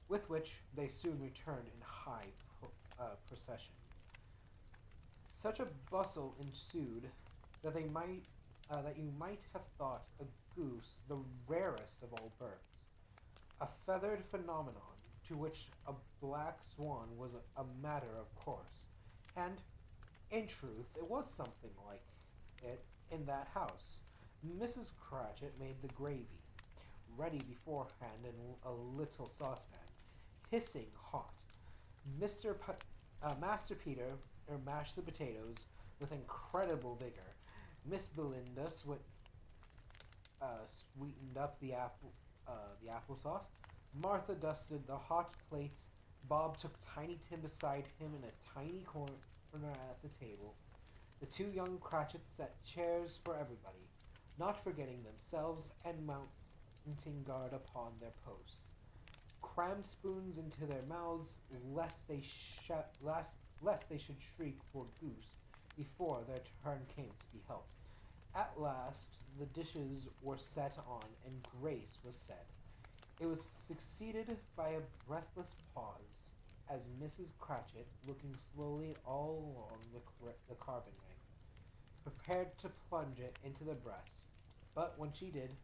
[SPEAKER 1] with which they soon returned in high procession. Such a bustle ensued that you might have thought a goose the rarest of all birds, a feathered phenomenon to which a black swan was a matter of course, and in truth it was something like it in that house. Mrs. Cratchit made the gravy, ready beforehand in a little saucepan, hissing hot. Master Peter mashed the potatoes with incredible vigor. Miss Belinda sweetened up the applesauce. Martha dusted the hot plates. Bob took Tiny Tim beside him in a tiny corner at the table. The two young Cratchits set chairs for everybody, not forgetting themselves and mounting guard upon their posts. Crammed spoons into their mouths, lest they should shriek for goose before their turn came to be helped. At last the dishes were set on, and grace was said. It was succeeded by a breathless pause, as Mrs. Cratchit, looking slowly all along the carving knife, prepared to plunge it into the breast. But when she did,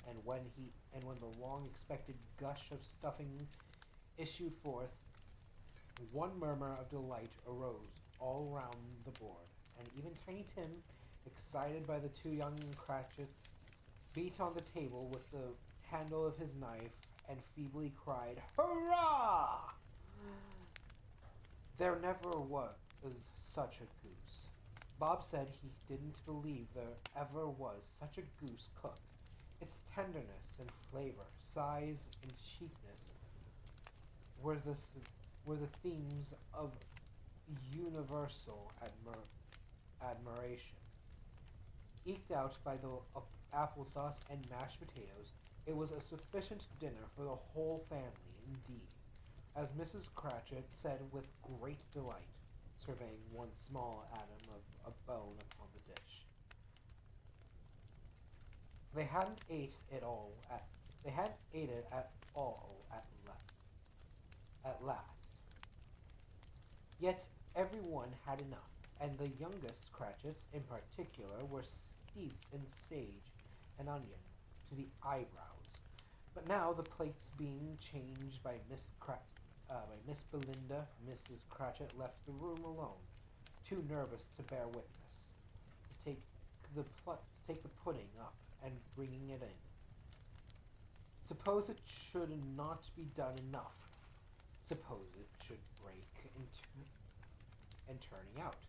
[SPEAKER 1] and when the long-expected gush of stuffing issued forth, one murmur of delight arose all round the board, and even Tiny Tim, excited by the two young Cratchits, beat on the table with the handle of his knife and feebly cried, "Hurrah!" There never was such a goose. Bob said he didn't believe there ever was such a goose cooked. Its tenderness and flavor, size and cheapness were the themes of universal admiration. Eked out by the applesauce and mashed potatoes, it was a sufficient dinner for the whole family, indeed, as Mrs. Cratchit said with great delight, surveying one small atom of a bone upon the dish. They hadn't ate it at all at last. Yet every one had enough, and the youngest Cratchits in particular were steeped in sage and onion to the eyebrows. But now the plates being changed by Miss Belinda, Mrs. Cratchit left the room alone, too nervous to bear witness, to take the pudding up and bringing it in. Suppose it should not be done enough. Suppose it should break and turning out.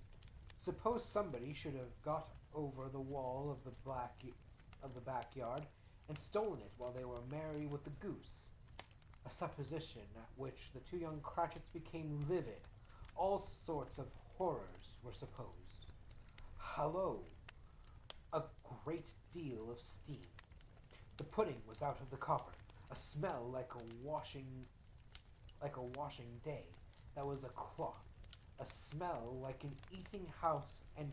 [SPEAKER 1] Suppose somebody should have got over the wall of the backyard and stolen it while they were merry with the goose. A supposition at which the two young Cratchits became livid. All sorts of horrors were supposed. Hallo! A great deal of steam. The pudding was out of the copper. A smell like a washing day that was a cloth. A smell like an eating house and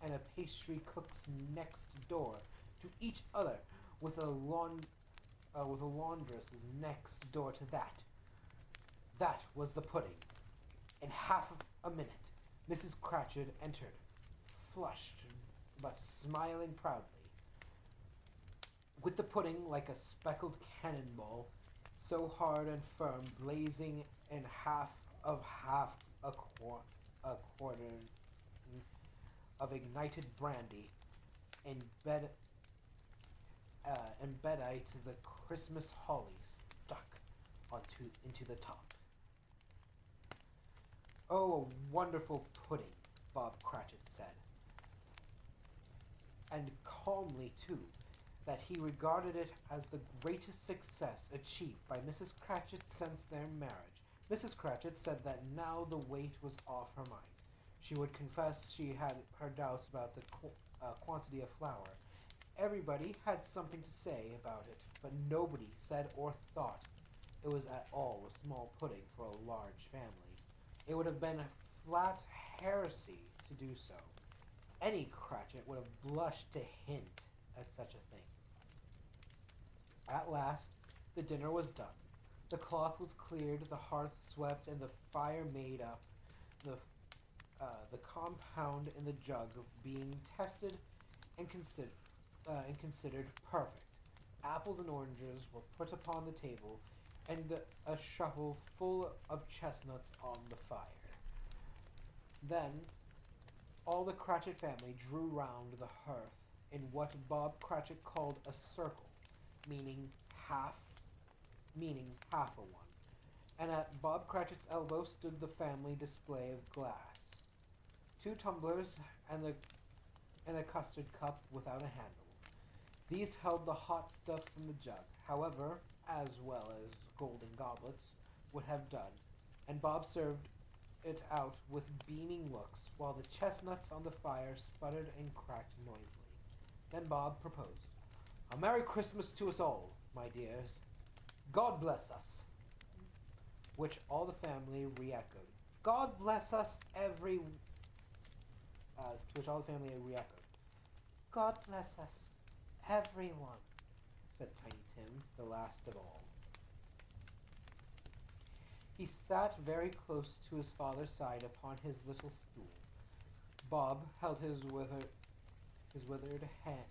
[SPEAKER 1] a pastry cook's next door to each other, with a laundress's next door to that. That was the pudding. In half a minute, Mrs. Cratchit entered, flushed but smiling proudly, with the pudding like a speckled cannonball, so hard and firm, blazing in half a quarter of ignited brandy embedite the Christmas holly stuck into the top. "Oh, a wonderful pudding," Bob Cratchit said, and calmly, too, that he regarded it as the greatest success achieved by Mrs. Cratchit since their marriage. Mrs. Cratchit said that now the weight was off her mind. She would confess she had her doubts about the quantity of flour. Everybody had something to say about it, but nobody said or thought it was at all a small pudding for a large family. It would have been a flat heresy to do so. Any Cratchit would have blushed to hint at such a thing. At last, the dinner was done. The cloth was cleared, the hearth swept, and the fire made up, the compound in the jug being tested and considered perfect. Apples and oranges were put upon the table, and a shovel full of chestnuts on the fire. Then all the Cratchit family drew round the hearth in what Bob Cratchit called a circle, meaning half a one. And at Bob Cratchit's elbow stood the family display of glass. 2 tumblers and a custard cup without a handle. These held the hot stuff from the jug, however, as well as golden goblets would have done, and Bob served it out with beaming looks, while the chestnuts on the fire sputtered and cracked noisily. Then Bob proposed, "A Merry Christmas to us all, my dears. God bless us." Which all the family re-echoed. "God bless us, to which all the family re-echoed. "God bless us, everyone," said Tiny Tim, the last of all. He sat very close to his father's side upon his little stool. Bob held his withered little hand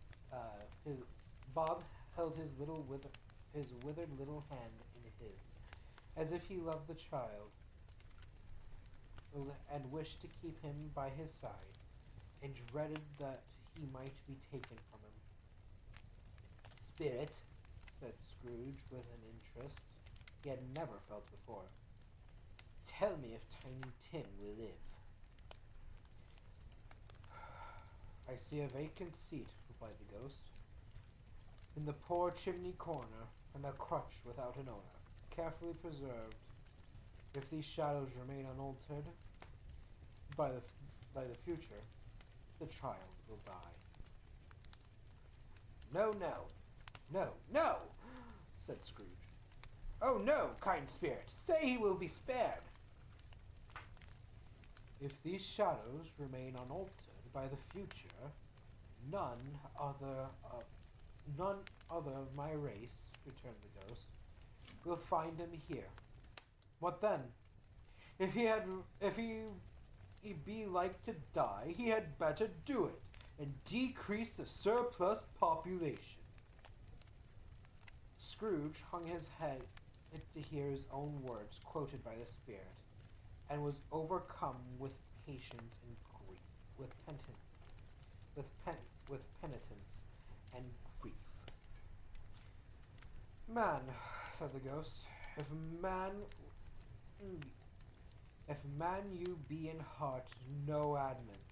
[SPEAKER 1] in his, as if he loved the child and wished to keep him by his side, and dreaded that he might be taken from him. "Spirit," said Scrooge with an interest he had never felt before, "tell me if Tiny Tim will live." "I see a vacant seat," replied the ghost, "in the poor chimney corner, and a crutch without an owner, carefully preserved. If these shadows remain unaltered by the future, the child will die." "No, no, no, no," said Scrooge. "Oh, no, kind spirit, say he will be spared." "If these shadows remain unaltered by the future, none other of my race," returned the ghost, "will find him here. What then? If he be like to die, he had better do it, and decrease the surplus population." Scrooge hung his head to hear his own words quoted by the spirit, and was overcome with patience and grief, with penitence and grief. "Man," said the ghost, if man you be in heart no adamant,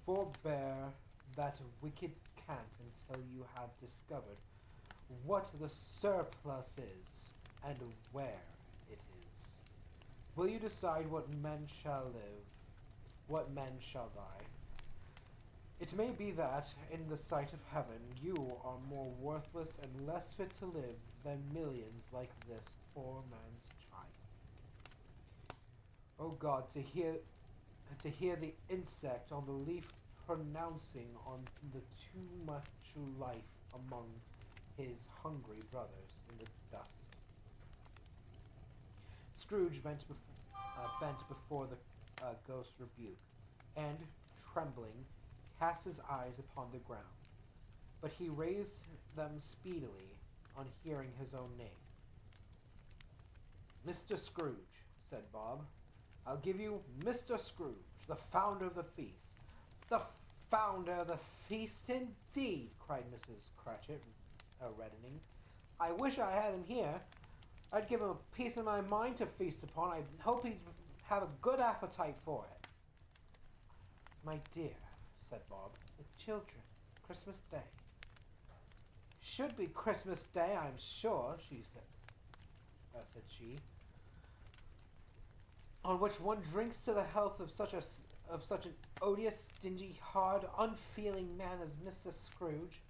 [SPEAKER 1] forbear that wicked cant until you have discovered what the surplus is, and where it is. Will you decide what men shall live, what men shall die? It may be that, in the sight of heaven, you are more worthless and less fit to live than millions like this poor man's child. O God, to hear the insect on the leaf pronouncing on the too much life among his hungry brothers in the dust. Scrooge bent before the ghost's rebuke, and, trembling, cast his eyes upon the ground. But he raised them speedily on hearing his own name. "Mr. Scrooge," said Bob. "I'll give you Mr. Scrooge, the founder of the feast. The founder of the feast, indeed! Cried Mrs. Cratchit, reddening. I wish I had him here. I'd give him a piece of my mind to feast upon. I hope he'd have a good appetite for it. My dear, said Bob, the children, Christmas Day. Should be Christmas Day, I'm sure, said she, on which one drinks to the health of such an odious, stingy, hard, unfeeling man as Mr. Scrooge.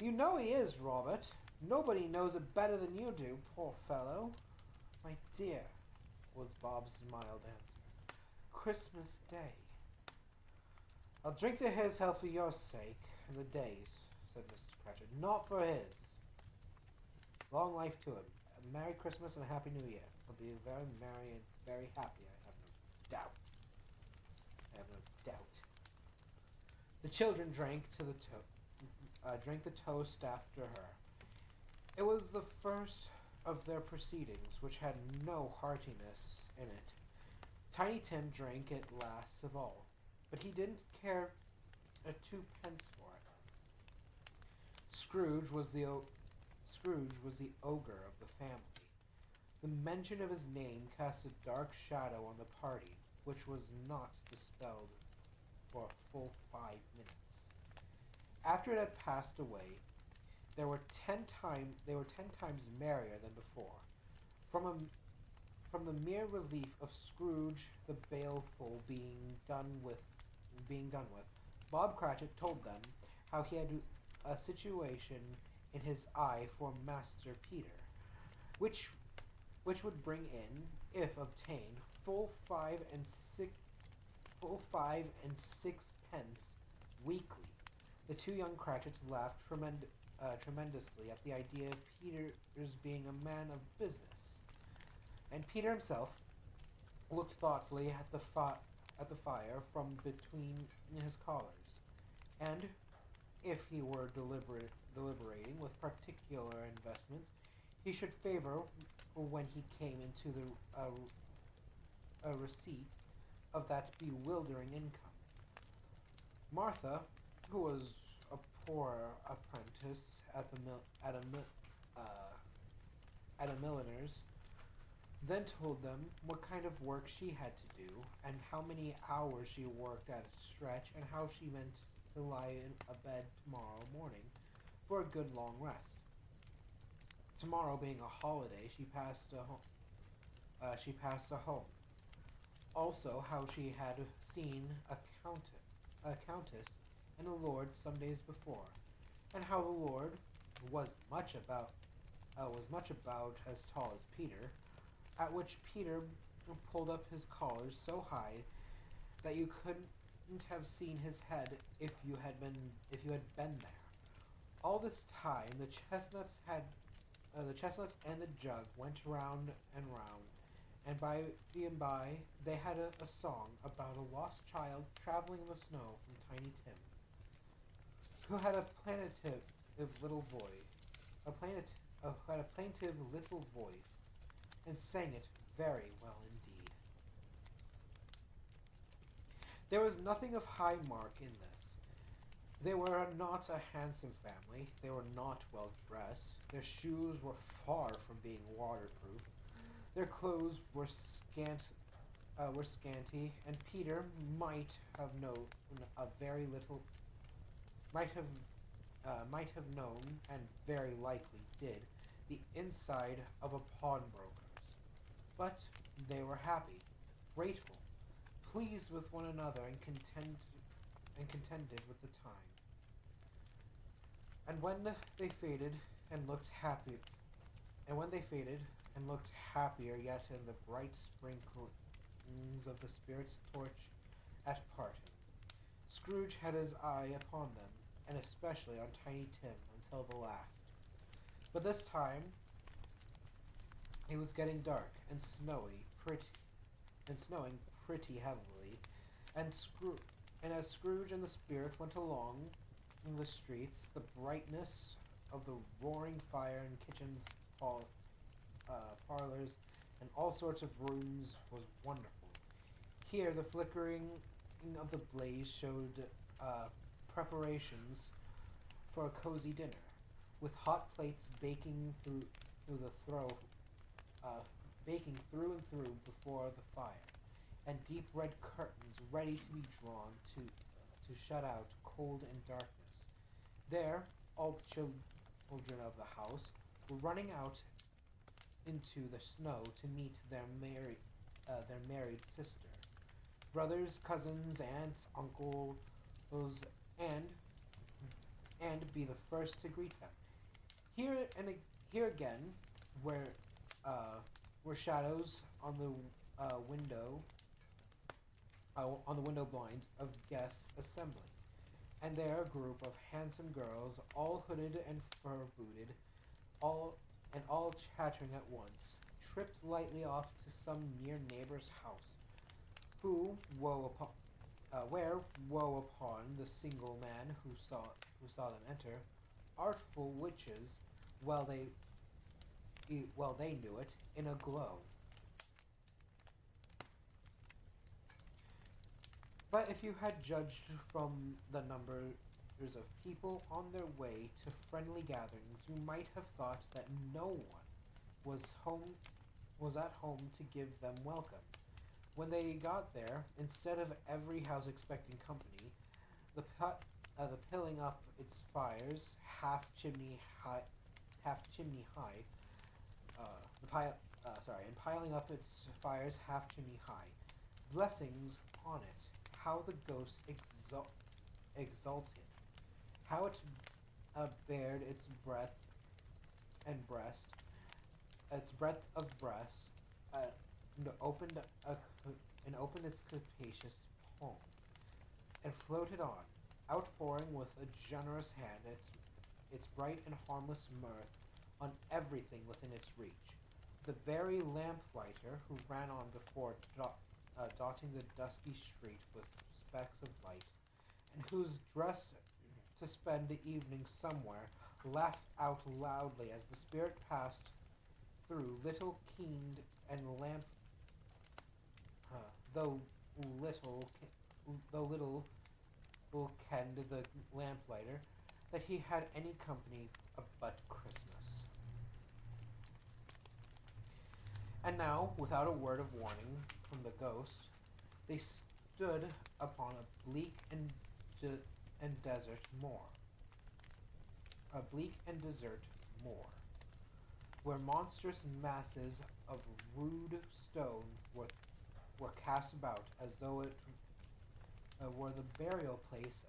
[SPEAKER 1] You know he is, Robert. Nobody knows it better than you do, poor fellow. My dear, was Bob's mild answer. Christmas Day. I'll drink to his health for your sake, and the day's, said Mrs. Cratchit. Not for his. Long life to him. A Merry Christmas and a Happy New Year. He'll be very merry and very happy, I have no doubt. I have no doubt. The children drank the toast after her. It was the first of their proceedings, which had no heartiness in it. Tiny Tim drank it last of all, but he didn't care a twopence for it. Scrooge was the ogre of the family. The mention of his name cast a dark shadow on the party, which was not dispelled for a full 5 minutes. After it had passed away, they were 10 times merrier than before. From the mere relief of Scrooge the baleful being done with, Bob Cratchit told them how he had a situation in his eye for Master Peter, which would bring in, if obtained, full 5 and 6 pence weekly. The two young Cratchits laughed tremendously at the idea of Peter's being a man of business, and Peter himself looked thoughtfully at the fire from between his collars, and if he were deliberating with particular investments, he should favor when he came into the receipt of that bewildering income. Martha, who was a poor apprentice at a milliner's, then told them what kind of work she had to do, and how many hours she worked at a stretch, and how she meant to lie in a bed tomorrow morning for a good long rest. Tomorrow being a holiday, she passed a home. Also, how she had seen a countess and a lord some days before, and how the lord was much about as tall as Peter, at which Peter pulled up his collars so high that you couldn't have seen his head if you had been there. All this time, the chestnuts and the jug went round and round, and by and by they had a song about a lost child traveling in the snow from Tiny Tim, who had a plaintive little voice, and sang it very well indeed. There was nothing of high mark in this. They were not a handsome family. They were not well dressed. Their shoes were far from being waterproof. Their clothes were scanty, and Peter might have known, and very likely did, the inside of a pawnbroker's. But they were happy, grateful, pleased with one another, and contented with the time. And when they faded and looked happier yet in the bright sprinklings of the spirit's torch at parting, Scrooge had his eye upon them, and especially on Tiny Tim until the last. But this time it was getting dark and snowing pretty heavily, and as Scrooge and the spirit went along in the streets, the brightness of the roaring fire in kitchens, parlors, and all sorts of rooms was wonderful. Here the flickering of the blaze showed preparations for a cozy dinner, with hot plates through the throw, uh, baking through and through before the fire, and deep red curtains ready to be drawn to shut out cold and darkness. There, all the children of the house were running out into the snow to meet their married sister, brothers, cousins, aunts, uncles, and be the first to greet them. Here here again, where uh, were shadows on the window blinds of guests assembling, and there a group of handsome girls, all hooded and fur booted, all chattering at once, tripped lightly off to some near neighbor's house, who woe upon where woe upon the single man who saw them enter, artful witches, well they well they knew it, in a glow. But if you had judged from the numbers of people on their way to friendly gatherings, you might have thought that no one was home was at home to give them welcome. When they got there, instead of every house expecting company, the pilling up its fires half chimney high, the pile, and piling up its fires half chimney high, blessings on it. How the ghosts exulted, how it bared and breast, its breadth of breast, uh, and opened its capacious palm, and floated on, outpouring with a generous hand its bright and harmless mirth on everything within its reach. The very lamplighter who ran on before, dotting the dusky street with specks of light, and who's dressed to spend the evening somewhere, laughed out loudly as the spirit passed through, little keened and lamp, uh, though little, though little kenned the lamplighter that he had any company but Christmas. And now, without a word of warning from the ghost, they stood upon a bleak and desert moor, where monstrous masses of rude stone were cast about as though it were the burial place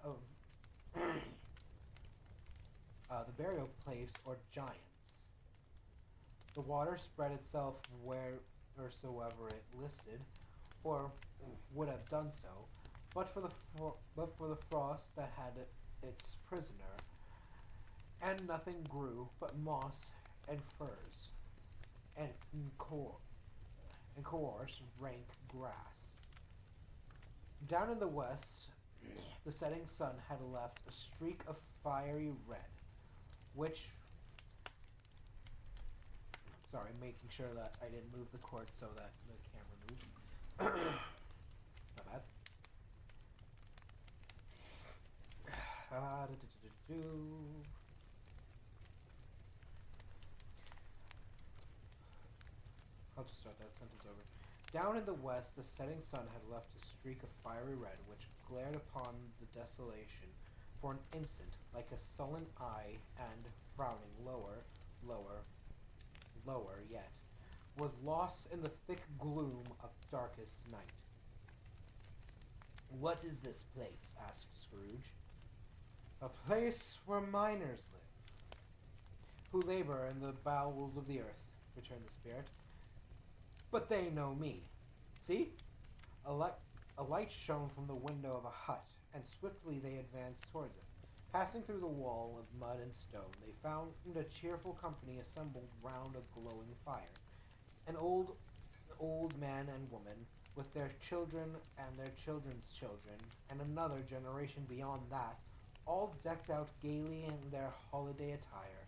[SPEAKER 1] or giants. The water spread itself wheresoever it listed, or would have done so, but for the frost that had its prisoner, and nothing grew but moss and furze, and coarse, rank grass. Down in the west, the setting sun had left a streak of fiery red, which, sorry, making sure that I didn't move the cord so that the camera moved. Not bad. I'll just start that sentence over. Down in the west, the setting sun had left a streak of fiery red, which glared upon the desolation for an instant like a sullen eye, and, frowning lower yet, was lost in the thick gloom of darkest night. "What is this place?" asked Scrooge. "A place where miners live, who labor in the bowels of the earth," returned the spirit. "But they know me. See?" A light shone from the window of a hut, and swiftly they advanced towards it. Passing through the wall of mud and stone, they found a cheerful company assembled round a glowing fire. An old man and woman, with their children and their children's children, and another generation beyond that, all decked out gaily in their holiday attire.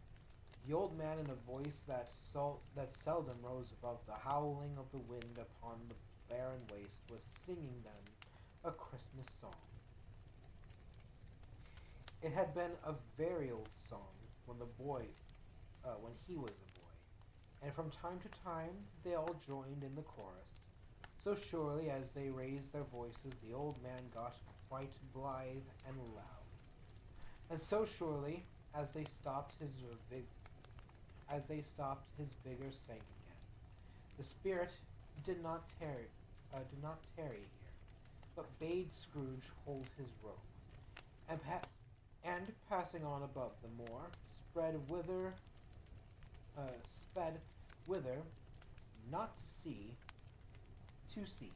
[SPEAKER 1] The old man, in a voice that seldom rose above the howling of the wind upon the barren waste, was singing them a Christmas song. It had been a very old song when he was a boy, and from time to time they all joined in the chorus. So surely as they raised their voices, the old man got quite blithe and loud, and so surely as they stopped, his vigor sank again. The spirit did not tarry here, but bade Scrooge hold his robe, and passing on above the moor, sped whither, not to see, to see.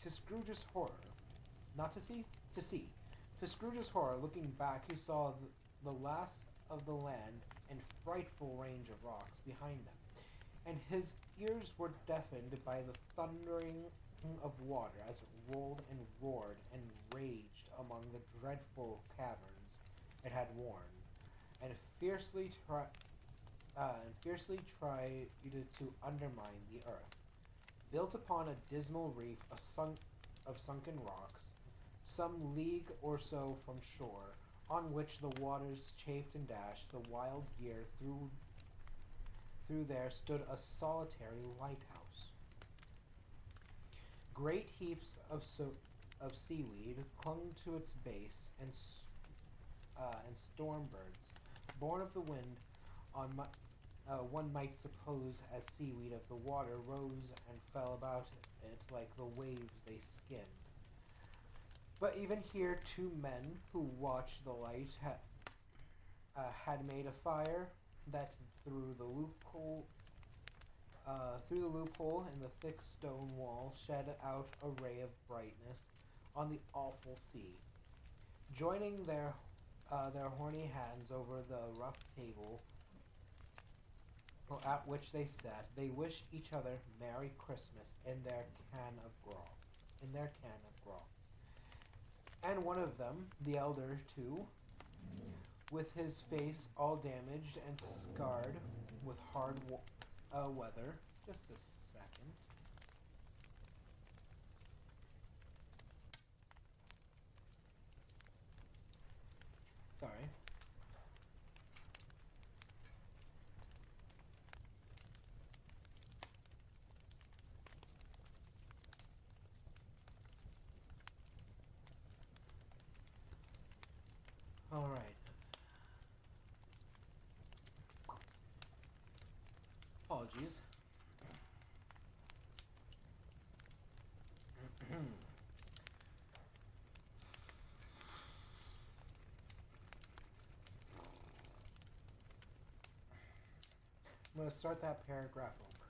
[SPEAKER 1] To Scrooge's horror, not to see, to see. To Scrooge's horror, looking back, he saw the last of the land and frightful range of rocks behind them, and his ears were deafened by the thundering of water as it rolled and roared and raged among the dreadful caverns it had worn, and fiercely tried to undermine the earth. Built upon a dismal reef of sunken rocks, some league or so from shore, on which the waters chafed and dashed the wild gear through there stood a solitary lighthouse. Great heaps of seaweed clung to its base, and storm birds, born of the wind, one might suppose as seaweed of the water, rose and fell about it like the waves they skimmed. But even here 2 men who watched the light had made a fire that through the loophole in the thick stone wall shed out a ray of brightness on the awful sea. Joining their horny hands over the rough table at which they sat, they wished each other Merry Christmas in their can of grog. And one of them, the elder too, with his face all damaged and scarred with hard weather. Just a second. Sorry. All right. Apologies. I'm going to start that paragraph over.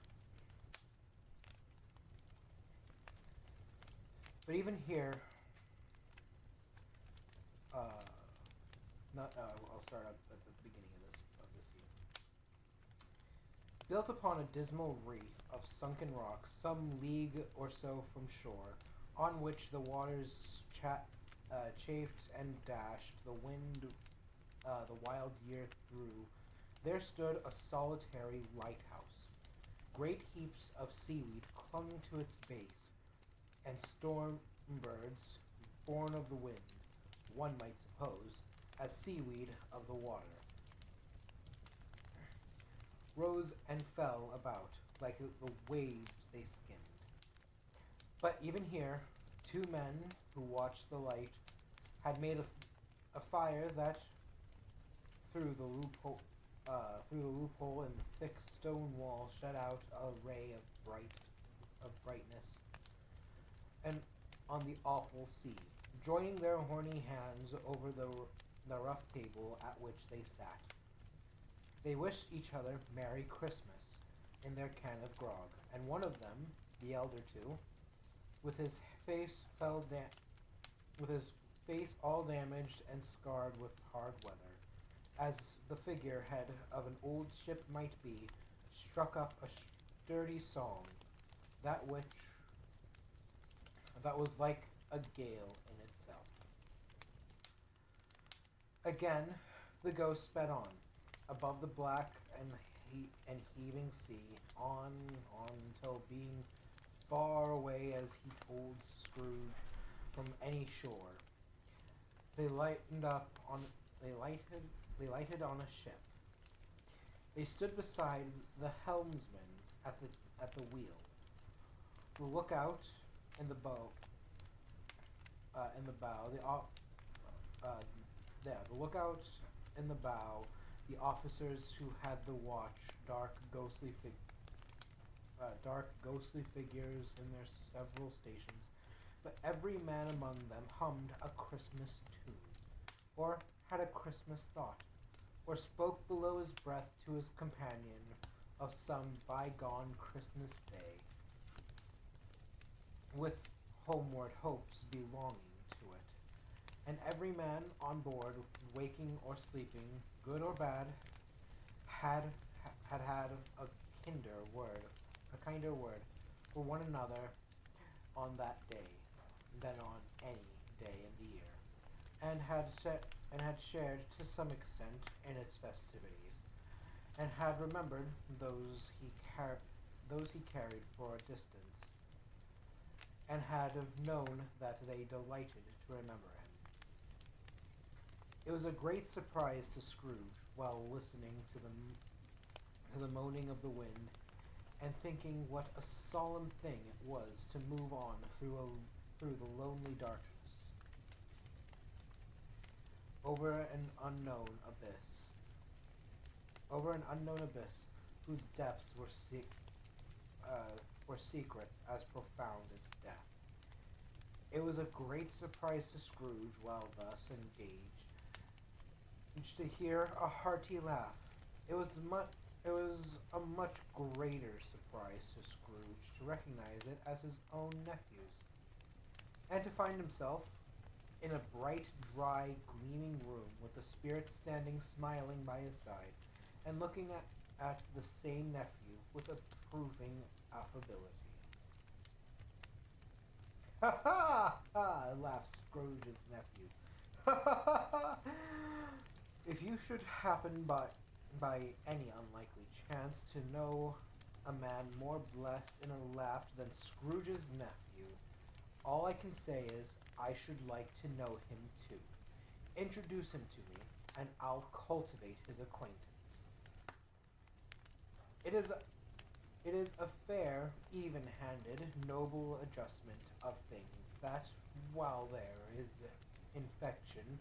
[SPEAKER 1] But even here, I'll start at the beginning of this scene. Built upon a dismal reef of sunken rocks, some league or so from shore, on which the waters chafed and dashed the wind, the wild year through, there stood a solitary lighthouse. Great heaps of seaweed clung to its base, and storm birds, born of the wind, one might suppose, as seaweed of the water, rose and fell about like the waves they skimmed. But even here, 2 men who watched the light had made a fire that through the loophole in the thick stone wall shed out a ray of brightness, and on the awful sea, joining their horny hands over the rough table at which they sat. They wished each other Merry Christmas in their can of grog, and one of them, the elder two, with his face all damaged and scarred with hard weather, as the figurehead of an old ship might be, struck up a sturdy song, that was like a gale in itself. Again, the ghost sped on, above the black and heaving sea, on, until being far away as he told Scrooge from any shore. They lightened up on they lighted on a ship. They stood beside the helmsman at the wheel. The lookout in the bow in the bow uh, the lookout in the bow, the officers who had the watch, dark ghostly figures in their several stations, but every man among them hummed a Christmas tune, or had a Christmas thought, or spoke below his breath to his companion of some bygone Christmas day, with homeward hopes belonging to it. And every man on board, waking or sleeping, good or bad, had had a kinder word for one another on that day than on any day in the year, and had shared to some extent in its festivities, and had remembered those he carried for a distance, and had known that they delighted to remember him. It was a great surprise to Scrooge, while listening to the moaning of the wind, and thinking what a solemn thing it was to move on through the lonely darkness, over an unknown abyss, whose depths were secrets as profound as death. It was a great surprise to Scrooge, while thus engaged, to hear a hearty laugh. It was a much greater surprise to Scrooge to recognize it as his own nephew's, and to find himself in a bright, dry, gleaming room with the Spirit standing smiling by his side, and looking at the same nephew with approving affability. "Ha ha ha!" laughed Scrooge's nephew. "Ha ha ha! If you should happen by any unlikely chance to know a man more blessed in a laugh than Scrooge's nephew, all I can say is I should like to know him too. Introduce him to me, and I'll cultivate his acquaintance. It is a fair, even-handed, noble adjustment of things that, while there is infection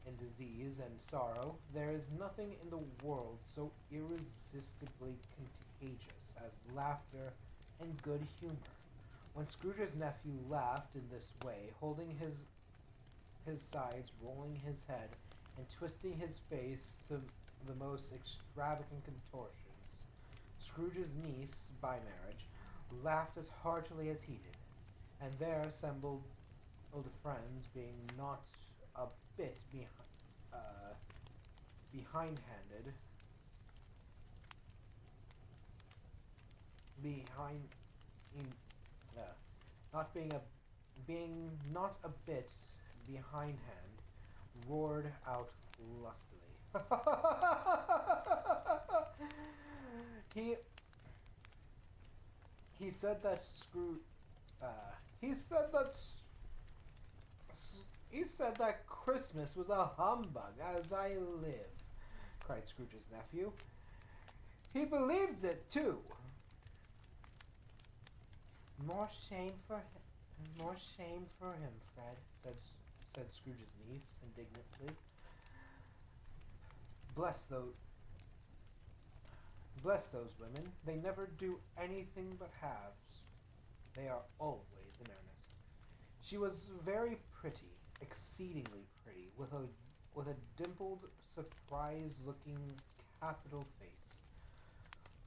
[SPEAKER 1] and disease and sorrow, there is nothing in the world so irresistibly contagious as laughter and good humor." When Scrooge's nephew laughed in this way, holding his sides, rolling his head, and twisting his face to the most extravagant contortions, Scrooge's niece, by marriage, laughed as heartily as he did, and their assembled friends, being not a bit behindhanded, behind in, not being not a bit behindhand, roared out lustily. he he said that Scrooge. He said that. He said that Christmas was a humbug, as I live, cried Scrooge's nephew. He believed it too. More shame for him, Fred, said Scrooge's niece indignantly. Bless those women. They never do anything but halves. They are always in earnest. She was very pretty, exceedingly pretty, with a dimpled, surprised-looking, capital face,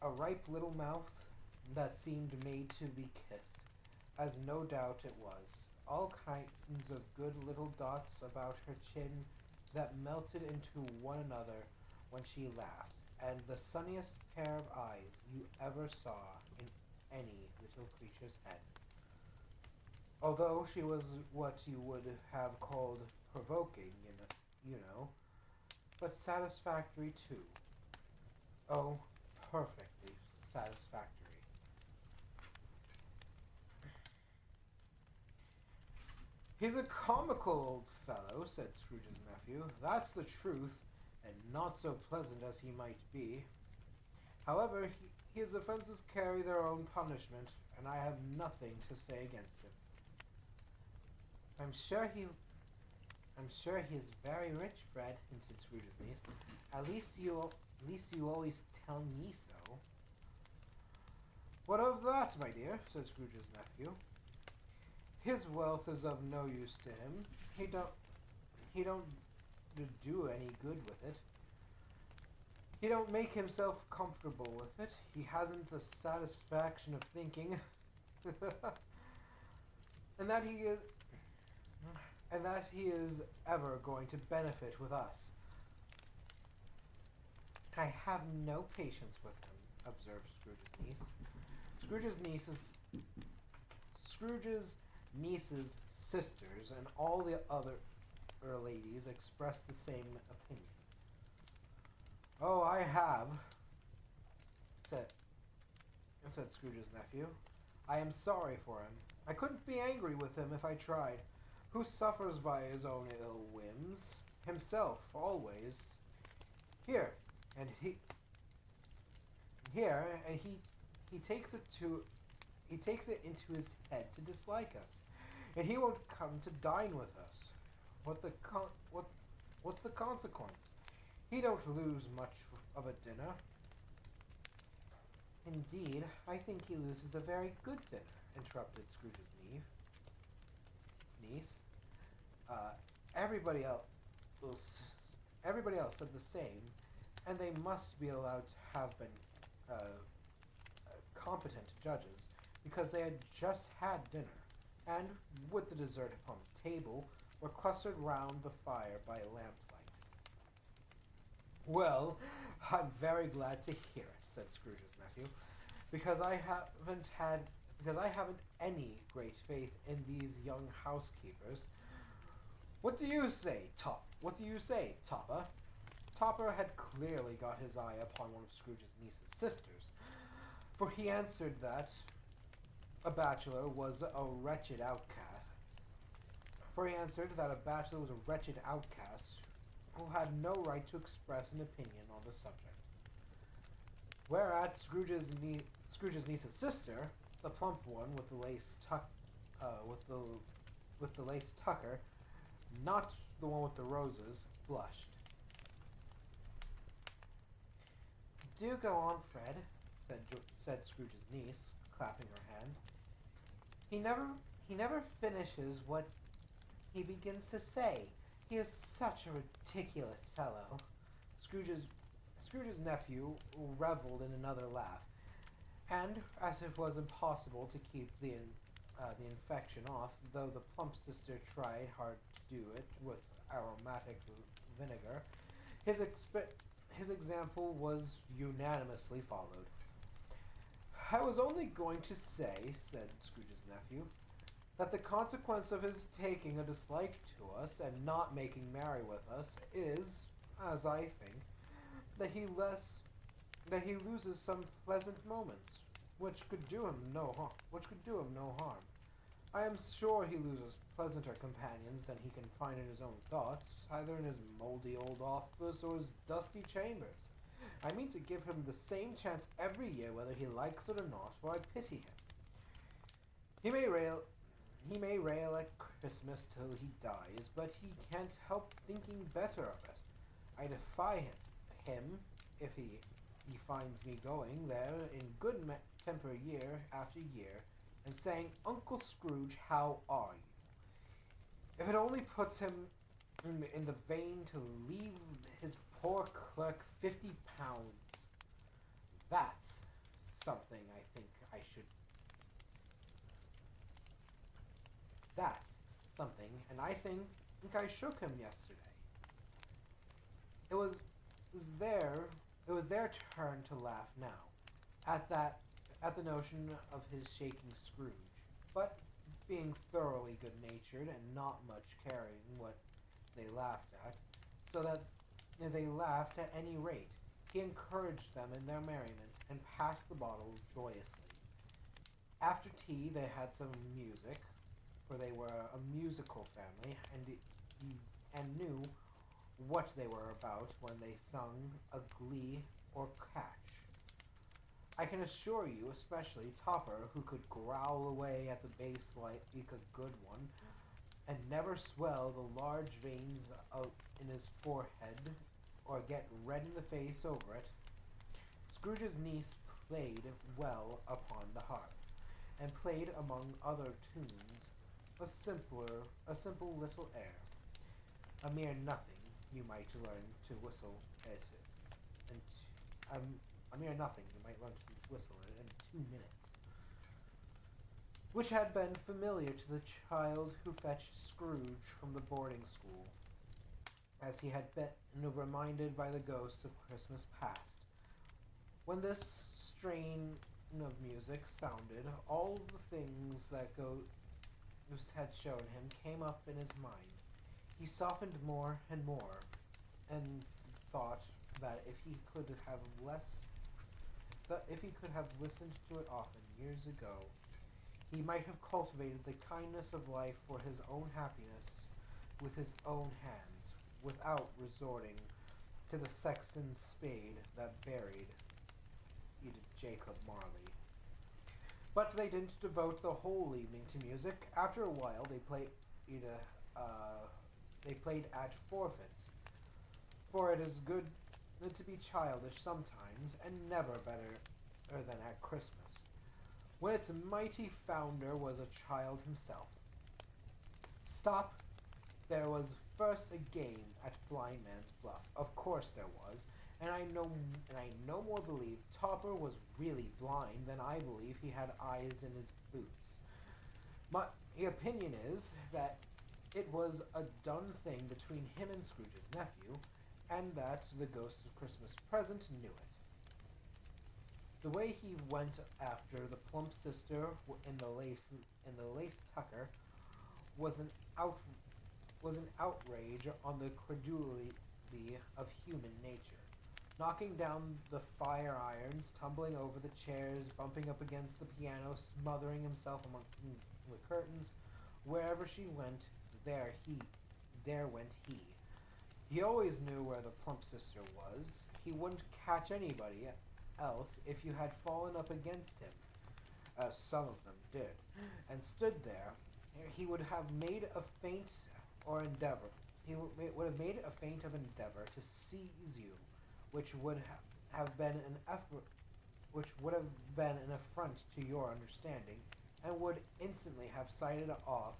[SPEAKER 1] a ripe little mouth that seemed made to be kissed, as no doubt it was, all kinds of good little dots about her chin that melted into one another when she laughed, and the sunniest pair of eyes you ever saw in any little creature's head. Although she was what you would have called provoking, but satisfactory too. Oh, perfectly satisfactory. He's a comical old fellow, said Scrooge's nephew. That's the truth, and not so pleasant as he might be. However, his offenses carry their own punishment, and I have nothing to say against him. I'm sure he is very rich, Fred, hinted Scrooge's niece. At least you always tell me so. What of that, my dear? Said Scrooge's nephew. His wealth is of no use to him. He don't do any good with it. He don't make himself comfortable with it. He hasn't the satisfaction of thinking, and that he is ever going to benefit with us. I have no patience with him, observed Scrooge's niece. Scrooge's niece's sisters and all the other ladies expressed the same opinion. Oh, I have, said Scrooge's nephew. I am sorry for him. I couldn't be angry with him if I tried. Who suffers by his own ill whims? Himself, always. Here, and he takes it into his head to dislike us, and he won't come to dine with us. What's the consequence? He don't lose much of a dinner. Indeed, I think he loses a very good dinner, interrupted Scrooge's niece. Everybody else said the same, and they must be allowed to have been competent judges, because they had just had dinner, and, with the dessert upon the table, were clustered round the fire by lamplight. Well, I'm very glad to hear it, said Scrooge's nephew, because I haven't any great faith in these young housekeepers. What do you say, Topper? Topper had clearly got his eye upon one of Scrooge's niece's sisters, for he answered that a bachelor was a wretched outcast. Who had no right to express an opinion on the subject. Whereat Scrooge's niece's sister, the plump one with the lace tucker, not the one with the roses, blushed. Do go on, Fred, said Scrooge's niece, clapping her hands. He never finishes what he begins to say. He is such a ridiculous fellow. Scrooge's nephew revelled in another laugh, and as it was impossible to keep the infection off, though the plump sister tried hard to do it with aromatic vinegar, his example was unanimously followed. I was only going to say, said Scrooge's nephew, that the consequence of his taking a dislike to us and not making merry with us is, as I think, that he loses some pleasant moments, which could do him no harm. I am sure he loses pleasanter companions than he can find in his own thoughts, either in his mouldy old office or his dusty chambers. I mean to give him the same chance every year, whether he likes it or not, for I pity him. He may rail at Christmas till he dies, but he can't help thinking better of it. I defy him if he finds me going there in good temper year after year, and saying, Uncle Scrooge, how are you? If it only puts him in the vein to leave his poor clerk £50, that's something I think I should. That's something, and I think I shook him yesterday. It was their turn to laugh now, at the notion of his shaking Scrooge, but being thoroughly good-natured and not much caring what they laughed at, so that they laughed at any rate, he encouraged them in their merriment and passed the bottle joyously. After tea they had some music, for they were a musical family and knew what they were about when they sung a glee or catch. I can assure you, especially Topper, who could growl away at the bass like a good one, and never swell the large veins out in his forehead or get red in the face over it. Scrooge's niece played well upon the harp, and played among other tunes a simple little air, a mere nothing you might learn to whistle it, and a mere nothing you might learn to whistle it in 2 minutes, which had been familiar to the child who fetched Scrooge from the boarding school, as he had been reminded by the ghosts of Christmas past. When this strain of music sounded, all the things that ghosts had shown him came up in his mind. He softened more and more, and thought that if he could have listened to it often years ago, he might have cultivated the kindness of life for his own happiness with his own hands, without resorting to the sexton's spade that buried Jacob Marley. But they didn't devote the whole evening to music. After a while, they played at forfeits, for it is good to be childish sometimes, and never better than at Christmas, when its mighty founder was a child himself. Stop! There was first a game at Blind Man's Bluff. Of course there was, and I no more believe Topper was really blind than I believe he had eyes in his boots. My opinion is that it was a done thing between him and Scrooge's nephew, and that the ghost of Christmas Present knew it. The way he went after the plump sister in the lace tucker was an outrage on the credulity of human nature. Knocking down the fire irons, tumbling over the chairs, bumping up against the piano, smothering himself among the curtains, wherever she went, there went he. He always knew where the plump sister was. He wouldn't catch anybody else if you had fallen up against him, as some of them did, and stood there. He would have made a feint or endeavor. He would have made a feint of endeavor to seize you, which would have been an effort, which would have been an affront to your understanding, and would instantly have sidled off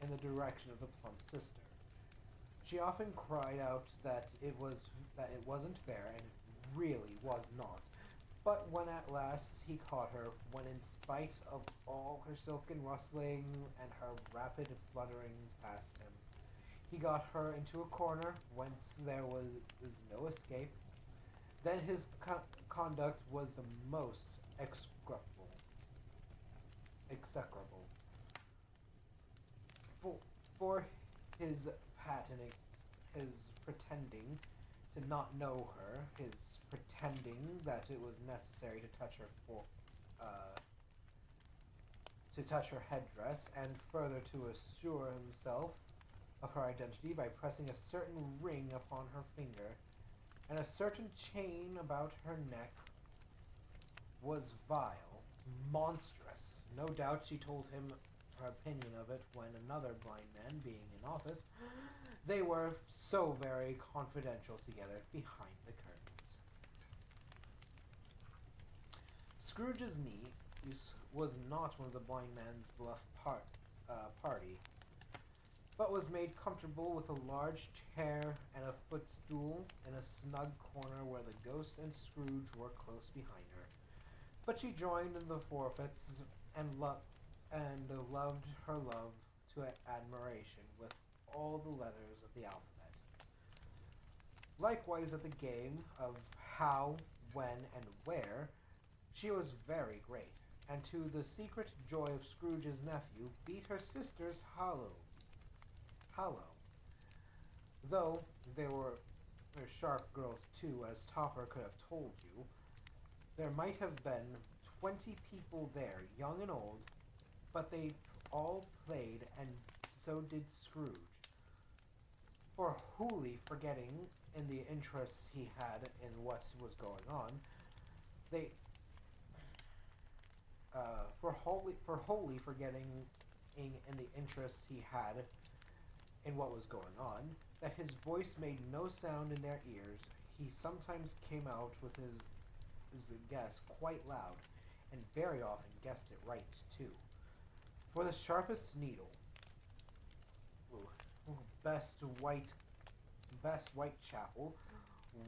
[SPEAKER 1] in the direction of the plump sister. She often cried out that it wasn't fair, and it really was not. But when at last he caught her, when in spite of all her silken rustling and her rapid flutterings past him, he got her into a corner whence there was no escape, then his conduct was the most execrable. For his patenting, his pretending to not know her, his pretending that it was necessary to touch her headdress, and further to assure himself of her identity by pressing a certain ring upon her finger, and a certain chain about her neck, was vile, monstrous. No doubt she told him her opinion of it when another blind man being in office, they were so very confidential together behind the curtains. Scrooge's niece was not one of the Blind Man's Bluff party, but was made comfortable with a large chair and a footstool in a snug corner where the ghost and Scrooge were close behind her. But she joined in the forfeits and loved her love to admiration with all the letters of the alphabet. Likewise at the game of how, when, and where, she was very great, and to the secret joy of Scrooge's nephew, beat her sisters hollow. Though they were sharp girls too, as Topper could have told you, there might have been 20 people there, young and old, but they all played, and so did Scrooge. For wholly forgetting in the interest he had in what was going on, they for wholly forgetting in the interest he had in what was going on, that his voice made no sound in their ears, he sometimes came out with his guess quite loud, and very often guessed it right too. For the sharpest needle, ooh, best white best Whitechapel,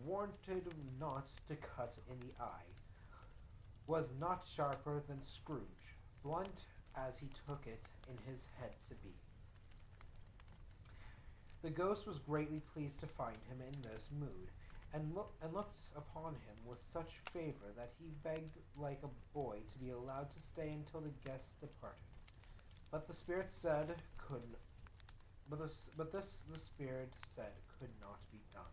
[SPEAKER 1] warranted not to cut in the eye, was not sharper than Scrooge, blunt as he took it in his head to be. The ghost was greatly pleased to find him in this mood, and looked upon him with such favour that he begged like a boy to be allowed to stay until the guests departed. But the spirit said could but this the spirit said could not be done.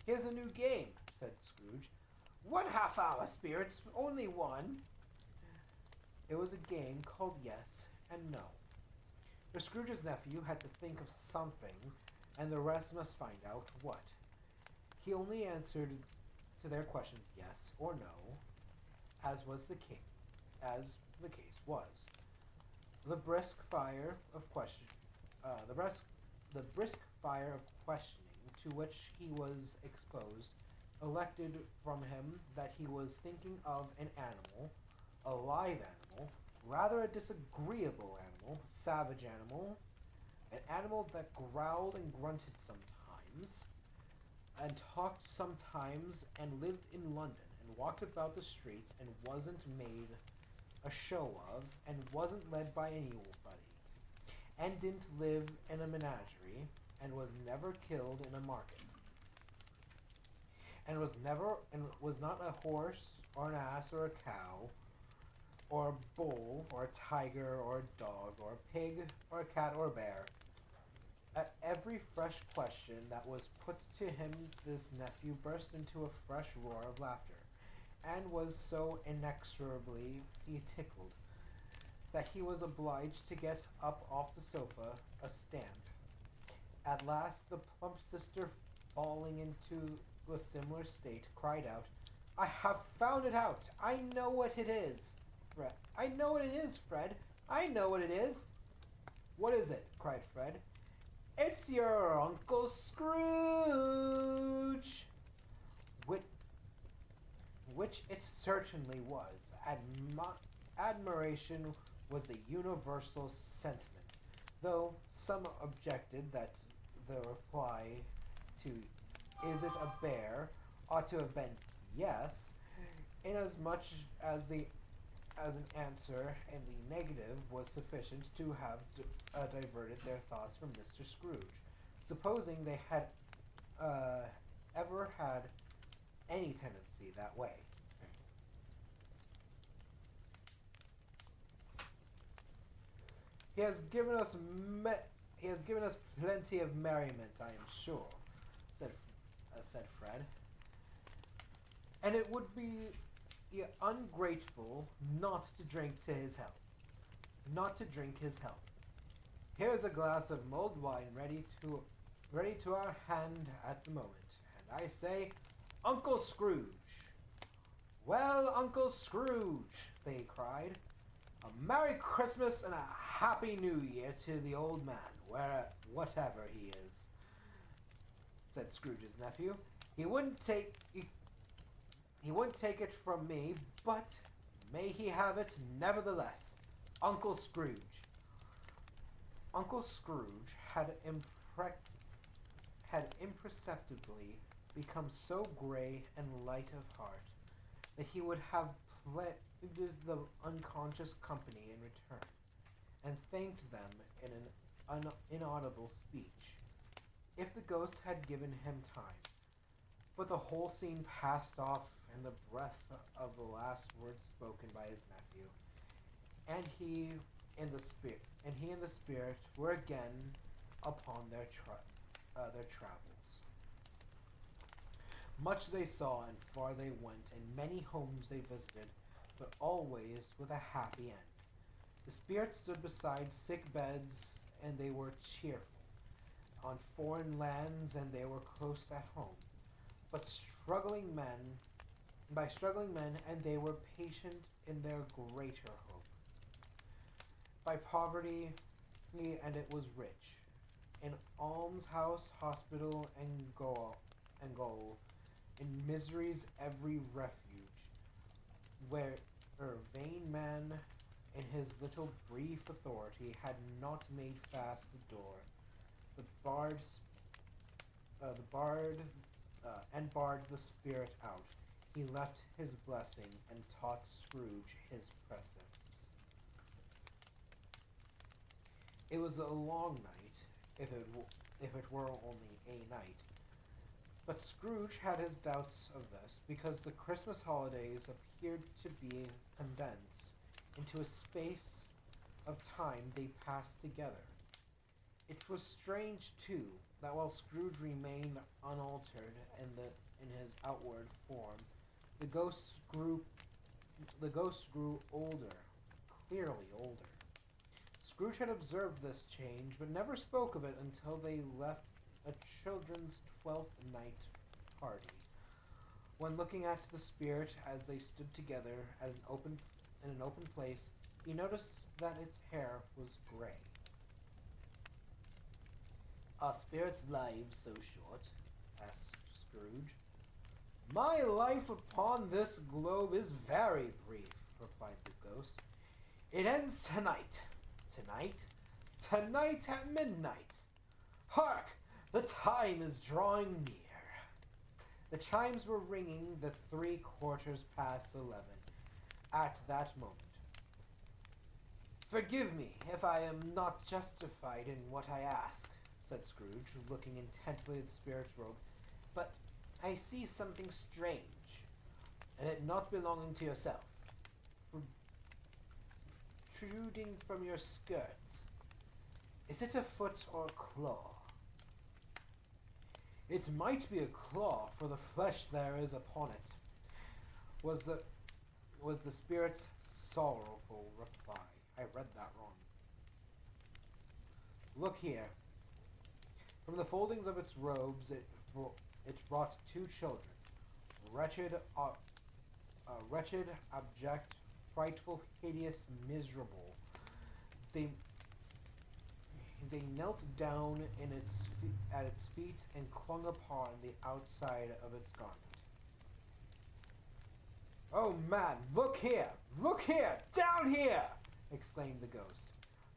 [SPEAKER 1] "Here's a new game," said Scrooge. "One half hour, spirits, only one." It was a game called Yes and No. For Scrooge's nephew had to think of something, and the rest must find out what. He only answered to their questions yes or no, as was the case, as the case was. The brisk fire of question, the brisk fire of questioning to which he was exposed, elected from him that he was thinking of an animal, a live animal, rather a disagreeable animal, savage animal, an animal that growled and grunted sometimes, and talked sometimes, and lived in London, and walked about the streets, and wasn't made a show of, and wasn't led by anybody, and didn't live in a menagerie, and was never killed in a market, and was not a horse or an ass or a cow or a bull or a tiger or a dog or a pig or a cat or a bear. At every fresh question that was put to him, this nephew burst into a fresh roar of laughter, and was so inexorably tickled that he was obliged to get up off the sofa a stand. At last the plump sister, falling into a similar state, cried out, "I have found it out! I know what it is, Fred! I know what it is, Fred! I know what it is!" "What is it?" cried Fred. "It's your Uncle Scrooge!" Which it certainly was. Admiration was the universal sentiment, though some objected that the reply to "Is it a bear?" ought to have been "Yes," inasmuch as an answer in the negative was sufficient to have diverted their thoughts from Mr. Scrooge, supposing they had ever had any tendency that way. He has given us plenty of merriment, I am sure," said Fred, "and it would be ungrateful not to drink his health. Here's a glass of mulled wine ready to our hand at the moment, and I say, Uncle Scrooge!" "Well, Uncle Scrooge," they cried, "a Merry Christmas and a Happy New Year to the old man, whatever he is," said Scrooge's nephew. He wouldn't take it from me, but may he have it nevertheless. Uncle Scrooge." Uncle Scrooge had imperceptibly become so grey and light of heart that he would have pledged the unconscious company in return, and thanked them in an inaudible speech, if the ghost had given him time. But the whole scene passed off in the breath of the last words spoken by his nephew, and he and the spirit were again upon their travels. Much they saw, and far they went, and many homes they visited, but always with a happy end. The spirits stood beside sick beds, and they were cheerful. On foreign lands, and they were close at home. But struggling men, and they were patient in their greater hope. By poverty, and it was rich. In almshouse, hospital, and goal, in misery's every refuge, where vain man, in his little brief authority, had not made fast the door, the bard, and barred the spirit out. He left his blessing and taught Scrooge his precepts. It was a long night, if it were only a night. But Scrooge had his doubts of this, because the Christmas holidays appeared to be condensed into a space of time they passed together. It was strange, too, that while Scrooge remained unaltered in his outward form, the ghost grew older, clearly older. Scrooge had observed this change, but never spoke of it until they left a children's 12th night party. When looking at the spirit as they stood together in an open place, he noticed that its hair was gray. "Are spirits' lives so short?" asked Scrooge. "My life upon this globe is very brief," replied the ghost. "It ends tonight. Tonight? Tonight at midnight. Hark! The time is drawing near." The chimes were ringing the 11:03 at that moment. "Forgive me if I am not justified in what I ask," said Scrooge, looking intently at the spirit's robe, "but I see something strange, and it not belonging to yourself, protruding from your skirts. Is it a foot or a claw?" "It might be a claw, for the flesh there is upon it," was the spirit's sorrowful reply. I read that wrong. "Look here." From the foldings of its robes it brought two children, wretched, abject, frightful, hideous, miserable. They knelt down at its feet and clung upon the outside of its garment. "Oh, man, look here! Look here! Down here!" exclaimed the ghost.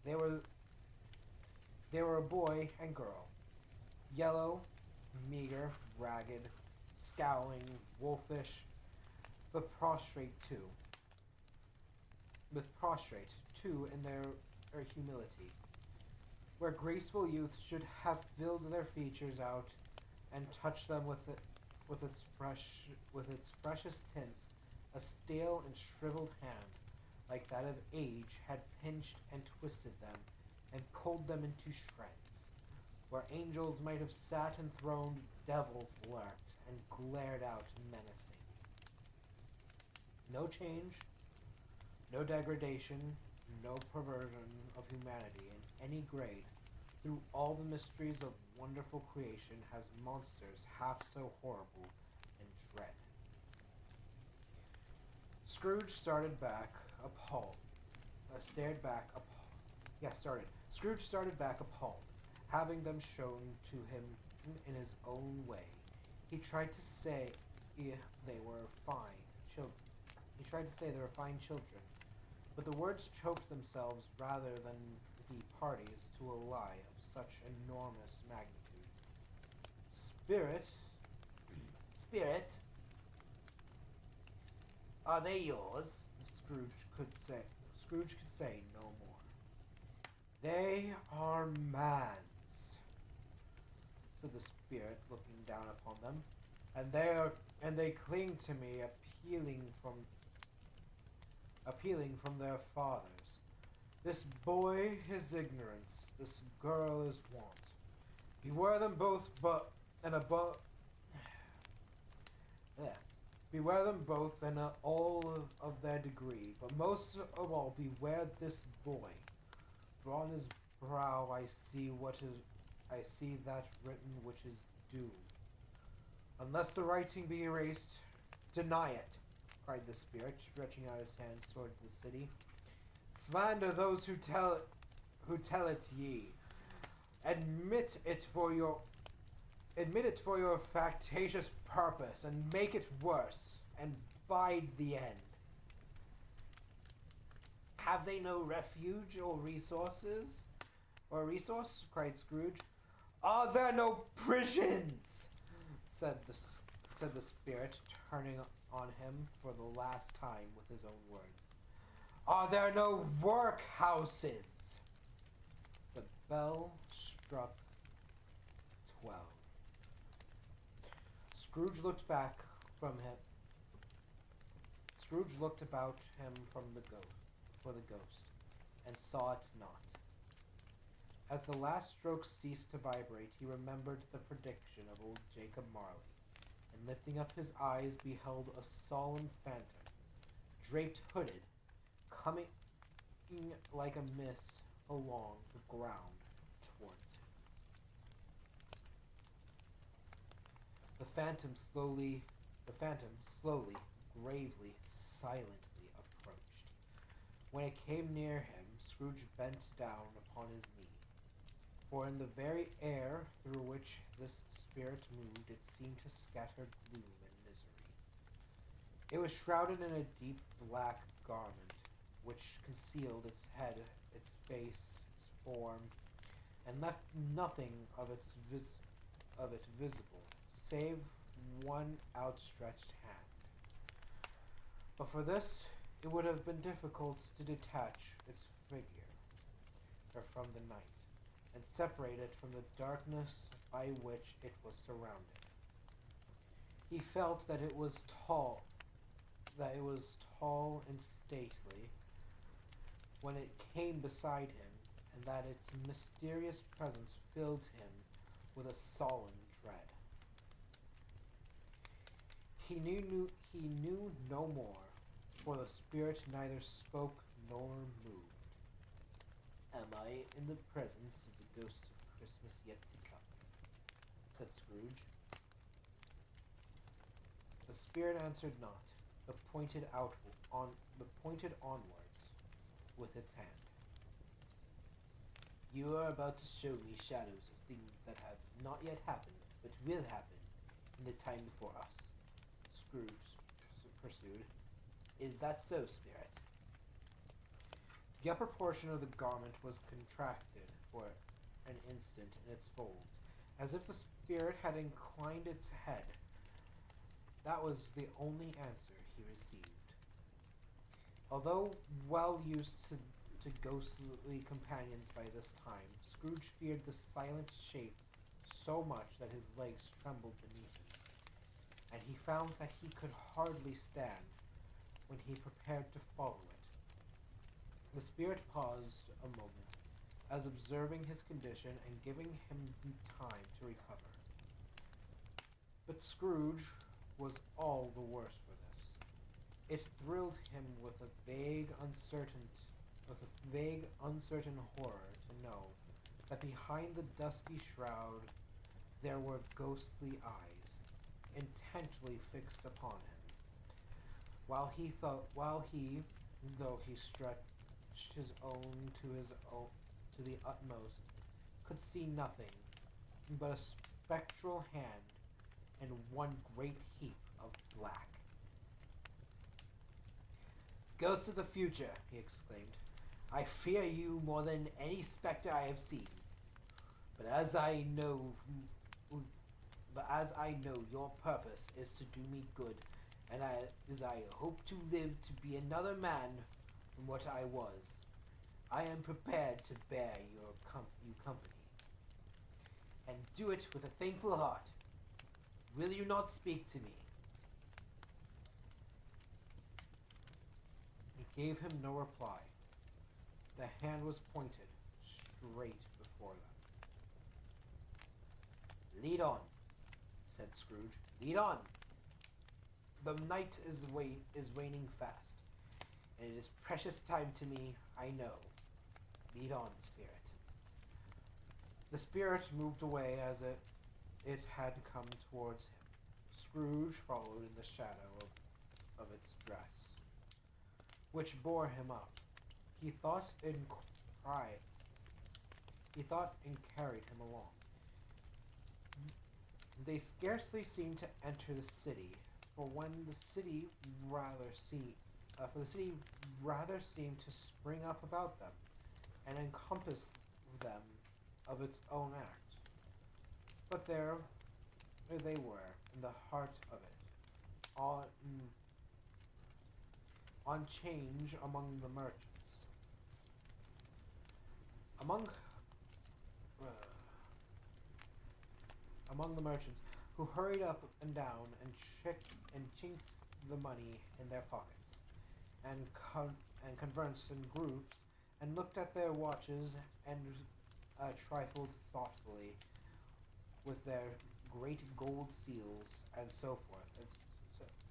[SPEAKER 1] They were a boy and girl, yellow, meager, ragged, scowling, wolfish, but prostrate too in their humility. Where graceful youth should have filled their features out and touched them with its freshest tints, a stale and shriveled hand, like that of age, had pinched and twisted them, and pulled them into shreds. Where angels might have sat enthroned, devils lurked, and glared out menacing. No change, no degradation, no perversion of humanity in any grade, through all the mysteries of wonderful creation, has monsters half so horrible and dread. Scrooge started back, appalled. Scrooge started back appalled, having them shown to him in his own way. He tried to say they were fine children. But the words choked themselves rather than the parties to a lie of such enormous magnitude. Spirit, are they yours?" Scrooge could say no more. "They are man's," said the spirit, looking down upon them, "and they cling to me, appealing from their fathers. This boy is ignorance, this girl is want. Beware them both, Yeah. Beware them both and all of their degree, but most of all, beware this boy. For on his brow I see that written which is doom. Unless the writing be erased, deny it, cried the spirit, stretching out his hands toward the city. Slander those who tell it ye. Admit it for your factitious purpose, and make it worse, and bide the end. Have they no refuge or resources? Or resource? Cried Scrooge. Are there no prisons? Said the spirit, turning on him for the last time with his own words. Are there no workhouses? The bell struck 12. Scrooge looked back from him. Scrooge looked about him for the ghost, and saw it not. As the last stroke ceased to vibrate, he remembered the prediction of old Jacob Marley, and lifting up his eyes, beheld a solemn phantom, draped hooded, coming like a mist along the ground towards him. The phantom slowly, gravely, silently approached. When it came near him, Scrooge bent down upon his knee, for in the very air through which this spirit moved, it seemed to scatter gloom and misery. It was shrouded in a deep black garment, which concealed its head, its face, its form, and left nothing of it visible, save one outstretched hand. But for this, it would have been difficult to detach its figure from the night, and separate it from the darkness by which it was surrounded. He felt that it was tall and stately when it came beside him, and that its mysterious presence filled him with a solemn dread. He knew no more, for the spirit neither spoke nor moved. Am I in the presence of the ghost of Christmas yet to come? Said Scrooge. The spirit answered not, but pointed onwards with its hand. You are about to show me shadows of things that have not yet happened, but will happen in the time before us, Scrooge pursued. Is that so, spirit? The upper portion of the garment was contracted for an instant in its folds, as if the spirit had inclined its head. That was the only answer he received. Although well used to ghostly companions by this time, Scrooge feared the silent shape so much that his legs trembled beneath him, and he found that he could hardly stand when he prepared to follow it. The spirit paused a moment, as observing his condition and giving him time to recover. But Scrooge was all the worse for this. It thrilled him with a vague, uncertain horror to know that behind the dusky shroud there were ghostly eyes, intently fixed upon him, while he, though he stretched his own to the utmost, could see nothing but a spectral hand and one great heap of black. Ghost of the future, he exclaimed, I fear you more than any spectre I have seen. But as I know your purpose is to do me good, and as I hope to live to be another man from what I was, I am prepared to bear you company, and do it with a thankful heart. Will you not speak to me? He gave him no reply. The hand was pointed straight before them. Lead on, said Scrooge. Lead on. The night is waning fast, and it is precious time to me, I know. Lead on, spirit. The spirit moved away as it had come towards him. Scrooge followed in the shadow of its dress, which bore him up. He thought and carried him along. They scarcely seemed to enter the city, for the city rather seemed to spring up about them and encompass them of its own act. But there they were, in the heart of it, on change among the merchants. Uh, among the merchants, who hurried up and down and chinked the money in their pockets, and conversed in groups, and looked at their watches, and trifled thoughtfully with their great gold seals, and so forth,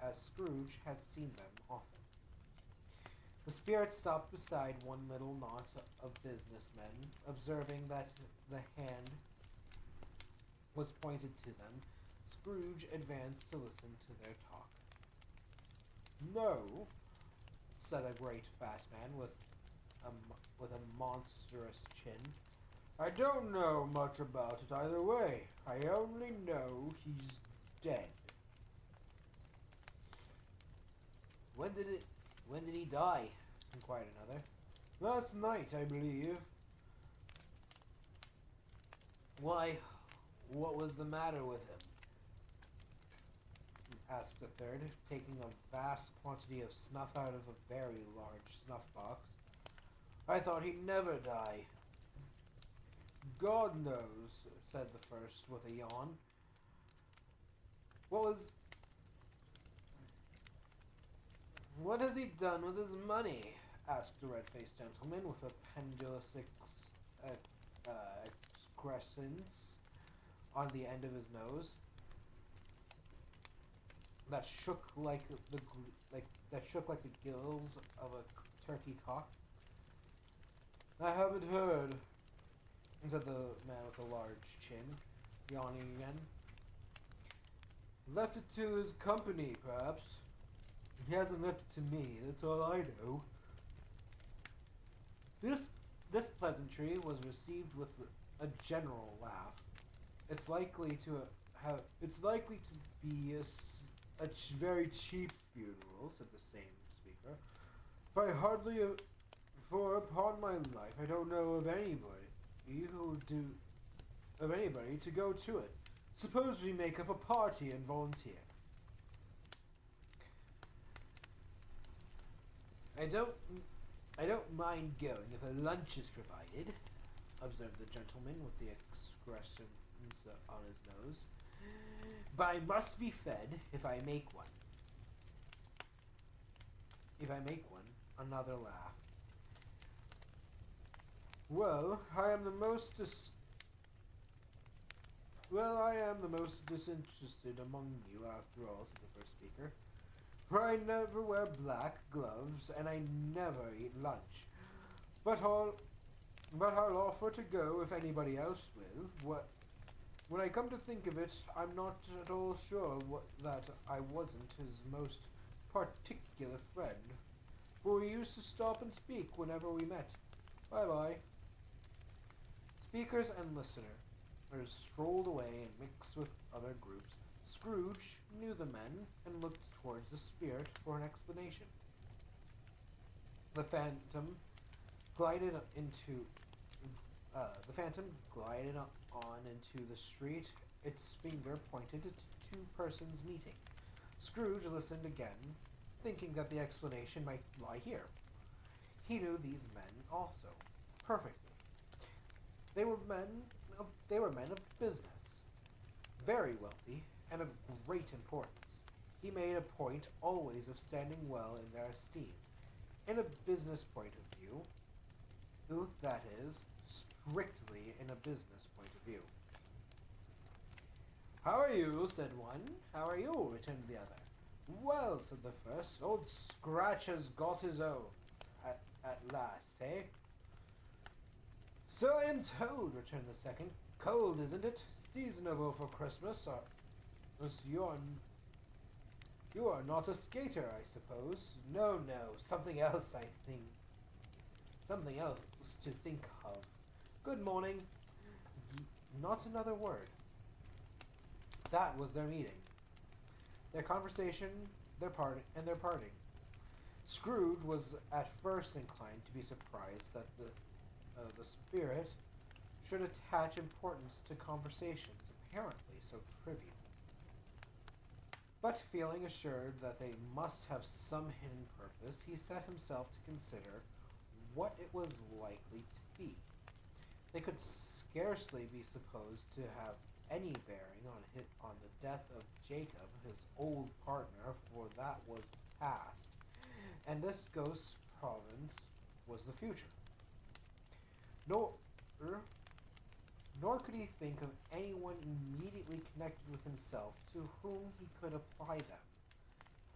[SPEAKER 1] as Scrooge had seen them often. The spirit stopped beside one little knot of businessmen, observing that the hand was pointed to them. Scrooge advanced to listen to their talk. "No," said a great fat man with a monstrous chin. "I don't know much about it either way. I only know he's dead." When did he die?" inquired another. "Last night, I believe." "Why, what was the matter with him?" asked a third, taking a vast quantity of snuff out of a very large snuff box. "I thought he'd never die." "God knows," said the first with a yawn. What has he done with his money?" asked the red-faced gentleman with a pendulous excrescence on the end of his nose that shook like the gills of a turkey cock. "I haven't heard," said the man with the large chin, yawning again. "Left it to his company, perhaps. He hasn't left it to me, that's all I know." This pleasantry was received with a general laugh. It's likely to be a very cheap funeral," said the same speaker. For upon my life, I don't know of anybody to go to it. Suppose we make up a party and volunteer." I don't mind going if a lunch is provided," observed the gentleman with the excrescence on his nose. "But I must be fed if I make one." Another laugh. I am the most disinterested among you, after all," said the first speaker. "For I never wear black gloves, and I never eat lunch. But I'll offer to go if anybody else will. When I come to think of it, I'm not at all sure that I wasn't his most particular friend, for we used to stop and speak whenever we met. Bye-bye." Speakers and listeners strolled away and mixed with other groups. Scrooge knew the men and looked towards the spirit for an explanation. The phantom glided on into the street. Its finger pointed to two persons meeting. Scrooge listened again, thinking that the explanation might lie here. He knew these men also perfectly. They were men of business, very wealthy, and of great importance. He made a point always of standing well in their esteem, in a business point of view. That is, strictly in a business point of view. "How are you?" said one. "How are you?" returned the other. Well, said the first, old Scratch has got his own. At last, eh? So I am told, returned the second. Cold, isn't it? Seasonable for Christmas. You are not a skater, I suppose. No, no, something else, I think. Something else to think of. Good morning. Not another word. That was their meeting. Their conversation, their parting. Scrooge was at first inclined to be surprised that the spirit should attach importance to conversations apparently so trivial. But feeling assured that they must have some hidden purpose, he set himself to consider what it was likely to be. They could scarcely be supposed to have any bearing on the death of Jacob, his old partner, for that was past, and this ghost province was the future. Nor, nor could he think of anyone immediately connected with himself to whom he could apply them.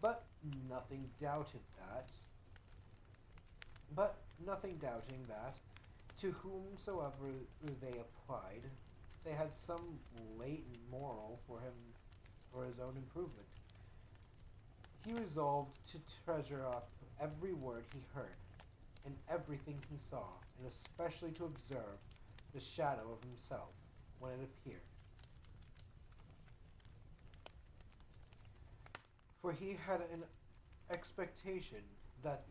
[SPEAKER 1] But nothing doubted that. But nothing doubting that, to whomsoever they applied, they had some latent moral for his own improvement. He resolved to treasure up every word he heard, and everything he saw, and especially to observe the shadow of himself when it appeared. For he had an expectation that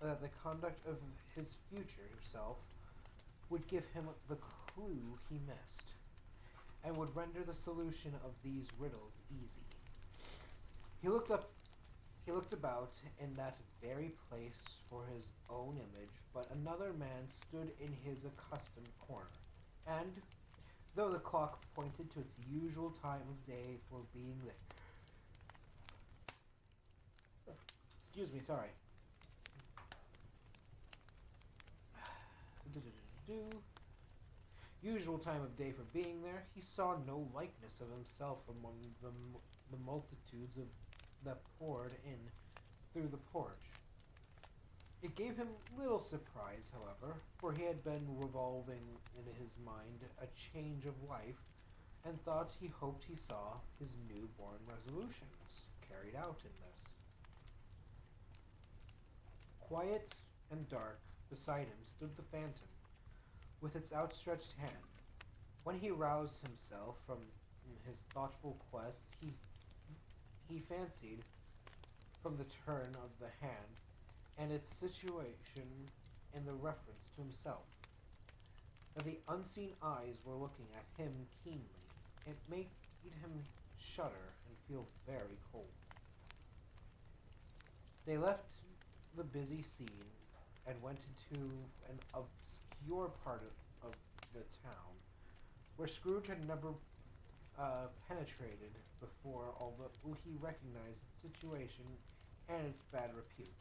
[SPEAKER 1] the conduct of his future self would give him the clue he missed, and would render the solution of these riddles easy. He looked up He looked about in that very place for his own image, but another man stood in his accustomed corner, and, though the clock pointed to its usual time of day for being there, excuse me, sorry. Usual time of day for being there, he saw no likeness of himself among the multitudes that poured in through the porch. It gave him little surprise, however, for he had been revolving in his mind a change of life, and he hoped he saw his newborn resolutions carried out in this. Quiet and dark beside him stood the phantom, with its outstretched hand. When he roused himself from his thoughtful quest, he fancied, from the turn of the hand and its situation in the reference to himself, that the unseen eyes were looking at him keenly. It made him shudder and feel very cold. They left the busy scene and went into an obscure part of the town, where Scrooge had never penetrated before, although he recognized the situation and its bad repute.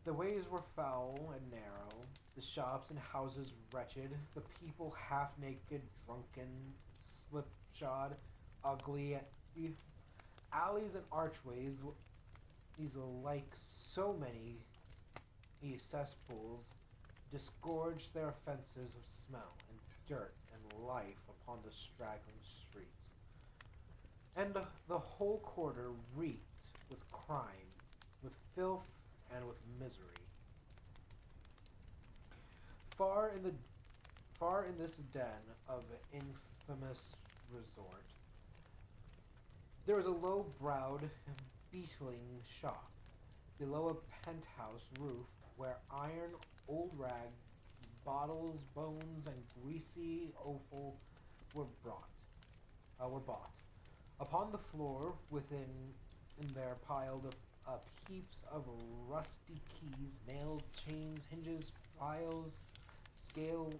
[SPEAKER 1] The ways were foul and narrow, the shops and houses wretched, the people half-naked, drunken, slipshod, ugly, the alleys and archways, these like so many cesspools, disgorged their fences of smell and dirt and life upon the straggling streets, and the whole quarter reeked with crime, with filth, and with misery. Far in this den of infamous resort, there was a low-browed, beetling shop below a penthouse roof, where iron, old rag, bottles, bones, and greasy offal were bought. Upon the floor within there piled up heaps of rusty keys, nails, chains, hinges, files, scales,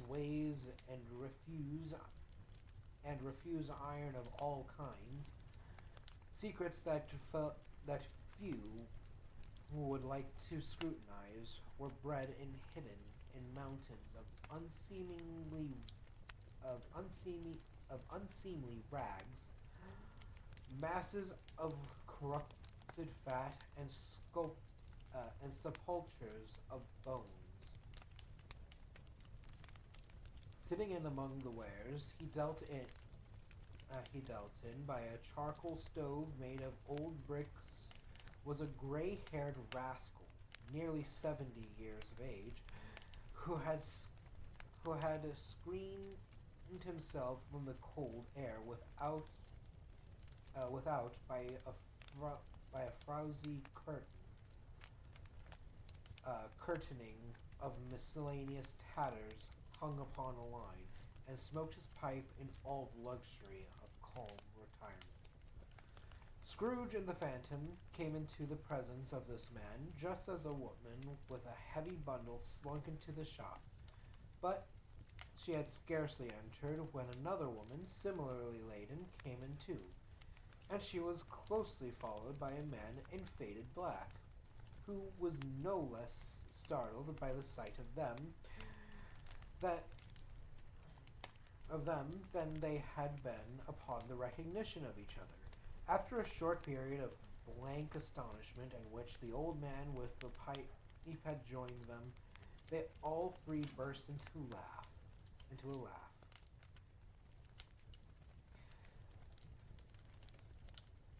[SPEAKER 1] weighs, and refuse iron of all kinds. Secrets that few would like to scrutinize were bred and hidden in mountains of unseemly rags, masses of corrupted fat and sepulchres of bones. Sitting in among the wares, he dealt in by a charcoal stove made of old bricks was a gray-haired rascal, nearly 70 years of age, who had screened himself from the cold air without by a frowsy curtaining of miscellaneous tatters hung upon a line, and smoked his pipe in all the luxury of calm retirement. Scrooge and the Phantom came into the presence of this man just as a woman with a heavy bundle slunk into the shop, but she had scarcely entered when another woman, similarly laden, came in too, and she was closely followed by a man in faded black, who was no less startled by the sight that of them than they had been upon the recognition of each other. After a short period of blank astonishment in which the old man with the pipe had joined them, they all three burst into a laugh.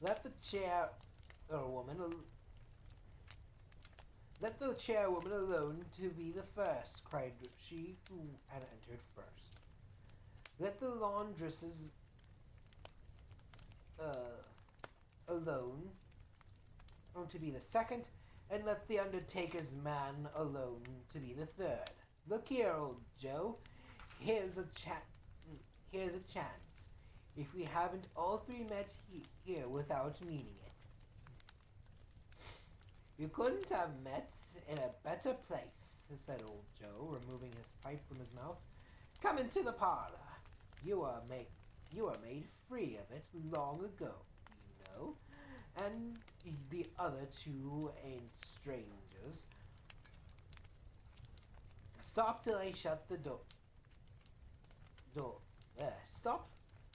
[SPEAKER 1] Let the chairwoman alone to be the first, cried she who had entered first. Let the laundresses alone to be the second, and let the undertaker's man alone to be the third. Look here, old Joe, here's a chance. If we haven't all three met here without meaning it. You couldn't have met in a better place, said old Joe, removing his pipe from his mouth. Come into the parlor. You are made free of it long ago, you know, and the other two ain't strangers. Stop till I shut the door. Stop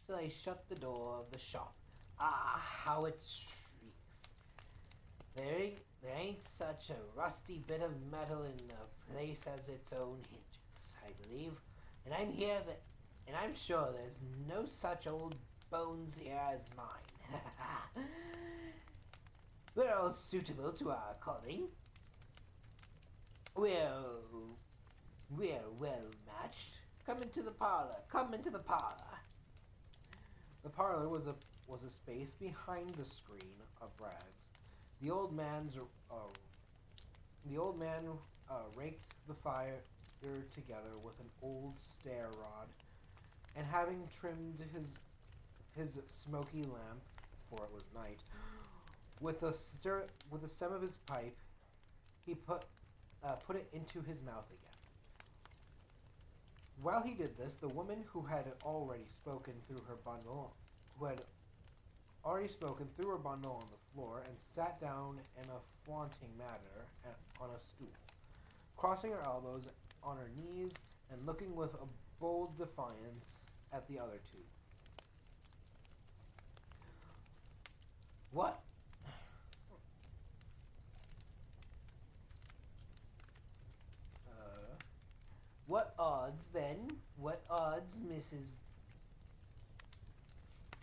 [SPEAKER 1] till I shut the door of the shop. Ah, how it shrieks! There ain't such a rusty bit of metal in the place as its own hinges, I believe, and I'm sure there's no such old bones here as mine. We're all suitable to our calling. We're well matched. Come into the parlor. The parlor was a space behind the screen of rags. The old man raked the fire together with an old stair rod, and having trimmed his smoky lamp, for it was night, with the stem of his pipe, he put it into his mouth again. While he did this, the woman who had already spoken threw her bundle on the floor and sat down in a flaunting manner on a stool, crossing her elbows on her knees and looking with a bold defiance at the other two. What? What odds then? What odds, Mrs.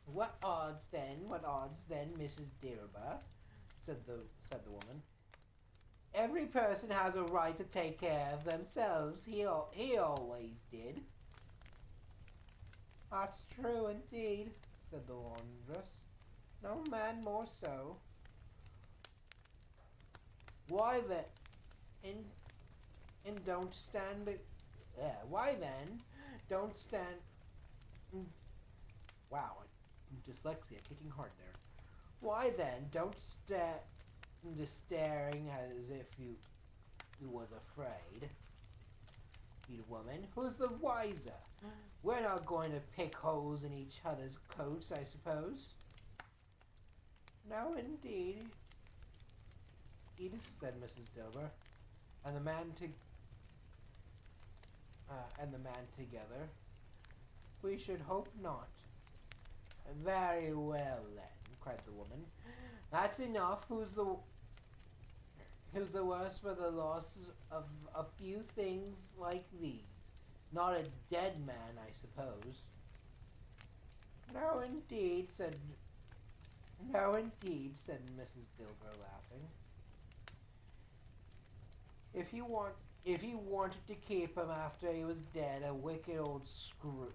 [SPEAKER 1] What odds then, Mrs. Dilber? said the woman. Every person has a right to take care of themselves. He always did. That's true indeed, said the laundress. No man more so. Why then? And don't stand. Why then? Don't stand. Wow, dyslexia kicking hard there. Why then? Don't stare. Just staring as if you was afraid. You woman, who's the wiser? We're not going to pick holes in each other's coats, I suppose. No, indeed, said Mrs. Dilber, and the man together. We should hope not. Very well then. cried the woman. That's enough. Who's the worse for the loss of a few things like these? Not a dead man, I suppose. No, indeed, said Mrs. Dilber, laughing. If you wanted to keep him after he was dead, a wicked old screw,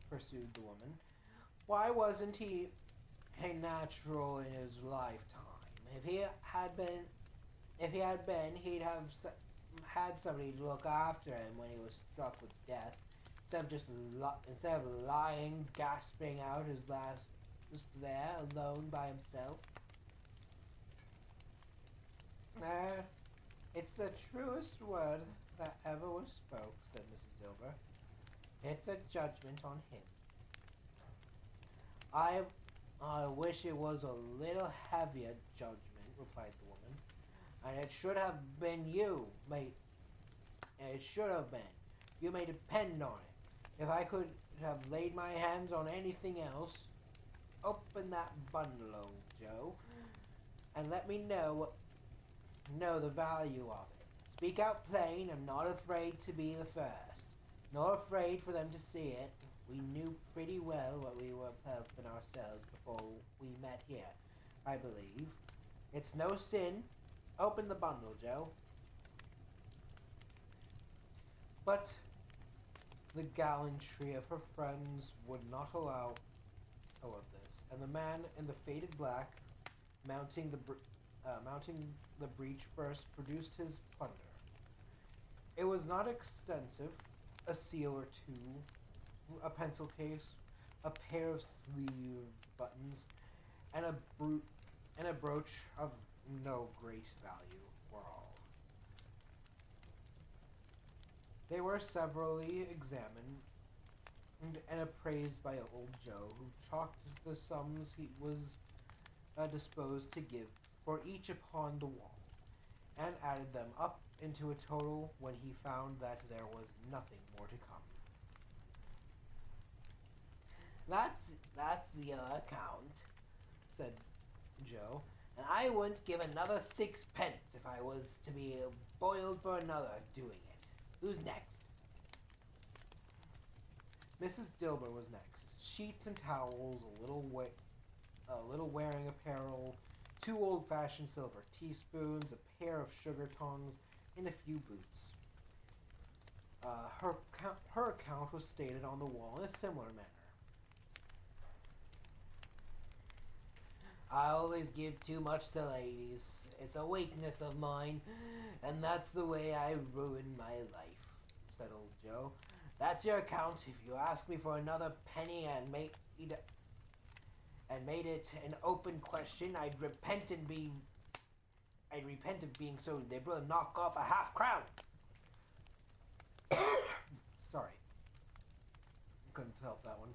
[SPEAKER 1] pursued the woman. Why wasn't he a natural in his lifetime? If he had been, he'd have had somebody to look after him when he was struck with death, instead of lying, gasping out his last, just there, alone by himself. It's the truest word that ever was spoke, said Mrs. Dilber. It's a judgment on him. I wish it was a little heavier judgment, replied the woman. And it should have been you, mate. And it should have been. You may depend on it. If I could have laid my hands on anything else, open that bundle, old Joe, and let me know the value of it. Speak out plain. I'm not afraid to be the first. Not afraid for them to see it. We knew pretty well what we were helping ourselves before we met here, I believe. It's no sin. Open the bundle, Joe. But the gallantry of her friends would not allow of this, and the man in the faded black, mounting the breech first, produced his plunder. It was not extensive, a seal or two, a pencil case, a pair of sleeve buttons, and a brooch of no great value were all. They were severally examined and appraised by old Joe, who chalked the sums he was disposed to give for each upon the wall, and added them up into a total when he found that there was nothing more to come. That's your account, said Joe, and I wouldn't give another 6 pence if I was to be boiled for another doing it. Who's next? Mrs. Dilber was next. Sheets and towels, a little wearing apparel, 2 old-fashioned silver teaspoons, a pair of sugar tongs, and a few boots. Her account was stated on the wall in a similar manner. I always give too much to ladies. It's a weakness of mine, and that's the way I ruin my life, said old Joe. That's your account. If you ask me for another penny and made it an open question, I'd repent of being so liberal and knock off a half-crown. Sorry. Couldn't help that one.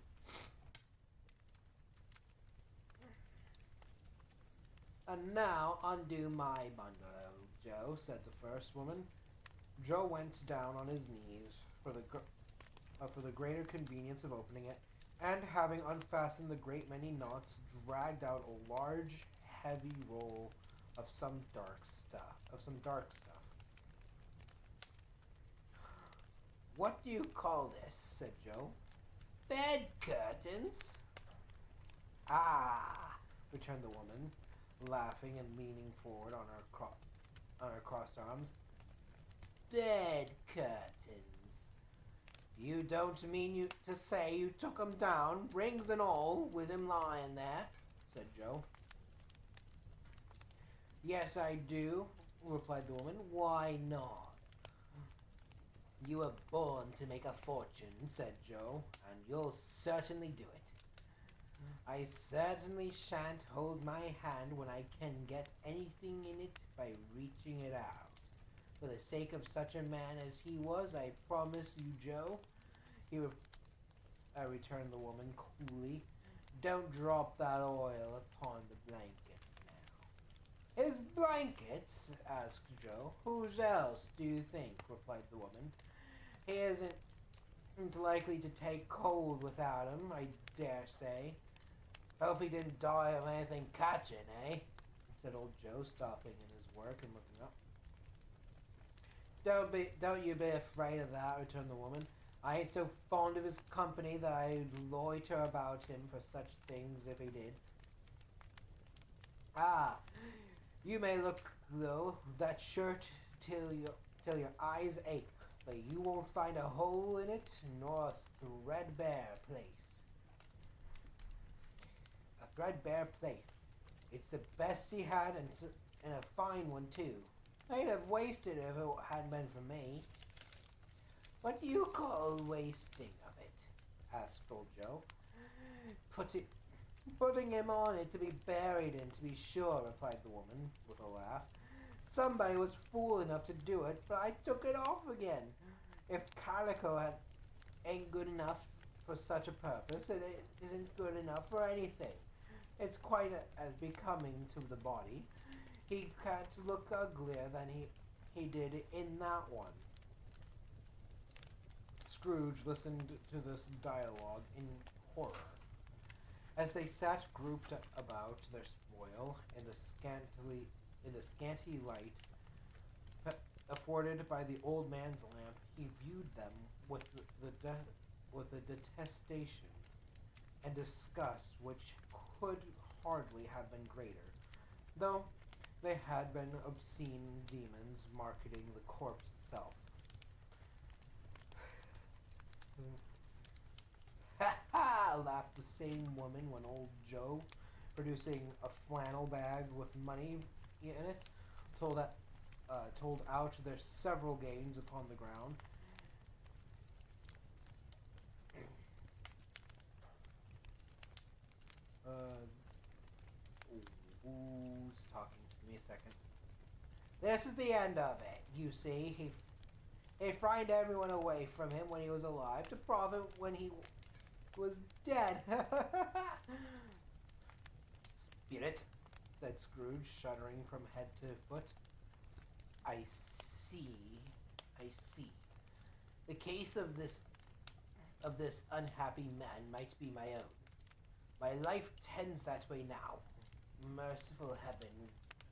[SPEAKER 1] And now undo my bundle, Joe, said the first woman. Joe went down on his knees for the greater convenience of opening it, and having unfastened the great many knots, dragged out a large, heavy roll of some dark stuff. What do you call this? Said Joe. Bed curtains. Ah, returned the woman, laughing and leaning forward on her crossed arms. Bed curtains. You don't mean to say you took 'em down, rings and all, with him lying there, said Joe. Yes, I do, replied the woman. Why not? You were born to make a fortune, said Joe, and you'll certainly do it. I certainly shan't hold my hand when I can get anything in it by reaching it out. For the sake of such a man as he was, I promise you, Joe, returned the woman coolly. Don't drop that oil upon the blankets now. His blankets? Asked Joe. Whose else, do you think? Replied the woman. He isn't likely to take cold without 'em, I dare say. Hope he didn't die of anything catching, eh? Said old Joe, stopping in his work and looking up. Don't you be afraid of that, returned the woman. I ain't so fond of his company that I'd loiter about him for such things if he did. Ah, you may look, though, that shirt till your eyes ache, but you won't find a hole in it nor a threadbare place. A threadbare place. It's the best he had, and a fine one, too. I'd have wasted it if it hadn't been for me. What do you call wasting of it? Asked old Joe. Putting him on it to be buried in, to be sure, replied the woman with a laugh. Somebody was fool enough to do it, but I took it off again. If calico ain't good enough for such a purpose, it isn't good enough for anything. It's quite as becoming to the body. He can't look uglier than he did in that one. Scrooge listened to this dialogue in horror. As they sat grouped about their spoil in the scanty light afforded by the old man's lamp, he viewed them with a detestation and disgust which could hardly have been greater, though they had been obscene demons marketing the corpse itself. Ha ha! Laughed the same woman when old Joe, producing a flannel bag with money in it, told out their several gains upon the ground. Who's talking? Give me a second. This is the end of it. You see, he frightened everyone away from him when he was alive to profit when he was dead. Spirit, said Scrooge, shuddering from head to foot. I see. The case of this unhappy man might be my own. My life tends that way now. Merciful heaven,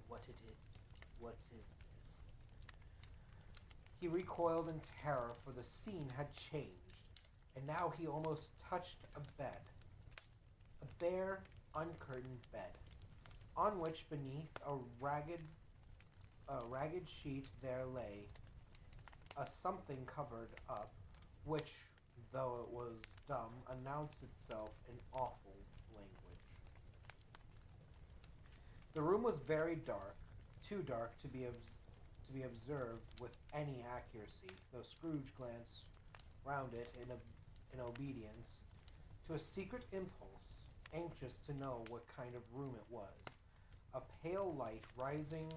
[SPEAKER 1] what is this? He recoiled in terror, for the scene had changed, and now he almost touched a bed. A bare, uncurtained bed, on which beneath a ragged sheet there lay a something covered up, which, though it was dumb, announced itself in awful language. The room was very dark, too dark to be observed with any accuracy, though Scrooge glanced round it in obedience to a secret impulse, anxious to know what kind of room it was. A pale light rising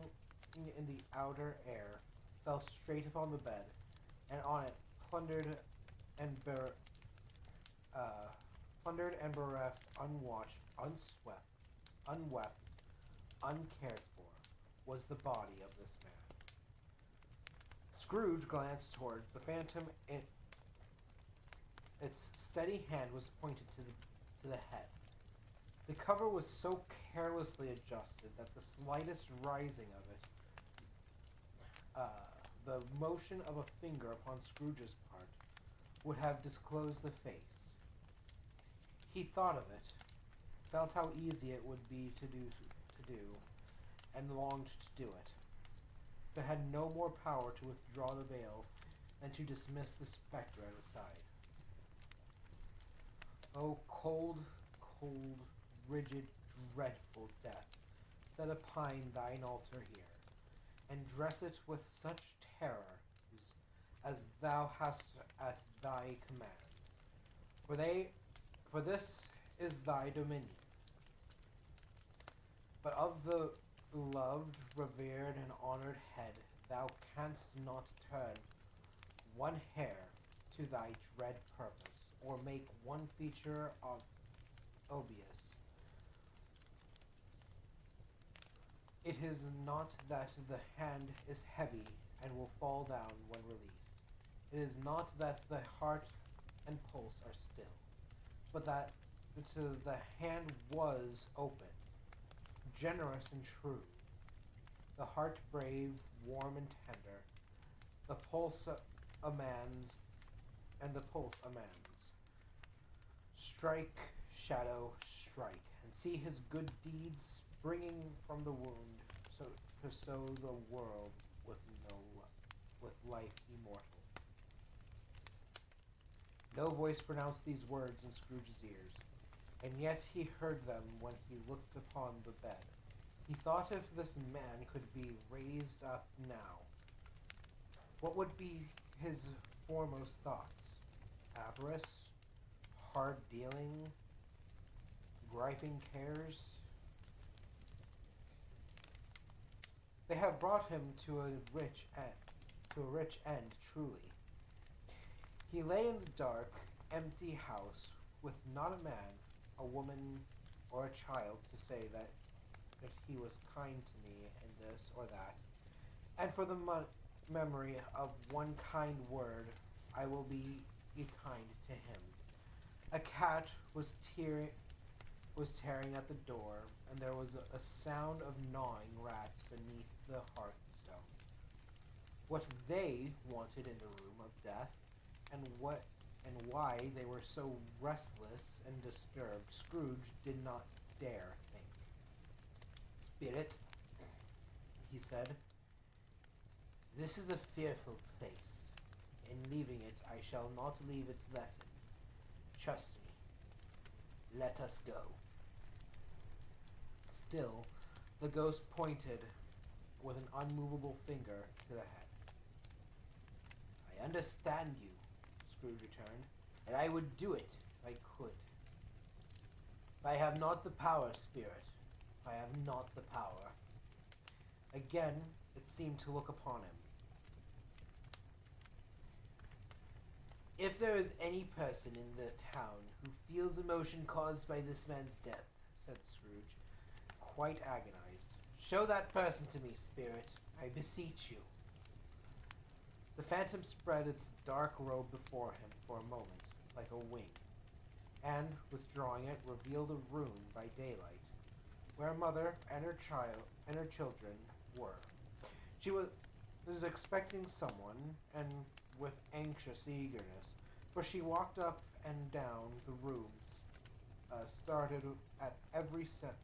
[SPEAKER 1] in the outer air fell straight upon the bed, and on it plundered and bereft, unwashed, unswept, unwept, uncared for, was the body of this man. Scrooge glanced towards the phantom, and its steady hand was pointed to the head. The cover was so carelessly adjusted that the slightest rising of it, the motion of a finger upon Scrooge's part, would have disclosed the face. He thought of it, felt how easy it would be to do, and longed to do it, but had no more power to withdraw the veil than to dismiss the spectre at his side. Oh, cold, cold, rigid, dreadful death, set upon thine altar here, and dress it with such terror as thou hast at thy command. For this is thy dominion. But of the beloved, revered, and honored head thou canst not turn one hair to thy dread purpose, or make one feature of obvious. It is not that the hand is heavy and will fall down when released. It is not that the heart and pulse are still, but that the hand was open, generous and true, the heart brave, warm and tender, the pulse a man's, and the pulse a man's. Strike, shadow, strike, and see his good deeds springing from the wound, so to sow the world with with life immortal. No voice pronounced these words in Scrooge's ears, and yet he heard them when he looked upon the bed. He thought if this man could be raised up now, what would be his foremost thoughts? Avarice? Hard dealing? Griping cares? They have brought him to a rich end, truly. He lay in the dark, empty house, with not a man, a woman, or a child to say that he was kind to me in this or that, and for the memory of one kind word, I will be kind to him. A cat was tearing at the door, and there was a sound of gnawing rats beneath the hearthstone. What they wanted in the room of death, and why they were so restless and disturbed, Scrooge did not dare think. "Spirit," he said, "this is a fearful place. In leaving it, I shall not leave its lesson. Trust me. Let us go." Still, the ghost pointed with an unmovable finger to the head. "I understand you," Scrooge returned, "and I would do it if I could. But I have not the power, Spirit. I have not the power." Again, it seemed to look upon him. "If there is any person in the town who feels emotion caused by this man's death," said Scrooge, quite agonized, "show that person to me, Spirit, I beseech you." The phantom spread its dark robe before him for a moment, like a wing, and, withdrawing it, revealed a room by daylight, where a mother and her children were. She was expecting someone, and with anxious eagerness, for she walked up and down the room, started at every step,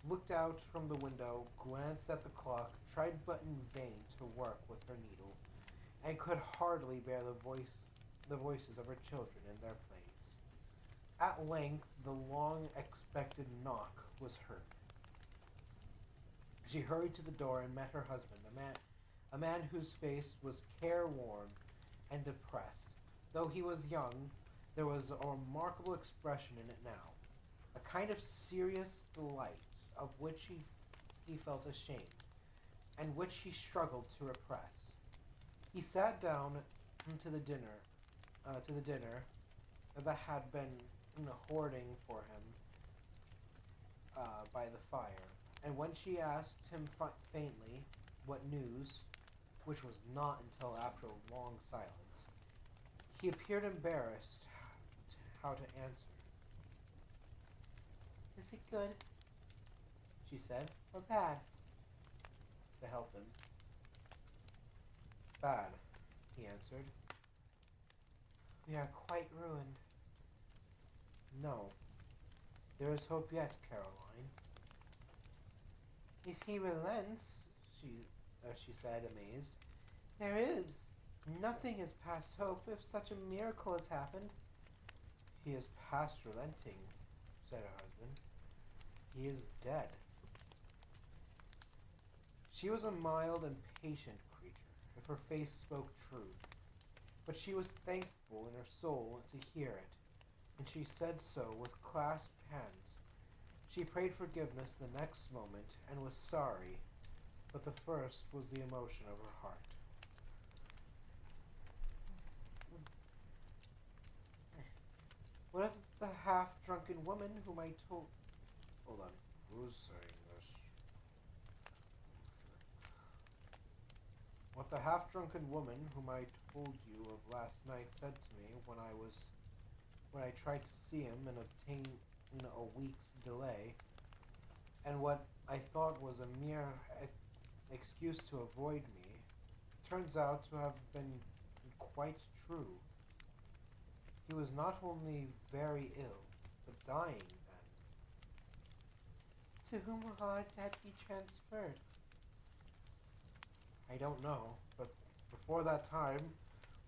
[SPEAKER 1] looked out from the window, glanced at the clock, tried but in vain to work with her needle, and could hardly bear the voices of her children in their place. At length the long-expected knock was heard. She hurried to the door and met her husband, a man whose face was careworn and depressed. Though he was young, there was a remarkable expression in it now, a kind of serious delight of which he felt ashamed, and which he struggled to repress. He sat down to the dinner that had been hoarding for him by the fire, and when she asked him faintly what news, which was not until after a long silence, he appeared embarrassed how to answer. "Is it good," she said, "or bad?" To help him. "Bad," he answered. "We are quite ruined." "No. There is hope yet, Caroline." "If he relents," she said, amazed. "There is. Nothing is past hope if such a miracle has happened." "He is past relenting," said her husband. "He is dead." She was a mild and patient creature, if her face spoke truth, but she was thankful in her soul to hear it, and she said so with clasped hands. She prayed forgiveness the next moment, and was sorry, but the first was the emotion of her heart. "What of the half-drunken woman whom I told—" Hold on. Who's saying this? "What the half-drunken woman whom I told you of last night said to me when I tried to see him and obtain a week's delay, and what I thought was a mere excuse to avoid me, turns out to have been quite true. He was not only very ill, but dying then. To whom will our debt be transferred? I don't know, but before that time,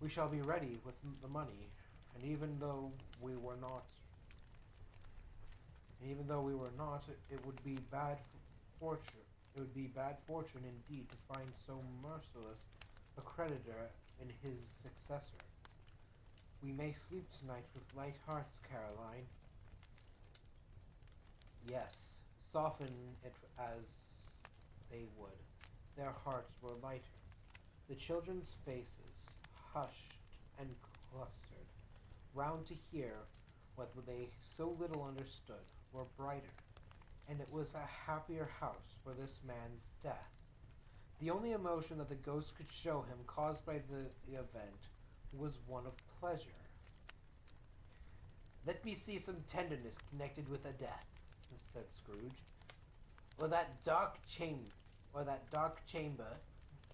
[SPEAKER 1] we shall be ready with the money, and even though we were not, it would be bad fortune. It would be bad fortune indeed to find so merciless a creditor in his successor. We may sleep tonight with light hearts, Caroline. Yes, soften it as they would. Their hearts were lighter. The children's faces, hushed and clustered round to hear what they so little understood, were brighter, and it was a happier house for this man's death. The only emotion that the ghost could show him caused by the event was one of pleasure. Let me see some tenderness connected with a death, said Scrooge, or that dark chamber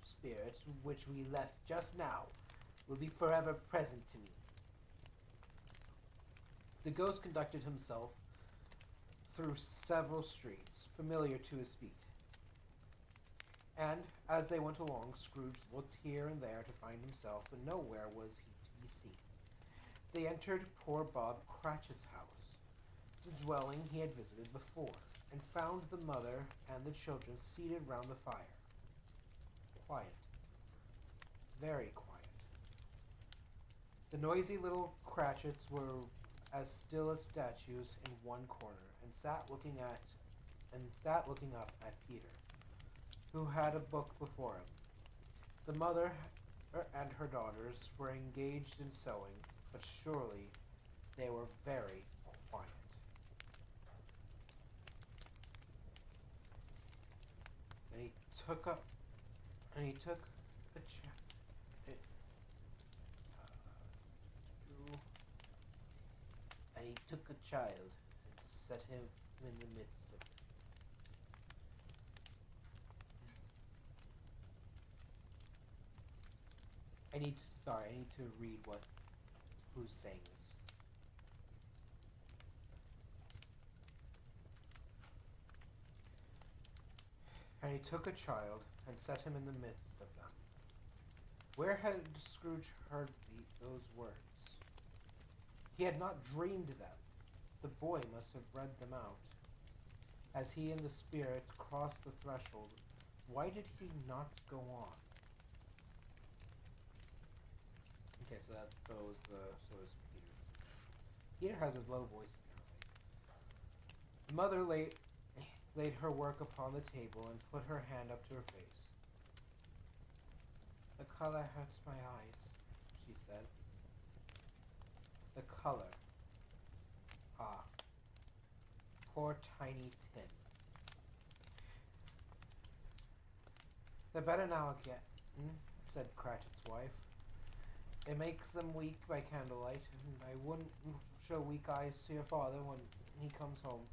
[SPEAKER 1] spirit which we left just now will be forever present to me. The ghost conducted himself through several streets, familiar to his feet. And as they went along, Scrooge looked here and there to find himself, but nowhere was he to be seen. They entered poor Bob Cratchit's house, the dwelling he had visited before, and found the mother and the children seated round the fire. Quiet. Very quiet. The noisy little Cratchits were as still as statues in one corner, and sat looking up at Peter, who had a book before him. The mother and her daughters were engaged in sewing, but surely they were very quiet. And he took a child and set him in the midst of it. I need to read who's saying this. And he took a child and set him in the midst of them. Where had Scrooge heard those words? He had not dreamed them. The boy must have read them out. As he and the spirit crossed the threshold, why did he not go on? Okay, so is Peter's. Peter has a low voice apparently. The mother laid her work upon the table and put her hand up to her face. The color hurts my eyes, she said. The color. Ah. Poor Tiny Tim. They're better now again, said Cratchit's wife. It makes them weak by candlelight, and I wouldn't show weak eyes to your father when he comes home.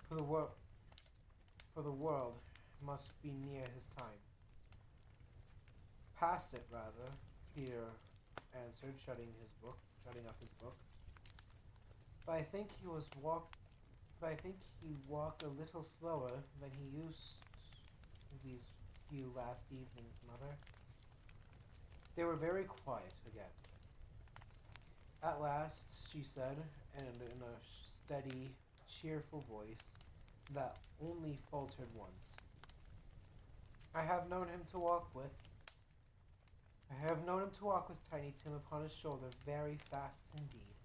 [SPEAKER 1] For the world must be near his time. Past it, rather, Peter answered, shutting up his book. But I think he walked a little slower than he used these few last evenings, Mother. They were very quiet again. At last, she said, and in a steady, cheerful voice that only faltered once. I have known him to walk with Tiny Tim upon his shoulder very fast indeed.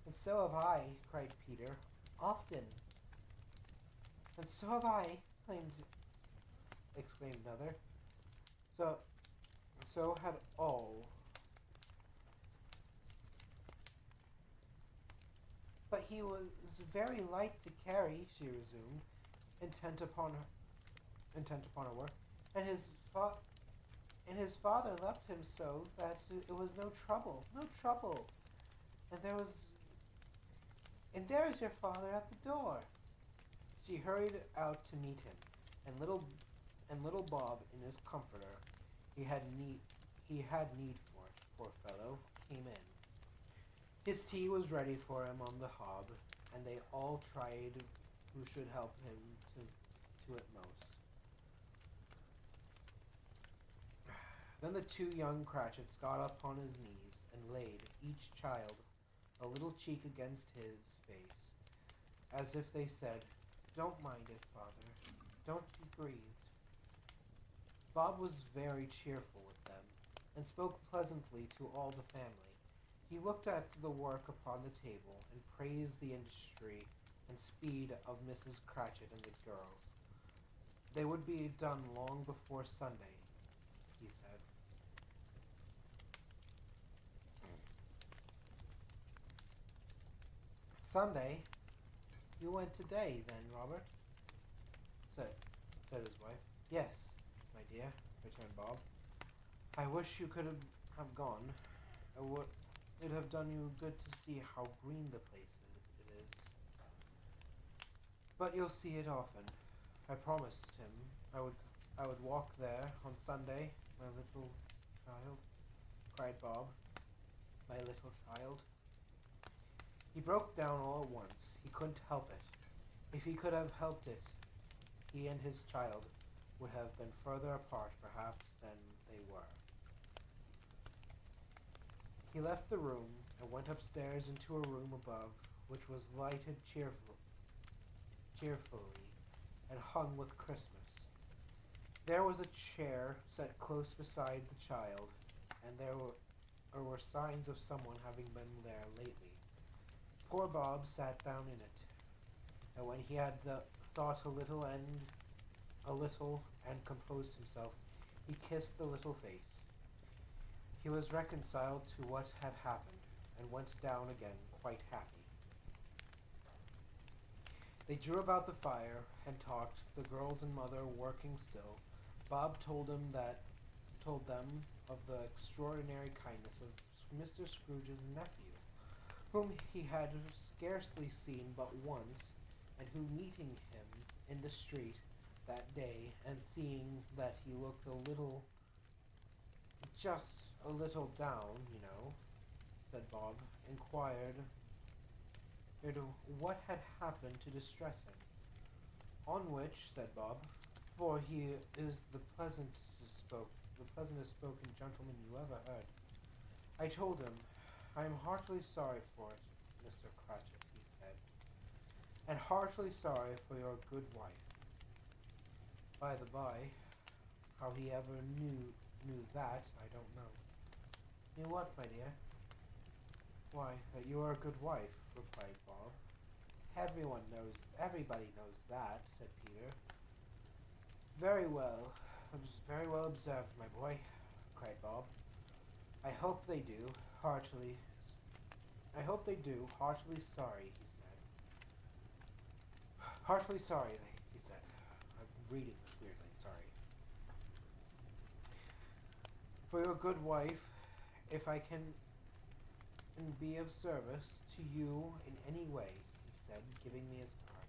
[SPEAKER 1] And so have I, cried Peter, often. And so have I, exclaimed another. So had all. But he was very light to carry, she resumed, intent upon her work, and his father left him so that it was no trouble. and there is your father at the door. She hurried out to meet him, and little Bob, in his comforter, he had need for it, poor fellow, came in. His tea was ready for him on the hob, and they all tried who should help him to it most. Then the two young Cratchits got up on his knees and laid, each child, a little cheek against his face, as if they said, "Don't mind it, father. Don't be grieved." Bob was very cheerful with them, and spoke pleasantly to all the family. He looked at the work upon the table, and praised the industry and speed of Mrs. Cratchit and the girls. They would be done long before Sunday, he said. "Sunday? You went today, then, Robert?" said, said his wife. "Yes, my dear," returned Bob. "I wish you could have gone. It would have done you good to see how green the place is. But you'll see it often. I promised him I would walk there on Sunday, my little child," cried Bob. "My little child." He broke down all at once. He couldn't help it. If he could have helped it, he and his child would have been further apart, perhaps, than they were. He left the room and went upstairs into a room above, which was lighted cheerfully and hung with Christmas. There was a chair set close beside the child, and there were signs of someone having been there lately. Poor Bob sat down in it, and when he had thought a little and composed himself, he kissed the little face. He was reconciled to what had happened, and went down again quite happy. They drew about the fire and talked, the girls and mother working still. Bob told them of the extraordinary kindness of Mr. Scrooge's nephew, whom he had scarcely seen but once, and who, meeting him in the street that day, and seeing that he looked just a little down, said Bob, inquired what had happened to distress him. "On which," said Bob, "for he is the pleasantest spoken gentleman you ever heard, I told him, 'I am heartily sorry for it, Mr. Cratchit,' he said, 'and heartily sorry for your good wife.' By the by, how he ever knew that, I don't know." "Knew what, my dear?" "Why, that you are a good wife," replied Bob. Everybody knows that," said Peter. Very well observed, my boy," cried Bob. I hope they do, heartily sorry," he said. "Heartily sorry," he said. I'm reading this weirdly, sorry. "For your good wife, if I can be of service to you in any way," he said, giving me his card.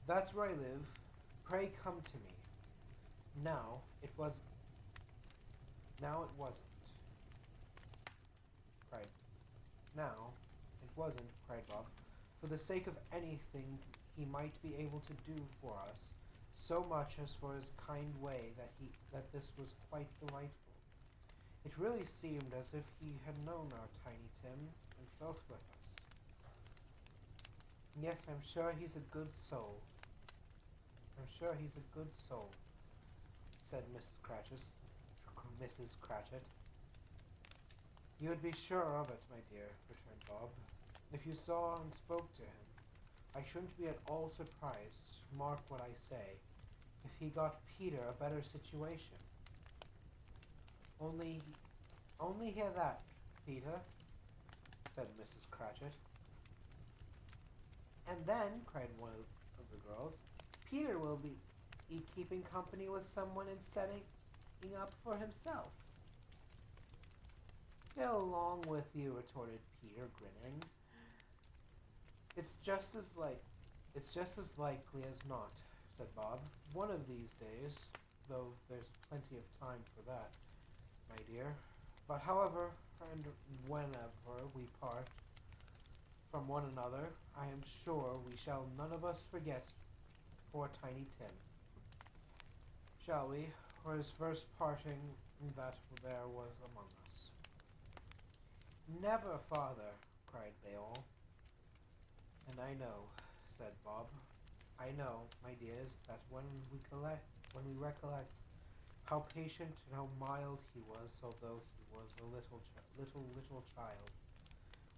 [SPEAKER 1] "That's where I live. Pray come to me." Now it wasn't, cried. "Now it wasn't," cried Bob, "for the sake of anything he might be able to do for us, so much as for his kind way that this was quite delightful. It really seemed as if he had known our Tiny Tim and felt with us. Yes, I'm sure he's a good soul," said Mrs. Cratchit. "You'd be sure of it, my dear," returned Bob. "If you saw and spoke to him, I shouldn't be at all surprised, mark what I say, if he got Peter a better situation. Only hear that, Peter," said Mrs. Cratchit. "And then," cried one of the girls, "Peter will be keeping company with someone and setting up for himself." "Go along with you," retorted Peter, grinning. It's just as likely as not, said Bob. One of these days, though there's plenty of time for that, my dear. But however and whenever we part from one another, I am sure we shall none of us forget poor Tiny Tim. Shall we? Or his first parting that there was among us. Never, father, cried they all. And I know, said Bob, I know, my dears, that when we recollect how patient and how mild he was, although he was a little child,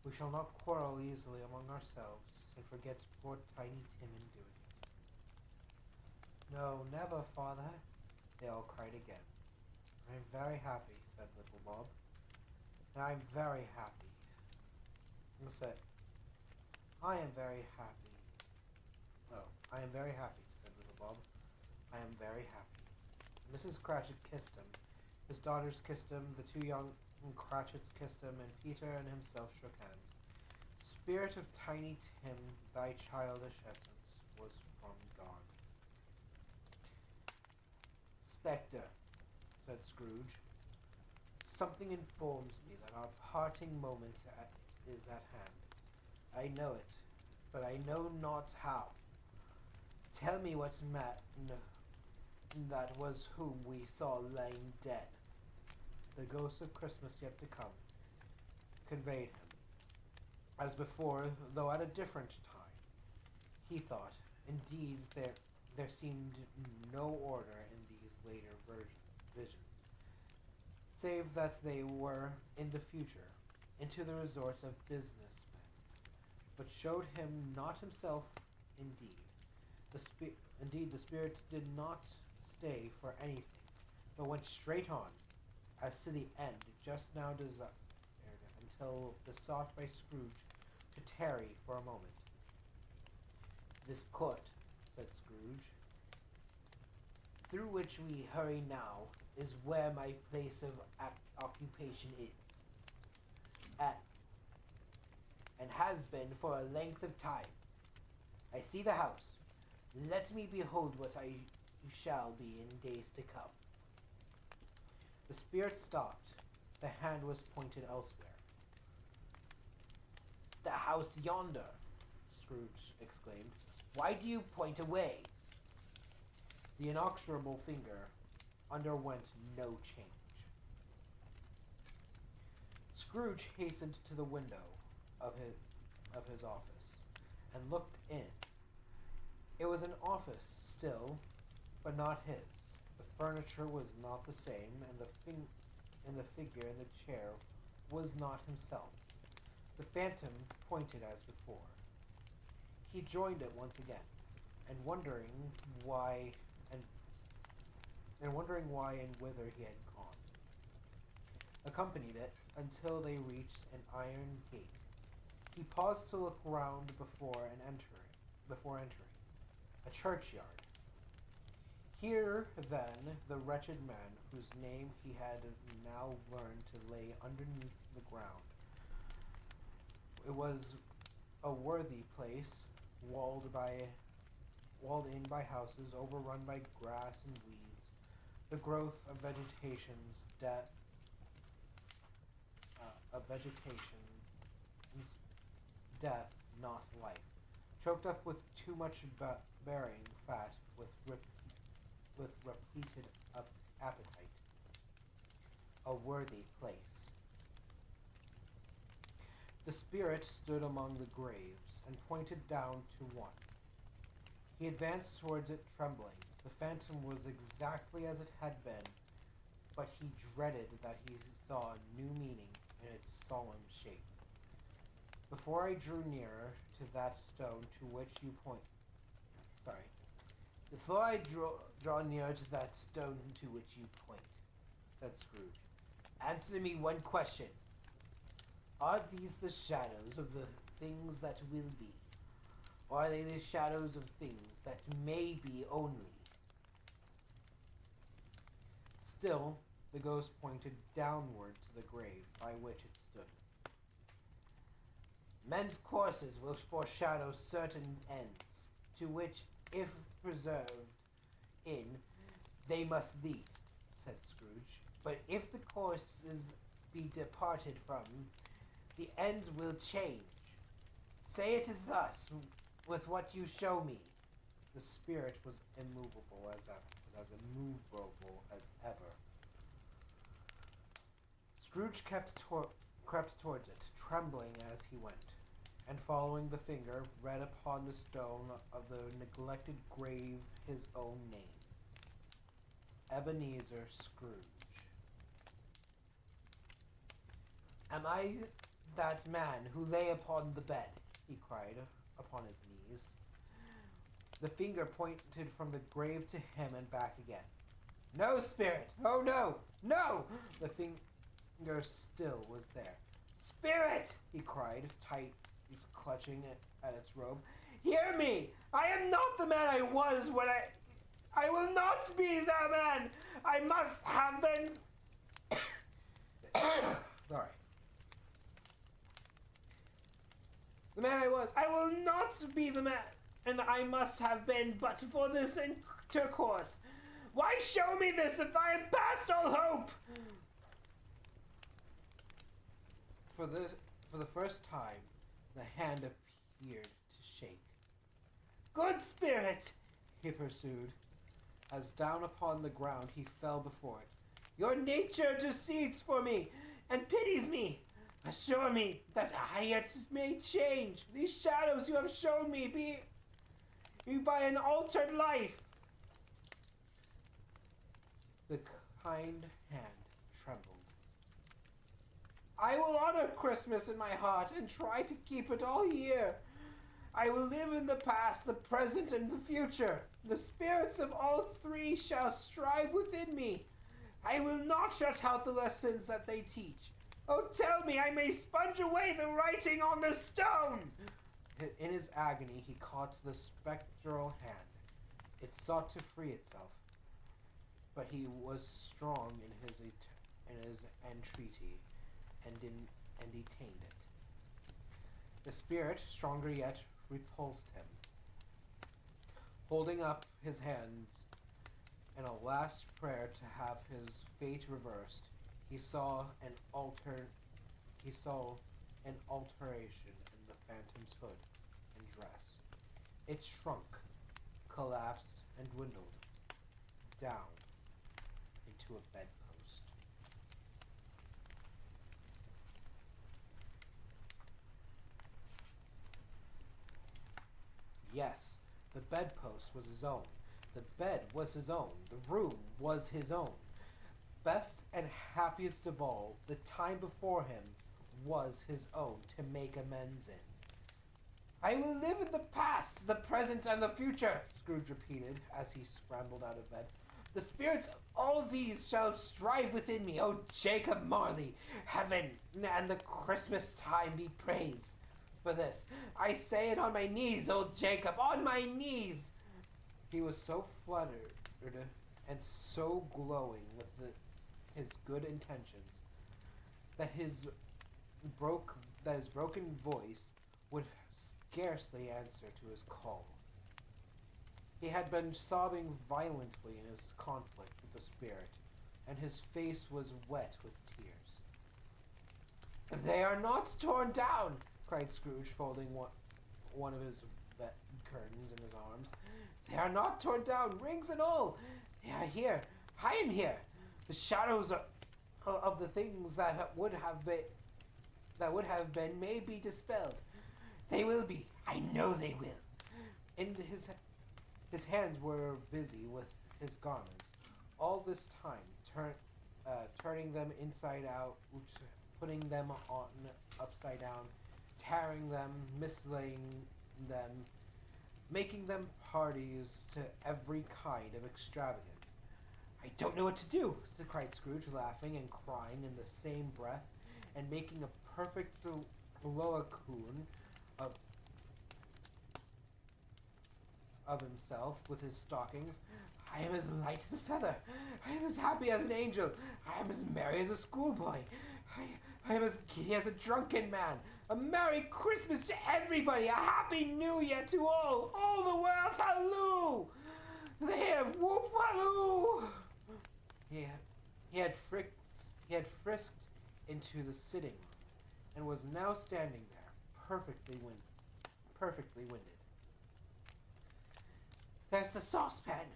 [SPEAKER 1] we shall not quarrel easily among ourselves, and forget poor Tiny Tim in doing it. No, never, father, they all cried again. I am very happy, said little Bob, and I am very happy. I said, I am very happy. Oh, I am very happy, said little Bob. I am very happy. Mrs. Cratchit kissed him. His daughters kissed him, the two young Cratchits kissed him, and Peter and himself shook hands. Spirit of Tiny Tim, thy childish essence was from God. Spectre, said Scrooge, something informs me that our parting moment is at hand. I know it, but I know not how. Tell me what man that was whom we saw lying dead. The ghost of Christmas yet to come conveyed him, as before, though at a different time. He thought, indeed, there seemed no order in these later visions, save that they were, in the future, into the resorts of businessmen, but showed him not himself indeed. The spirit did not stay for anything, but went straight on, as to the end just now desired, until besought by Scrooge to tarry for a moment. This court, said Scrooge, through which we hurry now, is where my place of occupation is, and has been for a length of time. I see the house. Let me behold what I shall be in days to come. The spirit stopped. The hand was pointed elsewhere. The house yonder, Scrooge exclaimed. Why do you point away? The inexorable finger underwent no change. Scrooge hastened to the window of his office and looked in. It was an office still, but not his. The furniture was not the same, and the figure in the chair was not himself. The phantom pointed as before. He joined it once again, and wondering why and whither he had gone, accompanied it until they reached an iron gate. He paused to look round before entering a churchyard. Here, then, the wretched man, whose name he had now learned to lay underneath the ground. It was a worthy place, walled in by houses, overrun by grass and weeds, the growth of vegetation's death, not life, choked up with too much bearing fat, with repleted appetite. A worthy place. The spirit stood among the graves and pointed down to one. He advanced towards it trembling. The phantom was exactly as it had been, but he dreaded that he saw a new meaning in its solemn shape. Before I drew nearer to that stone to which you point... Before I draw nearer to that stone to which you point, said Scrooge, answer me one question. Are these the shadows of the things that will be? Or are they the shadows of things that may be only? Still, the ghost pointed downward to the grave by which it stood. Men's courses will foreshadow certain ends, to which, if preserved in, they must lead, said Scrooge. But if the courses be departed from, the ends will change. Say it is thus, with what you show me. The spirit was immovable as immovable as ever. Scrooge crept towards it, trembling as he went, and following the finger, read upon the stone of the neglected grave his own name, Ebenezer Scrooge. Am I that man who lay upon the bed? He cried, upon his knees. The finger pointed from the grave to him and back again. No, spirit! Oh, no! No! The finger still was there. Spirit! He cried, tight clutching at its robe. Hear me! I am not the man I was when I will not be that man! I must have been... Sorry. The man I was. I will not be the man, and I must have been but for this intercourse. Why show me this if I am past all hope? For the first time, the hand appeared to shake. Good spirit, he pursued, as down upon the ground he fell before it. Your nature intercedes for me, and pities me. Assure me that I yet may change. These shadows you have shown me be by an altered life. The kind hand trembled. I will honor Christmas in my heart and try to keep it all year. I will live in the past, the present, and the future. The spirits of all three shall strive within me. I will not shut out the lessons that they teach. Oh, tell me I may sponge away the writing on the stone! In his agony, he caught the spectral hand. It sought to free itself, but he was strong in his entreaty, and detained it. The spirit, stronger yet, repulsed him. Holding up his hands in a last prayer to have his fate reversed, he saw an alteration in the phantom's hood and dress. It shrunk, collapsed, and dwindled down into a bedpost. Yes, the bedpost was his own. The bed was his own. The room was his own. Best and happiest of all, the time before him was his own to make amends in. I will live in the past, the present, and the future, Scrooge repeated as he scrambled out of bed. The spirits of all these shall strive within me. O Jacob Marley, heaven and the Christmas time be praised. For this, I say it on my knees, old Jacob, on my knees. He was so fluttered and so glowing with his good intentions that his broken voice would scarcely answer to his call. He had been sobbing violently in his conflict with the spirit, and his face was wet with tears. They are not torn down, cried Scrooge, folding one of his curtains in his arms. They are not torn down, rings and all. They are here. I am here. The shadows of the things that would have been may be dispelled. They will be. I know they will. And his hands were busy with his garments, all this time, turning them inside out, putting them on upside down, tearing them, mislaying them, making them parties to every kind of extravagance. I don't know what to do, cried Scrooge, laughing and crying in the same breath, and making a perfect locoon of himself with his stockings. I am as light as a feather. I am as happy as an angel. I am as merry as a schoolboy. I am as giddy as a drunken man. A Merry Christmas to everybody! A Happy New Year to all the world! Halloo! There, whoop halloo! He, he had frisked into the sitting room, and was now standing there, perfectly winded. There's the saucepan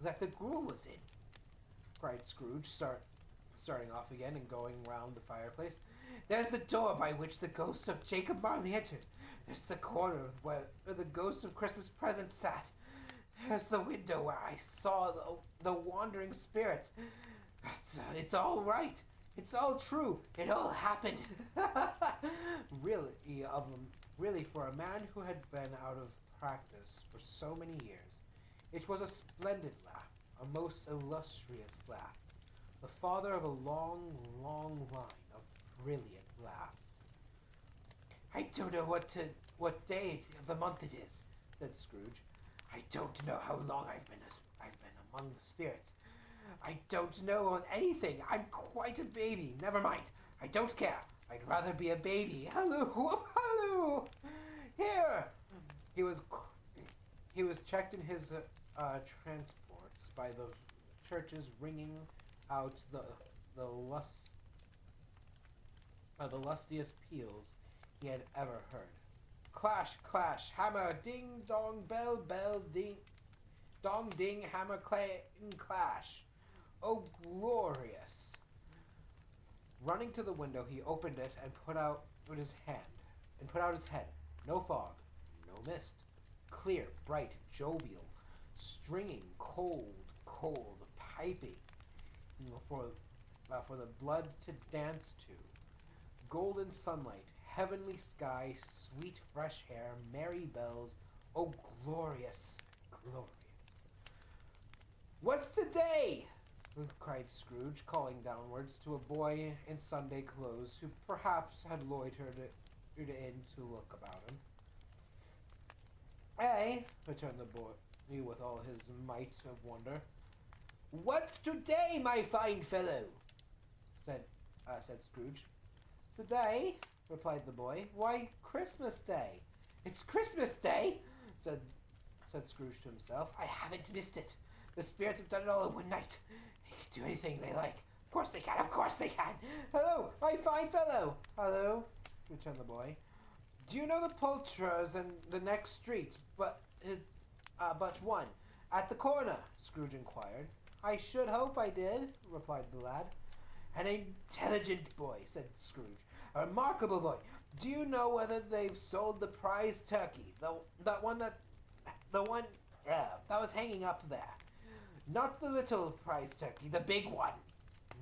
[SPEAKER 1] that the gruel was in, cried Scrooge, starting off again and going round the fireplace. There's the door by which the ghost of Jacob Marley entered. There's the corner where the ghost of Christmas Present sat. There's the window where I saw the wandering spirits. It's all right. It's all true. It all happened. Really, for a man who had been out of practice for so many years, it was a splendid laugh, a most illustrious laugh, the father of a long, long line of brilliant laughs. I don't know what day of the month it is, said Scrooge. I don't know how long I've been among the spirits. I don't know anything. I'm quite a baby. Never mind. I don't care. I'd rather be a baby. Halloo, whoop, halloo! Here! He was checked in his transports by the churches ringing out the lustiest peals he had ever heard. Clash, clash, hammer, ding, dong, bell, bell, ding, dong, ding, hammer, clang, clash. Oh, glorious! Running to the window, he opened it and put out his head. No fog, no mist. Clear, bright, jovial, stringing, cold, piping, for the blood to dance to. Golden sunlight, heavenly sky, sweet fresh air, merry bells. Oh, glorious, glorious! What's today? Cried Scrooge, calling downwards to a boy in Sunday clothes who perhaps had loitered in to look about him. Eh? Returned the boy with all his might of wonder. What's today, my fine fellow? said Scrooge. Today? Replied the boy. Why, Christmas Day. It's Christmas Day? said Scrooge to himself. I haven't missed it. The spirits have done it all in one night. They can do anything they like. Of course they can. Of course they can. Hello, my fine fellow. Hello, returned the boy. Do you know the poulterers in the next street, but one, at the corner? Scrooge inquired. I should hope I did, replied the lad. An intelligent boy, said Scrooge. A remarkable boy. Do you know whether they've sold the prize turkey? The one that was hanging up there. Not the little prize turkey, the big one.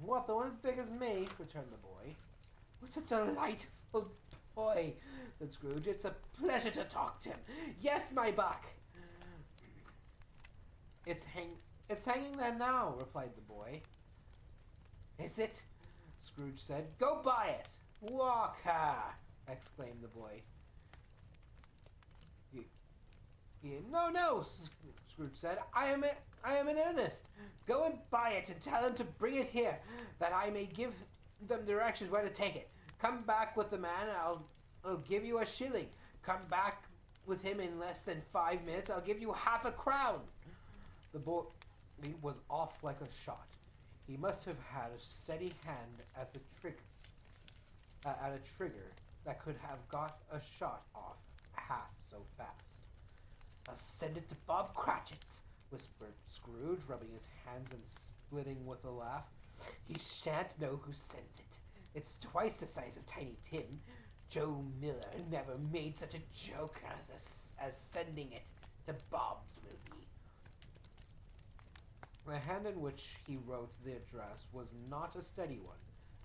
[SPEAKER 1] What, the one as big as me? Returned the boy. What a delightful boy, said Scrooge. It's a pleasure to talk to him. Yes, my buck. It's hanging there now, replied the boy. Is it? Scrooge said. Go buy it. Walker, exclaimed the boy. No, Scrooge said. I am in earnest. Go and buy it and tell them to bring it here, that I may give them directions where to take it. Come back with the man and I'll give you a shilling. Come back with him in less than 5 minutes. I'll give you half a crown. The boy was off like a shot. He must have had a steady hand at the trigger that could have got a shot off half so fast. I'll send it to Bob Cratchit's, whispered Scrooge, rubbing his hands and splitting with a laugh. He shan't know who sends it. It's twice the size of Tiny Tim. Joe Miller never made such a joke as sending it to Bob's will be. The hand in which he wrote the address was not a steady one,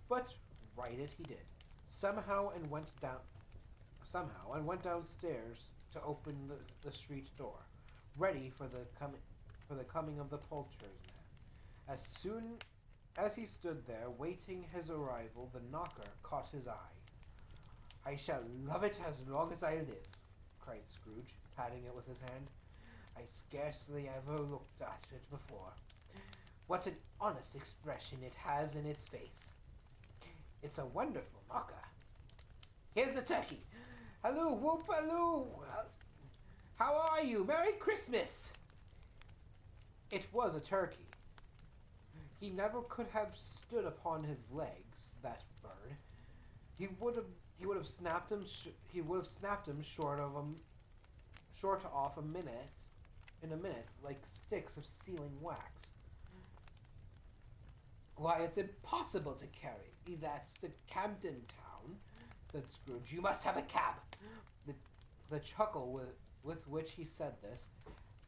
[SPEAKER 1] but write it he did. Somehow and went downstairs to open the street door, ready for the coming of the poulterer's man. As soon as he stood there waiting his arrival, the knocker caught his eye. I shall love it as long as I live, cried Scrooge, patting it with his hand. I scarcely ever looked at it before. What an honest expression it has in its face. It's a wonderful knocker. Here's the turkey. Hello, whoop, hello. How are you? Merry Christmas. It was a turkey. He never could have stood upon his legs, that bird. He would have snapped him. He would have snapped him short off in a minute, like sticks of sealing wax. Why, it's impossible to carry. That's the Camden Town, said Scrooge. You must have a cab. The chuckle with which he said this,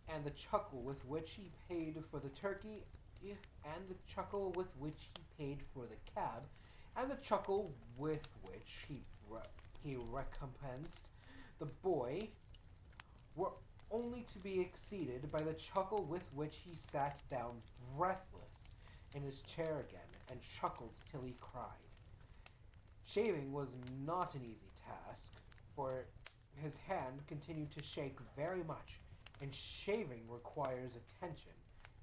[SPEAKER 1] and the chuckle with which he paid for the turkey, and the chuckle with which he paid for the cab, and the chuckle with which he recompensed the boy, were only to be exceeded by the chuckle with which he sat down breathless in his chair again, and chuckled till he cried. Shaving was not an easy task, for his hand continued to shake very much, and shaving requires attention,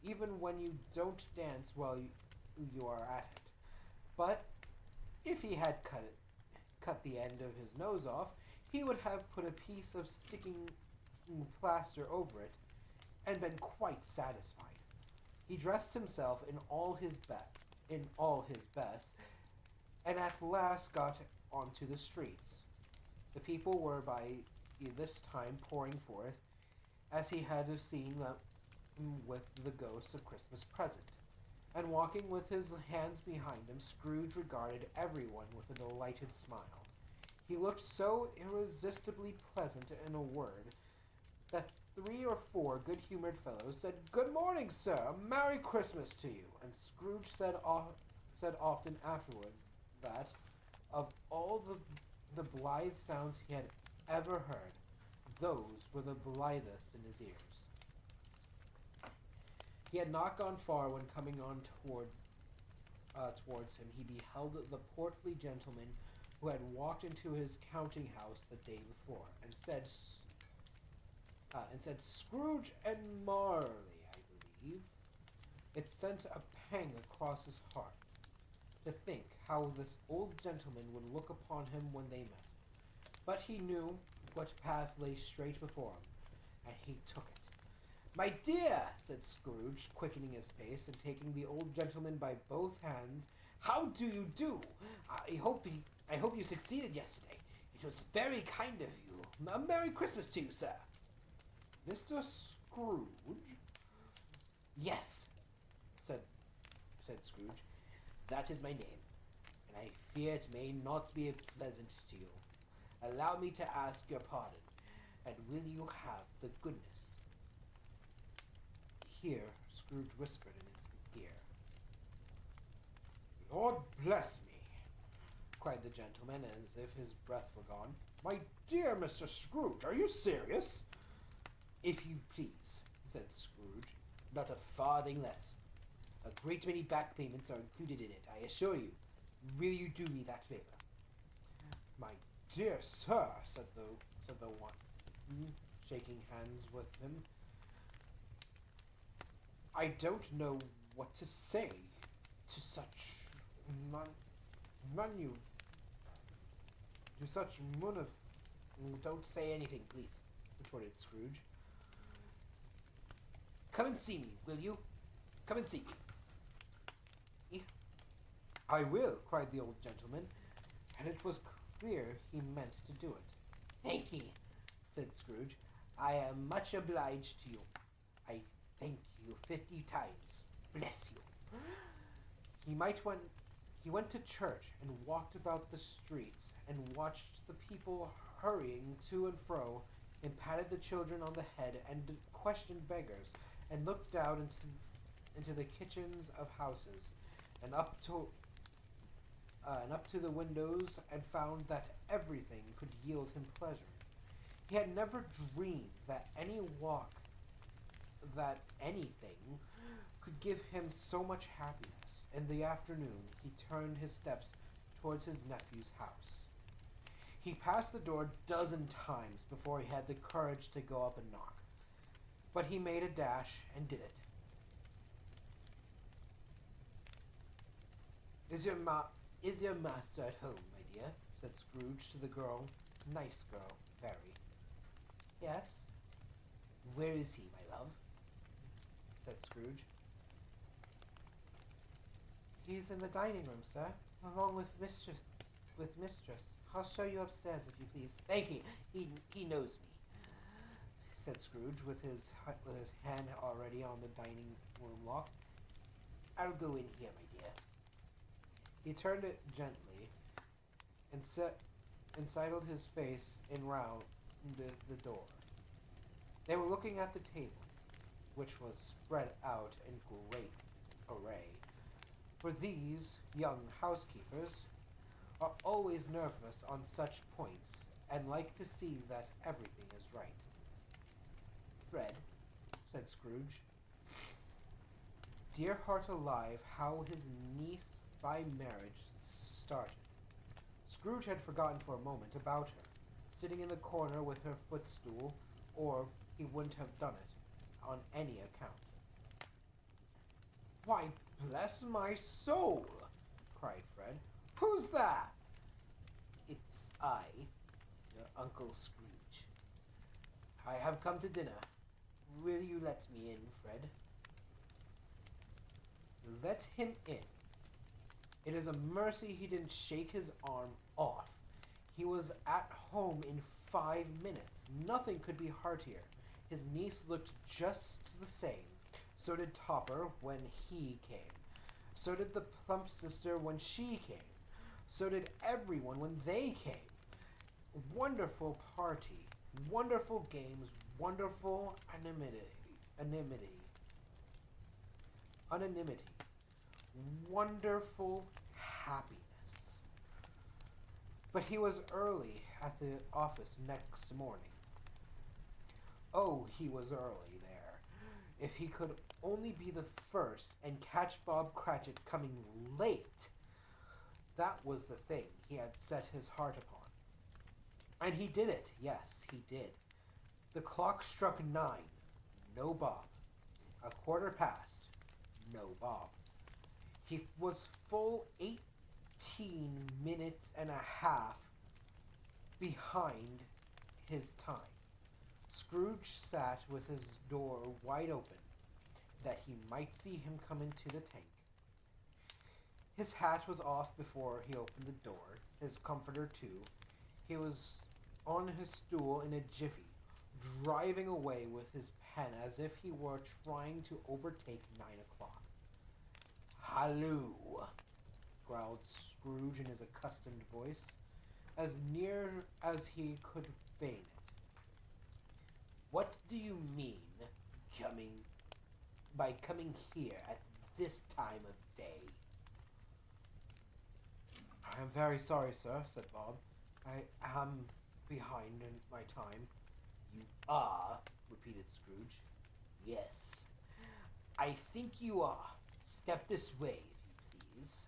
[SPEAKER 1] even when you don't dance while you are at it. But if he had cut the end of his nose off, he would have put a piece of sticking plaster over it, and been quite satisfied. He dressed himself in all his best, and at last got onto the streets. The people were by this time pouring forth, as he had seen with the ghosts of Christmas present. And walking with his hands behind him, Scrooge regarded everyone with a delighted smile. He looked so irresistibly pleasant in a word, that 3 or 4 good-humored fellows said, "Good morning, sir. Merry Christmas to you." And Scrooge said often afterwards that, of all the blithe sounds he had ever heard, those were the blithest in his ears. He had not gone far when, coming on towards him, he beheld the portly gentleman who had walked into his counting house the day before, and said, "Scrooge and Marley, I believe." It sent a pang across his heart to think how this old gentleman would look upon him when they met. But he knew what path lay straight before him, and he took it. "My dear," said Scrooge, quickening his pace, and taking the old gentleman by both hands, "how do you do? I hope you succeeded yesterday. It was very kind of you. A Merry Christmas to you, sir." "Mr. Scrooge?" "Yes," said Scrooge. "That is my name, and I fear it may not be pleasant to you. Allow me to ask your pardon, and will you have the goodness—" Here Scrooge whispered in his ear. "Lord bless me!" cried the gentleman, as if his breath were gone. "My dear Mr. Scrooge, are you serious?" "If you please," said Scrooge, "not a farthing less. A great many back payments are included in it, I assure you. Will you do me that favor?" "My dear sir," said the one, shaking hands with him, "I don't know what to say to such "Don't say anything, please," retorted Scrooge. "Come and see me, will you? Come and see me." "I will," cried the old gentleman, and it was clear he meant to do it. "Thank ye," said Scrooge. "I am much obliged to you. I thank you 50 times. Bless you." He went to church and walked about the streets and watched the people hurrying to and fro, and patted the children on the head, and questioned beggars, and looked down into the kitchens of houses, and up to the windows, and found that everything could yield him pleasure. He had never dreamed that anything could give him so much happiness. In the afternoon, he turned his steps towards his nephew's house. He passed the door 12 times before he had the courage to go up and knock. But he made a dash and did it. Is your master at home, my dear?" said Scrooge to the girl. Nice girl, very. Yes? Where is he, my love? Said Scrooge. He's in the dining room, sir, along with Mistress. I'll show you upstairs, if you please. Thank you. He knows me, said Scrooge, with his hand already on the dining room lock. I'll go in here, my dear. He turned it gently and sidled his face in round the door. They were looking at the table, which was spread out in great array. For these young housekeepers are always nervous on such points and like to see that everything is right. Fred, said Scrooge, dear heart alive, how his niece by marriage started. Scrooge had forgotten for a moment about her, sitting in the corner with her footstool, or he wouldn't have done it on any account. Why, bless my soul, cried Fred. Who's that? It's I, your Uncle Scrooge. I have come to dinner. Will you let me in, Fred? Let him in. It is a mercy he didn't shake his arm off. He was at home in 5 minutes. Nothing could be heartier. His niece looked just the same. So did Topper when he came. So did the plump sister when she came. So did everyone when they came. Wonderful party. Wonderful games. Wonderful anonymity. Wonderful happiness. But he was early at the office next morning. Oh, he was early there. If he could only be the first and catch Bob Cratchit coming late. That was the thing he had set his heart upon. And he did it, yes, he did. The clock struck 9. No Bob. 1/4 past. No Bob. He was full 18 minutes and a half behind his time. Scrooge sat with his door wide open, that he might see him come into the tank. His hat was off before he opened the door, his comforter too. He was on his stool in a jiffy, driving away with his pen as if he were trying to overtake 9 o'clock. Halloo, growled Scrooge in his accustomed voice, as near as he could feign it. What do you mean, by coming here at this time of day? I am very sorry, sir, said Bob. I am behind in my time. You are, repeated Scrooge. Yes, I think you are. Step this way, if you please.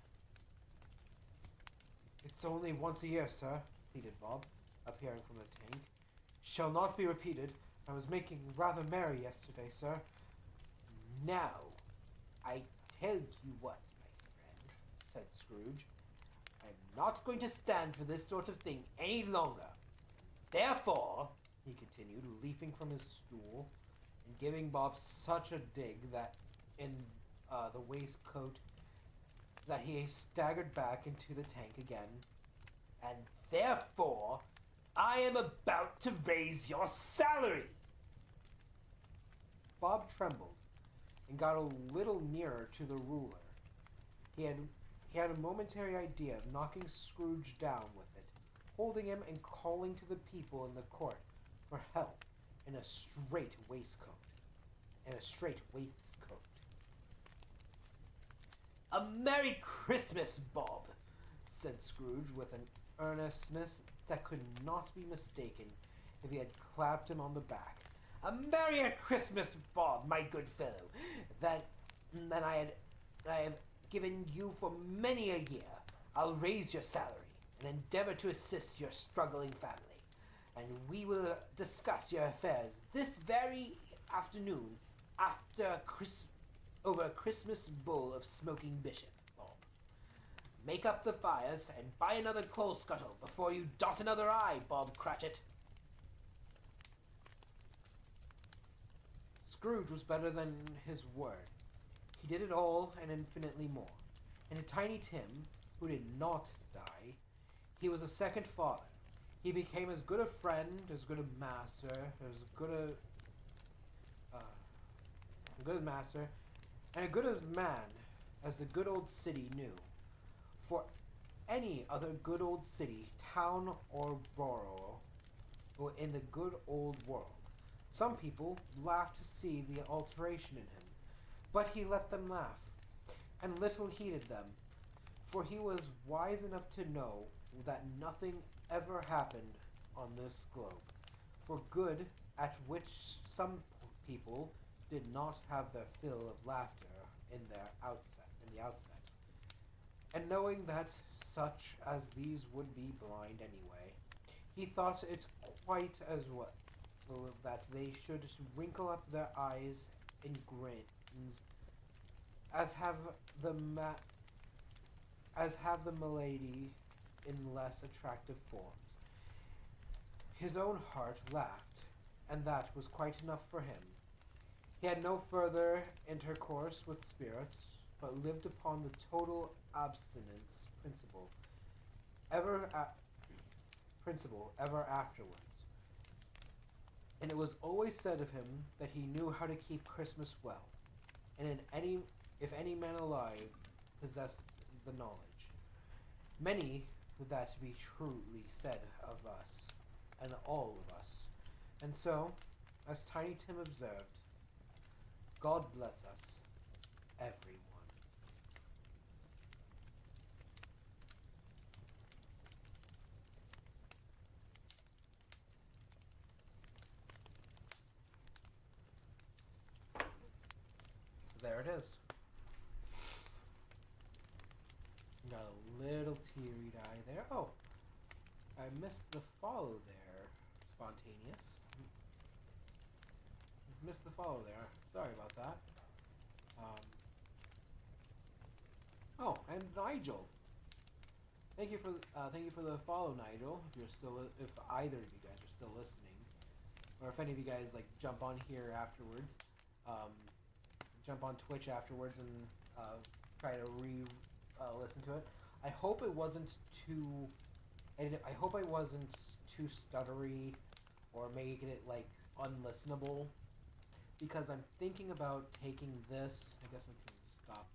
[SPEAKER 1] It's only once a year, sir, pleaded Bob, appearing from the tank. Shall not be repeated. I was making rather merry yesterday, sir. Now, I tell you what, my friend, said Scrooge. I'm not going to stand for this sort of thing any longer. Therefore, he continued, leaping from his stool and giving Bob such a dig that in the waistcoat that he staggered back into the tank again. And therefore, I am about to raise your salary. Bob trembled and got a little nearer to the ruler. He had a momentary idea of knocking Scrooge down with it, holding him and calling to the people in the court for help in a straight waistcoat. A Merry Christmas, Bob, said Scrooge with an earnestness that could not be mistaken if he had clapped him on the back. A Merry Christmas, Bob, my good fellow, than I have given you for many a year. I'll raise your salary and endeavor to assist your struggling family, and we will discuss your affairs this very afternoon over a Christmas bowl of smoking bishop, Bob. Make up the fires and buy another coal scuttle before you dot another I, Bob Cratchit. Scrooge was better than his word. He did it all and infinitely more. And Tiny Tim, who did not die, he was a second father. He became as good a friend, as good a master, and a good a man as the good old city knew. For any other good old city, town, or borough in the good old world. Some people laughed to see the alteration in him, but he let them laugh, and little heeded them, for he was wise enough to know that nothing ever happened on this globe for good, at which some people did not have their fill of laughter in the outset, and knowing that such as these would be blind anyway, he thought it quite as well that they should wrinkle up their eyes in grins, as have the malady in less attractive forms. His own heart laughed, and that was quite enough for him. He had no further intercourse with spirits, but lived upon the total abstinence principle ever afterwards. And it was always said of him that he knew how to keep Christmas well, and if any man alive possessed the knowledge. Many would that be truly said of us, and all of us. And so, as Tiny Tim observed, God bless us, everyone. There it is. Got a little teary eye there. Oh, I missed the follow there. Spontaneous. Missed the follow there. Sorry about that. Oh, and Nigel. Thank you for the follow, Nigel. If either of you guys are still listening, or if any of you guys like jump on here afterwards, jump on Twitch afterwards and try to listen to it. I hope it wasn't too. I hope I wasn't too stuttery, or making it like unlistenable, because I'm thinking about taking this. I guess I can stop